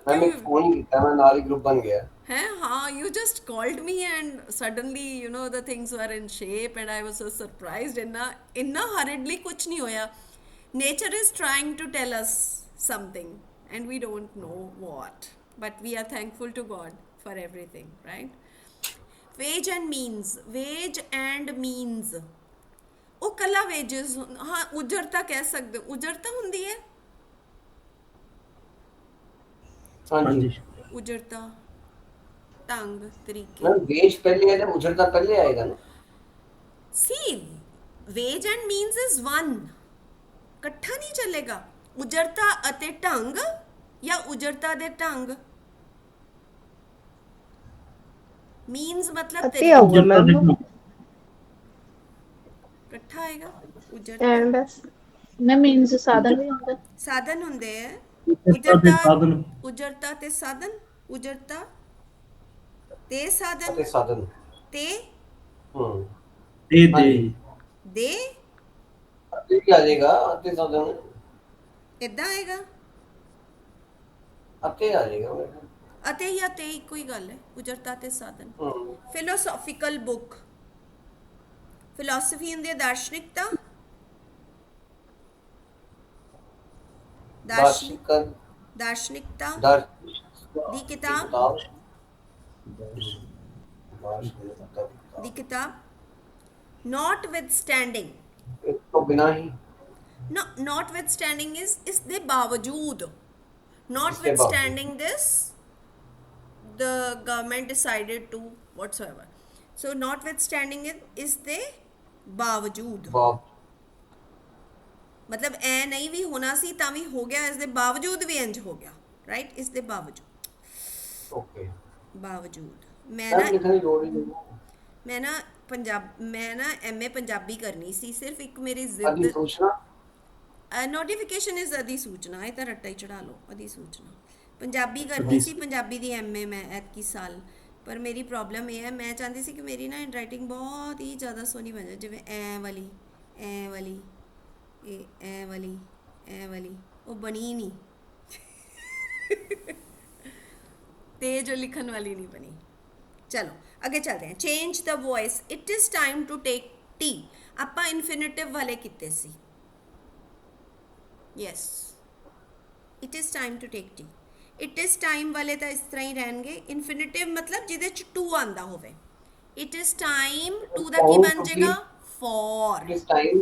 मैंने फोन किया, मैं नाल ही ग्रुप बन गया। है हाँ, you just called me and suddenly you know the things were in shape and I was so surprised. इन्ना hurriedly कुछ नहीं होया. Nature is trying to tell us something and we don't know what, but we are thankful to God for everything, right? Wage and means ਉਹ ਕੱਲਾ wages ਹਾਂ ਉਜਰਤਾ ਕਹਿ ਸਕਦੇ ਹੋ, ਉਜਰਤਾ ਹੁੰਦੀ ਹੈ हाँ जी ਹਾਂਜੀ ਉਜਰਤਾ ਢੰਗ ਤਰੀਕੇ। मैम वेज पहले है ना, उजरता पहले आएगा ना। See, wage and means is one. ਇਕੱਠਾ ਨਹੀਂ ਚੱਲੇਗਾ। ਉਜਰਤਾ ਅਤੇ ਢੰਗ ਜਾਂ ਉਜਰਤਾ ਦੇ ਢੰਗ। means ਮਤਲਬ ਅਤੇ ਆਊਗਾ ਮੈਮ ਇਕੱਠਾ ਆਏਗਾ। ਉਜਰਤਾ ਐਂਡ ਮੈਂ ਮੀਨਸ ਸਾਧਨ ਵੀ ਹੁੰਦਾ। ਸਾਧਨ ਹੁੰਦੇ ਹੈ। ਉਜਰਤਾ ਤੇ ਸਾਧਨ। ਉਜਰਤਾ ਤੇ ਸਾਧਨ, ਉਜਰਤਾ ਤੇ ਸਾਧਨ ते साधन। ਤੇ ਦੇ हाँ ਦੇ जी। ਦੇ अते भी आ जाएगा, अते साधन ਇਦਾਂ ਆਏਗਾ। अते आ जाएगा मेरे ख्याल। ਅਤੇ ਜਾਂ ਤੇ ਇੱਕੋ ਹੀ ਗੱਲ ਹੈ, ਉਜਰਤਾ ਤੇ ਸਾਧਨ। हम्म, ਫਿਲੋਸੋਫੀਕਲ ਬੁੱਕ, ਫਿਲਾਸਫੀ ਹੁੰਦੀ ਹੈ ਦਾਰਸ਼ਨਿਕਤਾ, दार्शनिक ਦਾਰਸ਼ਨਿਕਤਾ ਦੀ ਕਿਤਾਬ ਦੀ ਕਿਤਾਬ। notwithstanding तो बिना ही no notwithstanding is ਇਸ ਦੇ ਬਾਵਜੂਦ, notwithstanding this the government decided to whatsoever, so notwithstanding it ਇਸ ਦੇ ਬਾਵਜੂਦ बाप ਮਤਲਬ ਐ ਨਹੀਂ ਵੀ ਹੋਣਾ ਸੀ ਤਾਂ ਵੀ ਹੋ ਗਿਆ, ਇਸ ਦੇ ਬਾਵਜੂਦ ਵੀ ਇੰਜ ਹੋ ਗਿਆ, ਰਾਈਟ। ਇਸ ਦੇ ਬਾਵਜੂਦ ओके। ਬਾਵਜੂਦ ਮੈਂ मैम ਨਾ लिखने की लोड़ ही नहीं है। ਮੈਂ ਨਾ ਐਮਏ ਪੰਜਾਬੀ ਕਰਨੀ ਸੀ, ਸਿਰਫ ਇੱਕ ਮੇਰੀ ਜ਼ਿੱਦ अधिसूचना ਨੋਟੀਫਿਕੇਸ਼ਨ ਇਜ਼ ਅਧਿਸੂਚਨਾ, ਇਹ ਤਾਂ ਰੱਟਾ ਹੀ ਚੜਾ ਲਓ। ਅਧਿਸੂਚਨਾ ਪੰਜਾਬੀ ਕਰਨੀ ਸੀ, ਪੰਜਾਬੀ ਦੀ ਐਮਏ ਮੈਂ ਐਤਕੀ ਸਾਲ, ਪਰ ਮੇਰੀ ਪ੍ਰੋਬਲਮ ਇਹ ਹੈ ਮੈਂ ਚਾਹੁੰਦੀ ਸੀ ਕਿ ਮੇਰੀ ਨਾ ਹੈਂਡਰਾਈਟਿੰਗ ਬਹੁਤ ਹੀ ਜ਼ਿਆਦਾ ਸੋਹਣੀ ਬਣ ਜਾਏ, ਜਿਵੇਂ ਐ ਵਾਲੀ ਇਹ ਐ ਵਾਲੀ ਉਹ ਬਣੀ ਨਹੀਂ ਤੇ ਜੋ ਲਿਖਣ ਵਾਲੀ ਨਹੀਂ ਬਣੀ। ਚਲੋ ਅੱਗੇ ਚੱਲਦੇ ਹਾਂ। Change the voice, it is time to take tea, ਆਪਾਂ ਇਨਫਿਨਿਟਿਵ ਵਾਲੇ ਕੀਤੇ ਸੀ। Yes, it is time to take tea. It is time ਵਾਲੇ ਤਾਂ ਇਸ ਤਰ੍ਹਾਂ ਹੀ ਰਹਿਣਗੇ। ਇਨਫਿਨਿਟਿਵ ਮਤਲਬ ਜਿਹਦੇ ਚ ਟੂ ਆਂਦਾ ਹੋਵੇ। ਇਟ ਇਜ਼ ਟਾਈਮ, ਟੂ ਦਾ ਕੀ ਬਣ ਜਾਏਗਾ? ਫॉर। इस time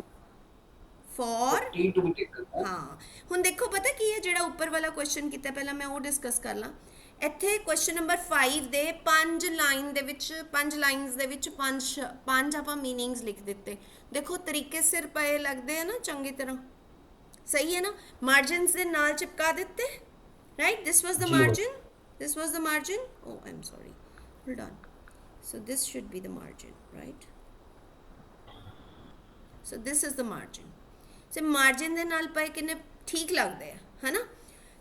for tea to be taken. ਹਾਂ। ਹੁਣ ਦੇਖੋ ਪਤਾ ਕੀ ਹੈ, ਜਿਹੜਾ ਉੱਪਰ ਵਾਲਾ ਕੁਐਸਚਨ ਕੀਤਾ ਪਹਿਲਾਂ ਮੈਂ ਉਹ ਡਿਸਕਸ ਕਰ ਲਾਂ। ਇੱਥੇ ਕੁਐਸਚਨ ਨੰਬਰ 5 ਦੇ 5 ਲਾਈਨਸ ਦੇ ਵਿੱਚ ਪੰਜ ਆਪਾਂ ਮੀਨਿੰਗਸ ਲਿਖ ਦਿੱਤੇ। ਦੇਖੋ ਤਰੀਕੇ ਸਿਰ ਪਏ ਲੱਗਦੇ ਆ ਨਾ ਚੰਗੀ ਤਰ੍ਹਾਂ, ਸਹੀ ਹੈ ਨਾ। ਮਾਰਜਿਨਸ ਦੇ ਨਾਲ ਚਿਪਕਾ ਦਿੱਤੇ, right. This was the margin, oh I am sorry, hold on. So this should be the margin, right. So this is the margin. ਸੇ ਮਾਰਜਿਨ ਦੇ ਨਾਲ ਪਏ ਕਿੰਨੇ ਠੀਕ ਲੱਗਦੇ ਆ, ਹੈ ਨਾ।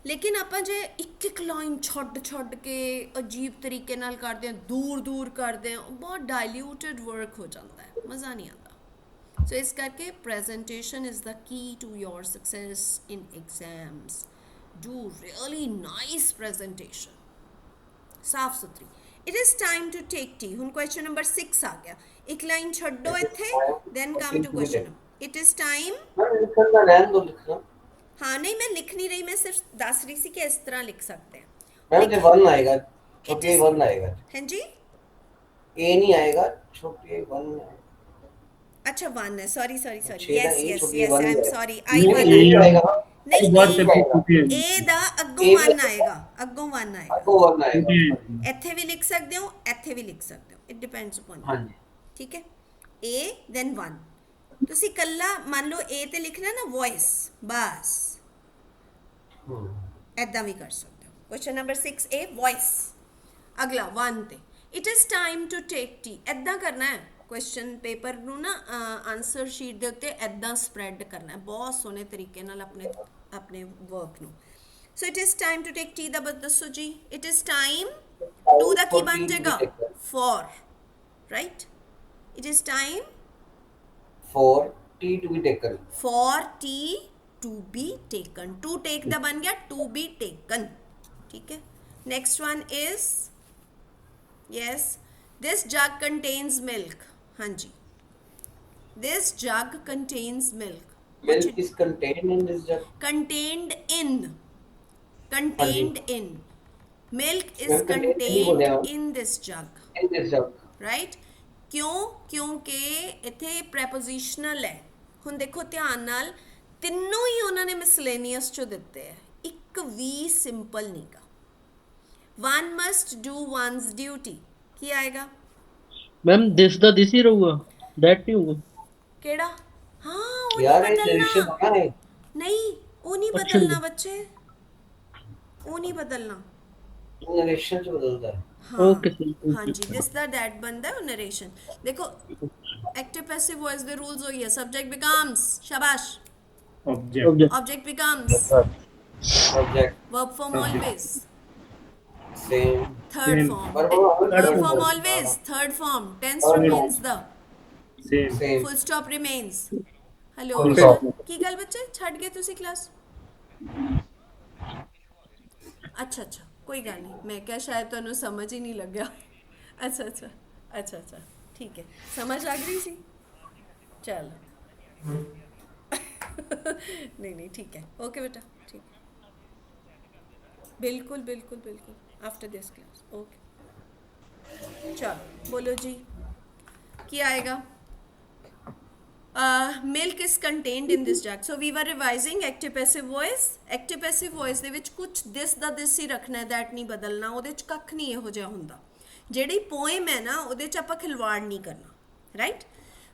ਲੇਕਿਨ ਆਪਾਂ ਜੇ ਇੱਕ ਇੱਕ ਲਾਈਨ ਛੱਡ ਕੇ ਅਜੀਬ ਤਰੀਕੇ ਨਾਲ ਕਰਦੇ ਹਾਂ, ਦੂਰ ਕਰਦੇ ਹਾਂ, ਬਹੁਤ ਡਾਇਲੂਟਡ ਵਰਕ ਹੋ ਜਾਂਦਾ ਹੈ, ਮਜ਼ਾ ਨਹੀਂ ਆਉਂਦਾ। ਸੋ ਇਸ ਕਰਕੇ presentation is the key to your success in exams. Do really nice presentation, ਸਾਫ ਸੁਥਰੀ। It is time to take tea. ਹੁਣ ਕੁਐਸਚਨ ਨੰਬਰ 6 ਆ ਗਿਆ। ਇੱਕ ਲਾਈਨ ਛੱਡੋ ਇੱਥੇ, then come to question. It is time, ma'am लिखना रहने दो, लिखना। हाँ नहीं मैं लिख नहीं रही, मैं सिर्फ दस रही सी कि इस तरह लिख सकते हैं। मैम जब वन आएगा छोटी वन आएगा, हैं जी, ए नहीं आएगा, छोटी वन आएगा। अच्छा वन है, सॉरी छेदा यस ए, यस छोटी यस वन आई एम है। सॉरी, आई नहीं, वन ए आएगा। ਨਹੀਂ What type of duty है? A ਦਾ ਅੱਗੋਂ 1 ਆਏਗਾ, ਅੱਗੋਂ 1 ਆਏਗਾ। Duty है। ਇੱਥੇ ਵੀ ਲਿਖ ਸਕਦੇ ਹੋ, ਇੱਥੇ ਵੀ ਲਿਖ ਸਕਦੇ ਹੋ, ਇਟ ਡਿਪੈਂਡਸ ਅਪਨ ਹਾਂਜੀ ਠੀਕ ਹੈ। A then 1 ਤੁਸੀਂ ਕੱਲਾ ਮੰਨ ਲਓ A ਤੇ ਲਿਖਣਾ ਨਾ ਵੌਇਸ, ਬਸ ਐਦਾਂ ਵੀ ਕਰ ਸਕਦੇ ਹੋ। Question number 6A voice. ਅਗਲਾ 1 ਤੇ it is time to take tea, ਐਦਾਂ ਕਰਨਾ ਹੈ। ਕੁਐਸਚਨ ਪੇਪਰ ਨੂੰ ਨਾ ਆਨਸਰ ਸ਼ੀਟ ਦੇ ਉੱਤੇ ਐਦਾਂ ਸਪਰੈਡ ਕਰਨਾ ਹੈ ਬਹੁਤ ਸੋਹਣੇ ਤਰੀਕੇ ਨਾਲ ਆਪਣੇ ਵਰਕ ਨੂੰ। So it is time to take tea ਦਾ ਦੱਸੋ ਜੀ। ਇਟ ਇਜ਼ ਟਾਈਮ ਟੂ ਦਾ ਕੀ ਬਣ ਜਾਏਗਾ for, right. It is time for tea to be taken for tea to be taken, to take ਦਾ ਬਣ ਗਿਆ to be taken, ਠੀਕ ਹੈ। next one is yes this jug contains milk, ਹਾਂਜੀ this jug contains milk, milk is contained in this jug contained in milk is Milk contained ਨਹੀਂ ਬੋਲਿਆ। contained in this jug, in this jug right. ਕਿਉਂ? ਕਿਉਂਕਿ ਇੱਥੇ ਪ੍ਰੈਪੋਜੀਸ਼ਨਲ ਹੈ। ਹੁਣ ਦੇਖੋ ਧਿਆਨ ਨਾਲ, ਤਿੰਨੋਂ ਹੀ ਉਹਨਾਂ ਨੇ ਮਿਸਲੇਨੀਅਸ ਚੋਂ ਦਿੱਤੇ ਹੈ, ਇੱਕ ਵੀ ਸਿੰਪਲ ਨਹੀਂਗਾ। one must do one's duty ਕੀ ਆਏਗਾ? ਮੈਮ ਦਿਸ ਦਾ ਦਿਸ ਹੀ ਰਹੂਗਾ, ਦੈਟ ਨਹੀਂ ਹੋਊਗਾ। ਕਿਹੜਾ? ਹਾਂ ਉਹ यार ਨਹੀਂ ये नरेशन ਬਦਲਣਾ, होना है ਨਹੀਂ ਉਹ ਨਹੀਂ ਅੱਛਾ ਜੀ। ਬਦਲਣਾ ਬੱਚੇ, ਉਹ ਨਹੀਂ ਬਦਲਣਾ। नरेशन से बदलता है हाँ Okay, sir. Okay. हाँ जी दिस द दैट बनता है नरेशन। देखो एक्टिव पैसिव वॉइस दे रूल्स होई है, सब्जेक्ट बिकम्स, शाबाश, Object object becomes, object verb form always, same third Same. Form, Verb verb form form. Always, third form, tense remains the, same same full stop remains. Hello Full stop. की गल बच्चे छड़ गए तुसी क्लास? अच्छा अच्छा कोई गल नहीं, मैं क्या शायद तुहानू समझ ही नहीं लग्या। अच्छा अच्छा अच्छा अच्छा ठीक है, समझ लग रही सी, चल नहीं नहीं ठीक है, ओके बेटा ठीक है, बिल्कुल बिल्कुल बिल्कुल आफ्टर दिस क्लास ओके। चलो बोलो जी की आएगा? milk is contained in this jug, so we were revising active passive voice। active passive voice ਦੇ ਵਿੱਚ ਕੁਝ this ਦਾ this ਹੀ ਰੱਖਣਾ ਹੈ, that ਨਹੀਂ ਬਦਲਣਾ, ਉਹਦੇ ਚ ਕੱਖ ਨਹੀਂ ਇਹੋ ਜਿਹਾ ਹੁੰਦਾ। ਜਿਹੜੀ ਪੋਇਮ ਹੈ ਨਾ ਉਹਦੇ ਚ ਆਪਾਂ ਖਿਲਵਾੜ ਨਹੀਂ ਕਰਨਾ, right.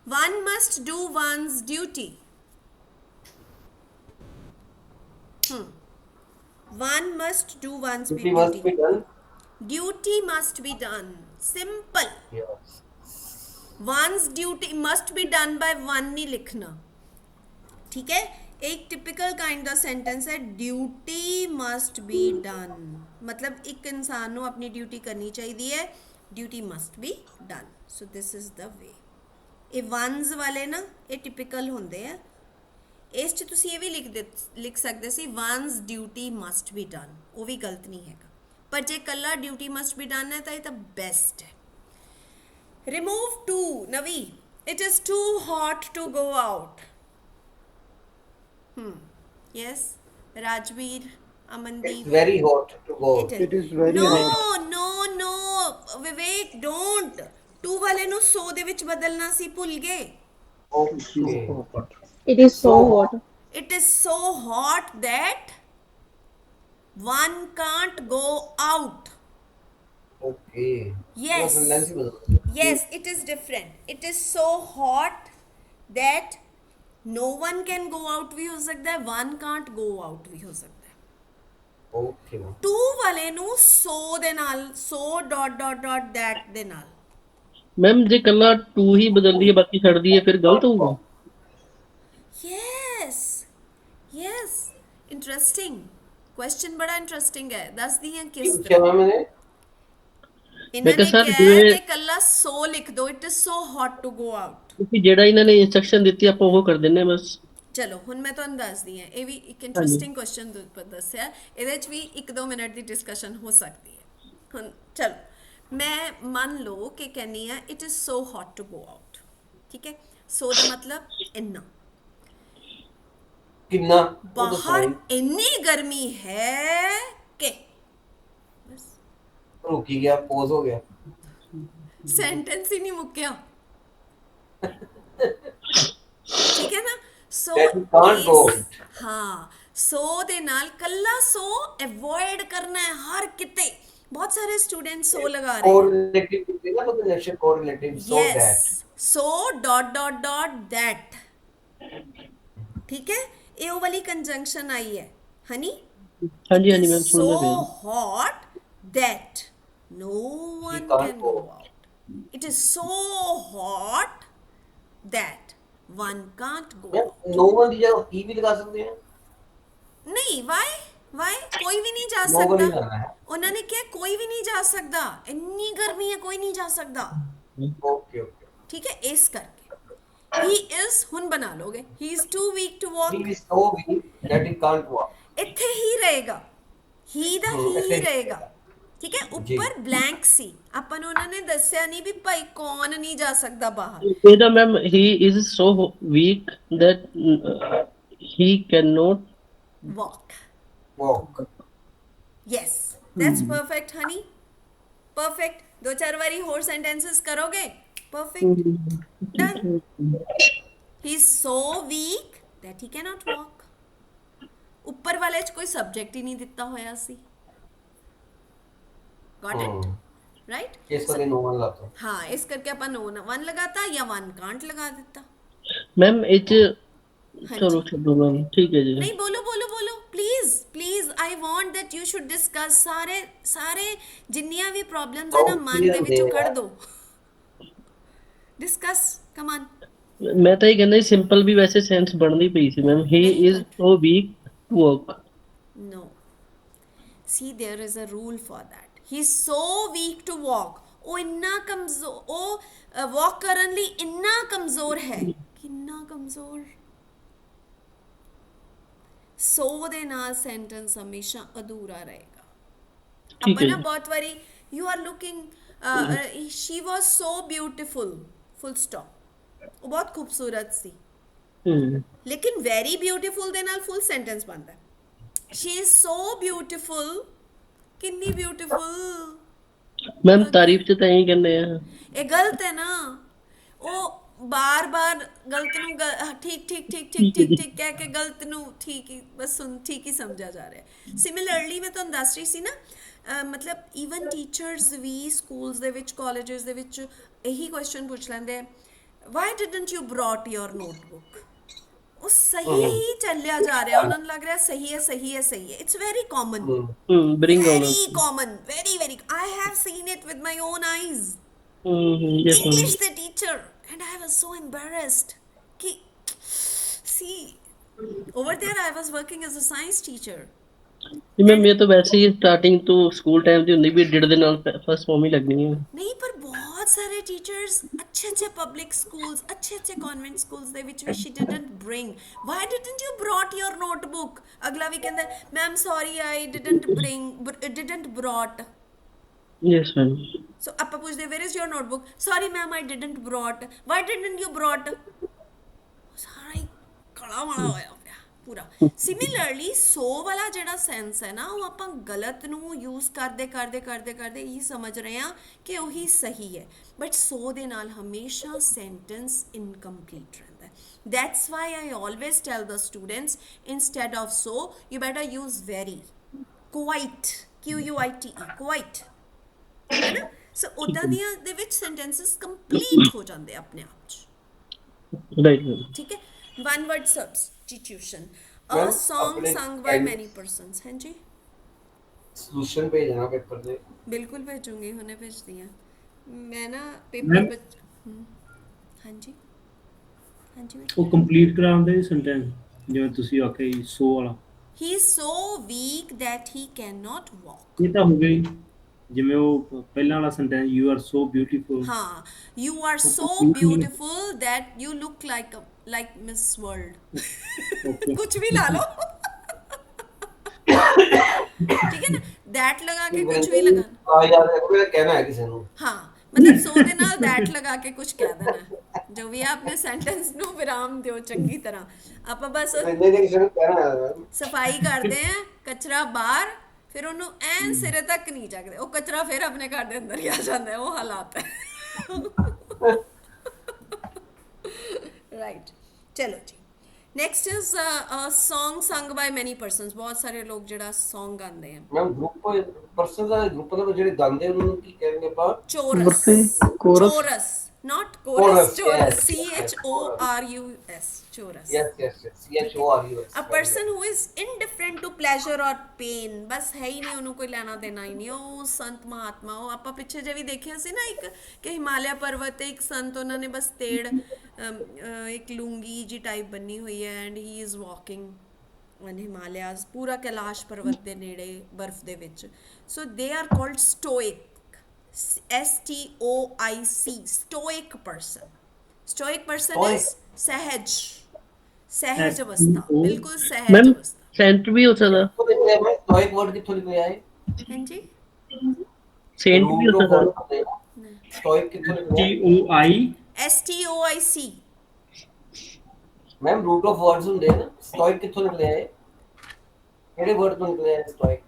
one must do one's duty, one must do one's duty must be done duty must be done, simple। yes one's duty must be done by one नहीं लिखना, ठीक है। एक टिपिकल काइंड का सेंटेंस है ड्यूटी मस्ट बी डन, मतलब एक इंसान ਨੂੰ अपनी ड्यूटी करनी चाहिए है, duty must be done. So this is the way. ये वंस वाले ना ये टिपिकल होंगे है, इस च तुसी ये भी लिख सकते सी once duty must be done, वो भी गलत नहीं है, पर जे कला ड्यूटी मस्ट बी डन है तो ये तो बेस्ट है। remove to, Navi, it is too hot to go out। yes Rajveer, it's Amandeep, very hot to go It is very no hot। no Vivek don't, to ਵਾਲੇ ਨੂੰ so ਦੇ ਵਿੱਚ ਬਦਲਣਾ ਸੀ, ਭੁੱਲ ਗਏ। okay It is so hot. it is so hot that one can't go out। okay Yes. तो sentence ही बदल yes it is different, it is so hot that no one can go out ਵੀ ਹੋ ਸਕਦਾ ਹੈ, one can't go out ਵੀ ਹੋ ਸਕਦਾ ਹੈ। okay to ਵਾਲੇ ਨੂੰ so ਦੇ ਨਾਲ, so dot dot dot that ਦੇ ਨਾਲ। ਮੈਮ ਜੇ ਕੱਲਾ ਟੂ ਹੀ ਬਦਲਦੀ ਹੈ ਬਾਕੀ ਛੱਡਦੀ ਹੈ ਫਿਰ ਗਲਤ ਹੋਊਗਾ? yes yes interesting question, ਬੜਾ ਇੰਟਰਸਟਿੰਗ ਹੈ, ਦੱਸਦੀ ਹਾਂ ਕਿਸ क्या ਤਰ੍ਹਾਂ। मैंने ਇਹਨਾਂ ਨੇ ਕਿਹਾ ਸਰ ਕਿਹਾ ਜਿਵੇਂ- ਕਿ ਕੱਲਾ so ਲਿਖ ਦਿਓ, it is so hot to go out। ਕਿਉਂਕਿ ਜਿਹੜਾ ਇਹਨਾਂ ਨੇ ਇਨਸਟਰਕਸ਼ਨ ਦਿੱਤੀ ਆਪਾਂ ਉਹ ਕਰ ਦਿੰਨੇ ਬਸ। ਚਲੋ ਹੁਣ ਮੈਂ ਤੁਹਾਨੂੰ ਦੱਸਦੀ ਹਾਂ, ਇਹ ਵੀ ਇੱਕ ਇੰਟਰਸਟਿੰਗ ਕੁਐਸਚਨ ਦੱਸਿਆ, ਇਹਦੇ 'ਚ ਵੀ 1-2 ਮਿੰਟ ਦੀ ਡਿਸਕਸ਼ਨ ਹੋ ਸਕਦੀ ਹੈ। ਹੁਣ ਚਲੋ ਮੈਂ ਮੰਨ ਲਓ ਕਿ ਕਹਿੰਦੀ ਆ it is so hot to go out, ਠੀਕ ਹੈ। ਸੋ ਦਾ ਮਤਲਬ ਇੰਨਾ, कितना ਬਾਹਰ ਇੰਨੀ ਗਰਮੀ ਹੈ ਕਿ, ਬਸ रुक ही गया पॉज हो गया सेंटेंस ही नहीं मुक्या ठीक है ना। सो That you can't go out. हाँ ਸੋ ਦੇ ਨਾਲ ਕੱਲਾ ਸੋ ਅਵੋਇਡ ਕਰਨਾ ਹੈ ਹਰ ਕਿਤੇ। ਬਹੁਤ ਸਾਰੇ ਸਟੂਡੈਂਟ ਸੋ ਲਗਾ ਰਹੇ ਹਨ। कोरिलेटिव ना conjunction correlative so yes that so dot dot dot that ਠੀਕ ਹੈ, ਇਹ ਉਹ ਵਾਲੀ ਕੰਜੰਕਸ਼ਨ ਆਈ ਹੈ ਹਨੀ। ਹਾਂਜੀ ਹਾਂਜੀ It ਮੈਮ is ਸੁਣਦਾ so ਪਿਆ। hot that no one can't can go go. out. It is so hot that one can't go यार out. नो वन की जगह ही भी लगा सकते हैं। ਨਹੀਂ ਵਾਈ ਕੋਈ ਵੀ ਨਹੀਂ ਜਾ No one ही ਸਕਦਾ। जाना है। ਉਹਨਾਂ ਨੇ ਕਿਹਾ ਕੋਈ ਵੀ ਨਹੀਂ ਜਾ ਸਕਦਾ, ਇੰਨੀ ਗਰਮੀ ਹੈ ਕੋਈ ਨਹੀਂ ਜਾ ਸਕਦਾ। Okay okay. ਠੀਕ ਹੈ, ਇਸ ਕਰਕੇ ਹੀ ਇਜ਼ ਹੁਣ ਬਣਾ ਲੋਗੇ he is too weak to walk. He is so weak that he can't walk। ਇੱਥੇ ਹੀ ਰਹੇਗਾ, ਹੀ ਦਾ ਇੱਥੇ ਹੀ ਹੀ ਰਹੇਗਾ। ਠੀਕ ਹੈ, ਉੱਪਰ ਬਲੈਂਕ ਸੀ, ਆਪਾਂ ਨੂੰ ਉਹਨਾਂ ਨੇ ਦੱਸਿਆ ਨਹੀਂ ਵੀ ਭਾਈ ਕੌਣ ਨਹੀਂ ਜਾ ਸਕਦਾ ਬਾਹਰ। ਇਹਦਾ ma'am he is so weak that he cannot walk Walk। Yes that's perfect honey, perfect. ਦੋ ਚਾਰ ਵਾਰੀ ਹੋਰ ਸੈਂਟੈਂਸਸ ਕਰੋਗੇ, perfect done. He is so weak that he cannot walk। ਉੱਪਰ ਵਾਲੇ 'ਚ ਕੋਈ ਸਬਜੈਕਟ ਹੀ ਨਹੀਂ ਦਿੱਤਾ ਹੋਇਆ ਸੀ। Got it right. इस करके नो वन लगाता हूँ। ਹਾਂ, ਇਸ ਕਰਕੇ ਆਪਾਂ ਨੋ ਵਨ ਲਗਾਤਾ ਜਾਂ ਵਨ ਕਾਂਟ ਲਗਾ ਦਿੱਤਾ। ਮੈਮ ਇਹ 'ਚ ਚਲੋ ਛੱਡੋ ਮੈਮ, ਠੀਕ ਹੈ ਜੀ। ਨਹੀਂ ਬੋਲੋ ਬੋਲੋ ਬੋਲੋ please please, I want that you should discuss ਸਾਰੇ ਜਿੰਨੀਆਂ ਵੀ ਪ੍ਰੋਬਲਮਸ ਹੈ ਨਾ ਮਨ ਦੇ ਵਿੱਚੋਂ ਕੱਢ ਦੋ। Discuss come on. ਮੈਂ ਤਾਂ ਇਹ ਕਹਿੰਦਾ ਸਿੰਪਲ ਵੀ ਵੈਸੇ ਸੈਂਸ ਬਣਦੀ ਪਈ ਸੀ ਮੈਮ। he ਨਹੀਂ is so weak to walk। No. See, there is a rule for that. He's so weak to walk. ਉਹ ਇੰਨਾ ਕਮਜ਼ੋਰ, ਉਹ ਵਾਕ ਕਰਨ ਲਈ ਇੰਨਾ ਕਮਜ਼ੋਰ ਹੈ। ਕਿੰਨਾ ਕਮਜ਼ੋਰ। ਸੋ ਦੇ ਨਾਲ ਸੈਂਟੈਂਸ ਹਮੇਸ਼ਾ ਅਧੂਰਾ ਰਹੇਗਾ। ਠੀਕ ਆਪਾਂ ਹੈ ਨਾ ਜੀ। ਬਹੁਤ ਵਾਰੀ you are looking she was so beautiful full stop, ਉਹ ਬਹੁਤ ਖੂਬਸੂਰਤ ਸੀ। ਲੇਕਿਨ ਵੈਰੀ ਬਿਊਟੀਫੁਲ ਦੇ ਨਾਲ ਫੁੱਲ ਸੈਂਟੈਂਸ ਬਣਦਾ ਹੈ। ਸ਼ੀ ਇਜ਼ ਸੋ ਬਿਊਟੀਫੁਲ, ਕਿੰਨੀ ਬਿਊਟੀਫੁਲ। ਮੈਮ ਤਾਰੀਫ 'ਚ ਤਾਂ ਇਹੀ ਕਹਿੰਦੇ ਆ। ਇਹ ਗਲਤ ਹੈ ਨਾ, ਉਹ ਬਾਰ-ਬਾਰ ਗਲਤ ਨੂੰ ਠੀਕ ਠੀਕ ਠੀਕ ਠੀਕ ਠੀਕ ਠੀਕ ਕਹਿ ਕੇ ਗਲਤ ਨੂੰ ਠੀਕ ਹੀ ਬਸ ਠੀਕ ਹੀ ਸਮਝਿਆ ਜਾ ਰਿਹਾ ਹੈ। ਸਿਮਿਲਰਲੀ ਮੈਂ ਤੁਹਾਨੂੰ ਦੱਸ ਰਹੀ ਸੀ ਨਾ, ਮਤਲਬ ਈਵਨ ਟੀਚਰਸ ਵੀ ਸਕੂਲਸ ਦੇ ਵਿੱਚ ਕਾਲਜਸ ਦੇ ਵਿੱਚ ਇਹੀ ਕੁਐਸਚਨ ਪੁੱਛ ਲੈਂਦੇ, why didn't you brought your notebook. ਉਹ ਸਹੀ ਹੀ ਚੱਲਿਆ ਜਾ ਰਿਹਾ, ਉਹਨਾਂ ਨੂੰ ਲੱਗ ਰਿਹਾ ਸਹੀ ਹੈ ਸਹੀ ਹੈ ਸਹੀ ਹੈ। It's very common, bring on very common, very I have seen it with my own eyes। yes ma'am। English the teacher and I was so embarrassed ki see over there I was working as a science teacher। Ma'am ਇਹ ਤਾਂ ਵੈਸੇ ਹੀ ਸਟਾਰਟਿੰਗ ਤੋਂ ਸਕੂਲ ਟਾਈਮ ਤੇ ਹੁੰਦੀ ਵੀ ਡਿਡ ਦੇ ਨਾਲ ਫਸਟ ਫਾਰਮ ਹੀ ਲੱਗਣੀ ਹੈ। ਨਹੀਂ ਪਰ ਬਹੁਤ ਸਾਰੇ ਟੀਚਰਸ ਅੱਛੇ ਪਬਲਿਕ ਸਕੂਲਸ ਅੱਛੇ ਕਨਵੈਂਟ ਸਕੂਲਸ ਦੇ ਵਿੱਚ ਵੀ she didn't bring। why didn't you brought your notebook। ਅਗਲਾ ਵੀ ਕਹਿੰਦਾ ma'am sorry I didn't brought। yes ma'am। So ਆਪਾਂ ਪੁੱਛਦੇ where is your notebook। sorry ma'am I didn't brought। why didn't you brought। ਸਾਰਾ ਹੀ ਕਲਾ ਵਾਲਾ ਹੋਇਆ ਪਿਆ ਪੂਰਾ। ਸਿਮਿਲਰਲੀ ਸੋ ਵਾਲਾ ਜਿਹੜਾ ਸੈਂਸ ਹੈ ਨਾ, ਉਹ ਆਪਾਂ ਗਲਤ ਨੂੰ ਯੂਜ਼ ਕਰਦੇ ਇਹੀ ਸਮਝ ਰਹੇ ਹਾਂ ਕਿ ਉਹੀ ਸਹੀ ਹੈ, ਬਟ ਸੋ ਦੇ ਨਾਲ ਹਮੇਸ਼ਾ ਸੈਂਟੈਂਸ ਇਨਕੰਪਲੀਟ ਰਹਿੰਦਾ ਹੈ। That's why I always tell the students instead of so you better use very, quite, QUITE, quite, ਹੈ ਨਾ। ਸੋ ਉੱਦਾਂ ਦੀਆਂ ਦੇ ਵਿੱਚ ਸੈਂਟੈਂਸਸ ਕੰਪਲੀਟ ਹੋ ਜਾਂਦੇ ਆਪਣੇ ਆਪ 'ਚ। Right ma'am. ਠੀਕ ਹੈ, one word substitution, a Well, song अपने sung by time- many persons। हाँ जी ਸੋਲੂਸ਼ਨ ਭੇਜਣਾ ਪੇਪਰ ਦੇ। ਬਿਲਕੁਲ ਭੇਜੂੰਗੀ, ਹੁਣੇ ਭੇਜਦੀ ਹਾਂ ਮੈਂ ਨਾ Ma'am? ਪੇਪਰ। हाँ जी हाँ जी। ਉਹ ਕੰਪਲੀਟ ਕਰਾਉਂਦੇ ਸੈਂਟੈਂਸ ਜਿਵੇਂ ਤੁਸੀਂ ਆਖਿਆ ਸੋ ਵਾਲਾ। he is so weak that he cannot walk। ਇਹ ਤਾਂ ਹੋ ਗਈ ਜਿਵੇਂ ਉਹ ਪਹਿਲਾਂ ਵਾਲਾ sentence you are so beautiful. हाँ, you are so beautiful that you look like Miss World। Okay कुछ भी ला लो। ठीक है ना, that लगा के कुछ भी लगा। ਆ ਯਾਰ ਇਹ ਕਹਿਣਾ ਹੈ ਕਿਸੇ ਨੂੰ। हाँ, मतलब सो ਦੇ ਨਾਲ that ਲਗਾ ਕੇ ਕੁਝ ਕਹਿ ਦੇਣਾ, ਜੋ ਵੀ ਆਪਣੇ ਸੈਂਟੈਂਸ ਨੂੰ ਵਿਰਾਮ ਦਿਓ ਚੰਗੀ ਤਰ੍ਹਾਂ। ਆਪਾਂ ਬਸ ਇੰਨੇ ਦੇ ਕਿਸੇ ਨੂੰ ਕਹਿਣਾ ਹੈ। ਸਫਾਈ ਕਰਦੇ ਆ, ਕਚਰਾ ਬਾਹਰ, ਫਿਰ ਉਹਨੂੰ ਐਨ ਸਿਰੇ ਤੱਕ ਨਹੀਂ ਚੱਕਦੇ, ਉਹ ਕਚਰਾ ਫਿਰ ਆਪਣੇ ਘਰ ਦੇ ਅੰਦਰ ਹੀ ਆ ਜਾਂਦਾ ਹੈ। ਉਹ ਹਾਲਾਤ ਹੈ। ਰਾਈਟ, ਚਲੋ ਜੀ, next is song sung by many persons, बहुत सारे लोग ਜਿਹੜਾ ਸੌਂਗ ਗਾਉਂਦੇ ਆ। ਮੈਮ ਗਰੁੱਪ ਪਰਸਨ ਦਾ ਗਰੁੱਪ ਦਾ ਜਿਹੜੇ ਗਾਉਂਦੇ ਉਹਨਾਂ ਨੂੰ ਕੀ ਕਹਿੰਦੇ ਆਪਾਂ? Chorus, Gurpreet, chorus? Chorus, not chorus, Chorus, chorus, yes. CHORUS, chorus. Yes yes CHORUS A person who is indifferent to pleasure or pain, ਬਸ ਹੈ ਹੀ ਨਹੀਂ ਉਹਨੂੰ ਕੋਈ ਲੈਣਾ ਦੇਣਾ ਹੀ ਨਹੀਂ। ਉਹ ਸੰਤ ਮਹਾਤਮਾ, ਉਹ ਆਪਾਂ ਪਿੱਛੇ ਜੇ ਵੀ ਦੇਖਿਆ ਸੀ ਨਾ ਇੱਕ ਕਿ ਹਿਮਾਲਿਆ ਪਰਵਤ ਤੇ ਇੱਕ ਸੰਤ, ਉਹਨਾਂ ਨੇ ਬਸ ਤੇੜ ਇੱਕ ਲੂੰਗੀ ਜੀ ਟਾਈਪ ਬੰਨੀ ਹੋਈ ਹੈ and he is walking on Himalayas, ਪੂਰਾ ਕੈਲਾਸ਼ ਪਰਵਤ ਦੇ ਨੇੜੇ ਬਰਫ਼ ਦੇ ਵਿੱਚ। So they are called stoic, STOIC, stoic person. Stoic person is सहज, सहज अवस्था, बिल्कुल सहज मैम अवस्था। सेंट भी हो सकता, ਸਟੋਇਕ ਵਰਡ ਕਿੱਥੋਂ ਨਿਕਲਿਆ ਹੈ? हाँ जी, सेंट भी हो सकता। ਸਟੋਇਕ ਕਿੱਥੋਂ ਨਿਕਲਿਆ? TOI STOIC, ma'am root of words ਹੁੰਦੇ ਨਾ, ਸਟੋਇਕ ਕਿੱਥੋਂ ਨਿਕਲਿਆ ਹੈ? ਕਿਹੜੇ ਵਰਡ ਤੋਂ ਨਿਕਲਿਆ ਹੈ stoic?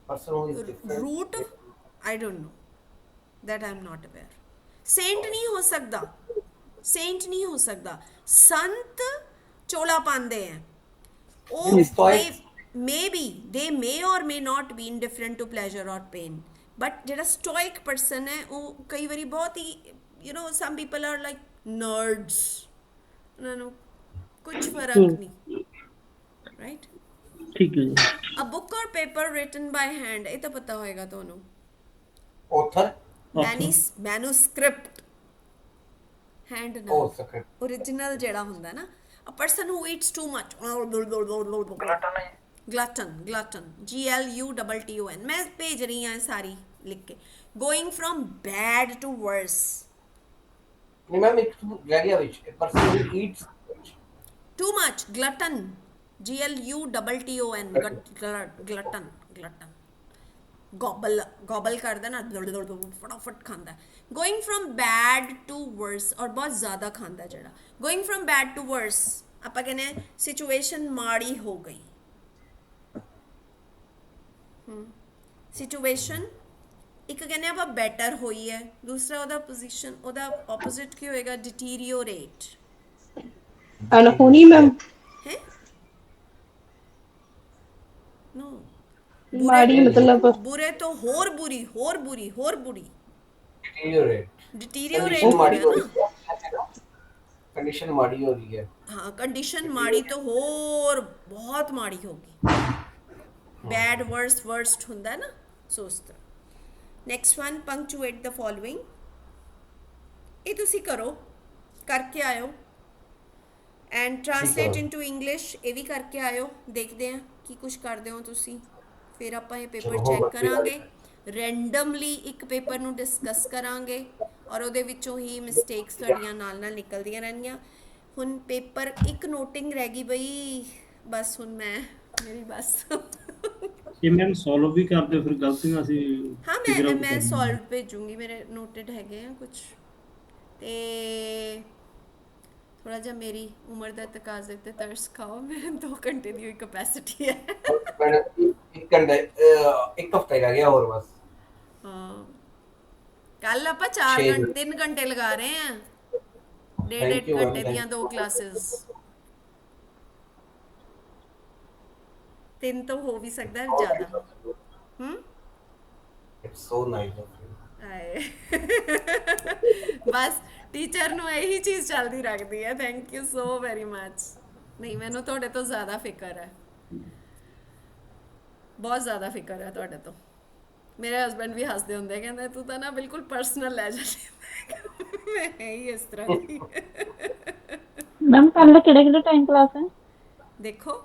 Person who is different. root, I don't know, that I am not aware. Saint नहीं हो सकता, saint नहीं हो सकता। संत चोला पांदे हैं, ओ Stoic. maybe they may or may not be indifferent to pleasure or pain, but ਜਿਹੜਾ stoic person ਹੈ ਉਹ ਕਈ ਵਾਰੀ ਬਹੁਤ ਹੀ you know some people are like nerds, ਉਹਨਾਂ ਨੂੰ ਕੁਝ ਫਰਕ ਨਹੀਂ, right? ठीक है जी। A book or paper written by hand, ਇਹ ਤਾਂ ਪਤਾ ਹੋਏਗਾ ਤੁਹਾਨੂੰ। author manuscript, hand oh ਨਾਲ secret original ਜਿਹੜਾ ਹੁੰਦਾ ਨਾ। A person who eats too much, glutton, GLUTTON, ਮੈਂ ਭੇਜ ਰਹੀ ਹਾਂ ਸਾਰੀ ਲਿਖ ਕੇ। Going from bad to worse, ਨਹੀਂ ਮੈਮ ਇੱਕ ਰਹਿ ਗਿਆ ਵਿੱਚ, person who Eats too much, glutton, GLUTTON, glutton, global ਕਰਦਾ ਨਾ, ਫਟਾਫਟ ਖਾਂਦਾ। ਗੋਇੰਗ ਫਰਮ ਬੈਡ ਟੂ ਵਰਸ, ਔਰ ਬਹੁਤ ਜ਼ਿਆਦਾ ਖਾਂਦਾ ਜਿਹੜਾ। ਗੋਇੰਗ ਫਰਮ ਬੈਡ ਟੂ ਵਰਸ, ਆਪਾਂ ਕਹਿੰਦੇ ਹਾਂ ਸਿਚੁਏਸ਼ਨ ਮਾੜੀ ਹੋ ਗਈ। ਸਿਚੁਏਸ਼ਨ ਇੱਕ ਕਹਿੰਦੇ ਆਪਾਂ ਬੈਟਰ ਹੋਈ ਹੈ, ਦੂਸਰਾ ਉਹਦਾ ਪੋਜੀਸ਼ਨ, ਉਹਦਾ ਆਪੋਜ਼ਿਟ ਕੀ ਹੋਏਗਾ? ਡਿਟੀਰੀਓਰੇਟ ਅਨਹੋਣੀ ਮੈਮ, ਹੈ। ਨੋ, ਮਾੜੀ ਮਤਲਬ ਬੁਰੇ ਤੋਂ ਹੋਰ ਬੁਰੀ, ਹੋਰ ਬੁਰੀ, ਹੋਰ ਬੁਰੀ। deteriorate ਡਿਟੀਰੀਓਰੇਟ Condition ਹੋ ਮਾੜੀ ਗਿਆ ਹੋ ਨਾ। ਰਹੀ ਹੈ, ਕੰਡੀਸ਼ਨ ਮਾੜੀ ਹੋ ਰਹੀ ਹੈ। हाँ, कंडीशन माड़ी तो होर बहुत माड़ी होगी। बैड वर्स्ट वर्स्ट हुंदा है ना, सो उस तरह। Next one, punctuate the following. ये तुसी करो, करके आयो एंड ट्रांसलेट इनटू इंग्लिश, ये भी करके आयो। देखते हैं कि कुछ करते हो तुसी, फिर ਆਪਾਂ ਇਹ ਪੇਪਰ ਚੈੱਕ ਕਰਾਂਗੇ। ਰੈਂਡਮਲੀ ਇੱਕ ਪੇਪਰ ਨੂੰ ਡਿਸਕਸ ਕਰਾਂਗੇ ਔਰ ਉਹਦੇ ਵਿੱਚੋਂ ਹੀ ਮਿਸਟੇਕਸ ਤੁਹਾਡੀਆਂ ਨਾਲ ਨਾਲ ਨਿਕਲਦੀਆਂ ਰਹਿਣਗੀਆਂ। ਹੁਣ ਪੇਪਰ ਇੱਕ ਨੋਟਿੰਗ ਰਹਿ ਗਈ ਬਈ, ਬਸ ਹੁਣ ਮੈਂ ਮੇਰੀ ਬਸ ਇਹ ਮੈਮ ਸੋਲਵ ਵੀ ਕਰਦੇ ਫਿਰ ਗਲਤੀਆਂ ਅਸੀਂ ਹਾਂ figure out ਮੈਂ ਕਰਨੀਆਂ। ਸੋਲਵ ਭੇਜੂੰਗੀ, ਮੇਰੇ ਨੋਟਡ ਹੈਗੇ ਆ ਕੁਝ। ਤੇ ਥੋੜਾ ਜਿਹਾ ਮੇਰੀ ਉਮਰ ਦਾ ਤਕਾਜ਼ੇ ਤੇ ਤਰਸ ਖਾਓ, ਮੇਰੇ 2 ਘੰਟੇ ਦੀ ਕੈਪੈਸਿਟੀ ਹੈ। ਮੈਡਮ ਇੱਕ ਘੰਟਾ ਇੱਕ ਹਫਤਾ ਹੀ ਰਹਿ ਗਿਆ ਹੋਰ ਬਸ। ਹਾਂ, ਕੱਲ ਆਪਾਂ 4 ਛੇ ਘੰਟੇ 3 ਘੰਟੇ ਲਗਾ ਰਹੇ ਆ, ਡੇਢ Thank you, ਘੰਟੇ thank ਦੀਆਂ 2 ਕਲਾਸਿਸ। 3 ਤਾਂ ਹੋ ਵੀ ਸਕਦਾ ਹੈ ਜ਼ਿਆਦਾ। It's so nice of you. ਆਏ ਬਸ ਟੀਚਰ ਨੂੰ ਇਹੀ ਚੀਜ਼ ਚੱਲਦੀ ਰੱਖਦੀ ਹੈ। Thank you so very much. ਨਹੀਂ, ਮੈਨੂੰ ਤੁਹਾਡੇ ਤੋਂ ਜ਼ਿਆਦਾ ਫਿਕਰ ਹੈ, ਬਹੁਤ ਜ਼ਿਆਦਾ ਫਿਕਰ ਹੈ ਤੁਹਾਡੇ ਤੋਂ। ਮੇਰੇ ਹਸਬੰਡ ਵੀ ਹੱਸਦੇ ਹੁੰਦੇ, ਕਹਿੰਦੇ ਤੂੰ ਤਾਂ ਨਾ ਬਿਲਕੁਲ ਪਰਸਨਲ ਲੈ ਜਾਂਦੀ। ਮੈਂ ਹੈ ਹੀ ਇਸ ਤਰ੍ਹਾਂ ਦੀ। ਮੈਮ ਕੱਲ ਕਿਹੜੇ ਕਿਹੜੇ ਟਾਈਮ ਕਲਾਸ ਹੈ? ਦੇਖੋ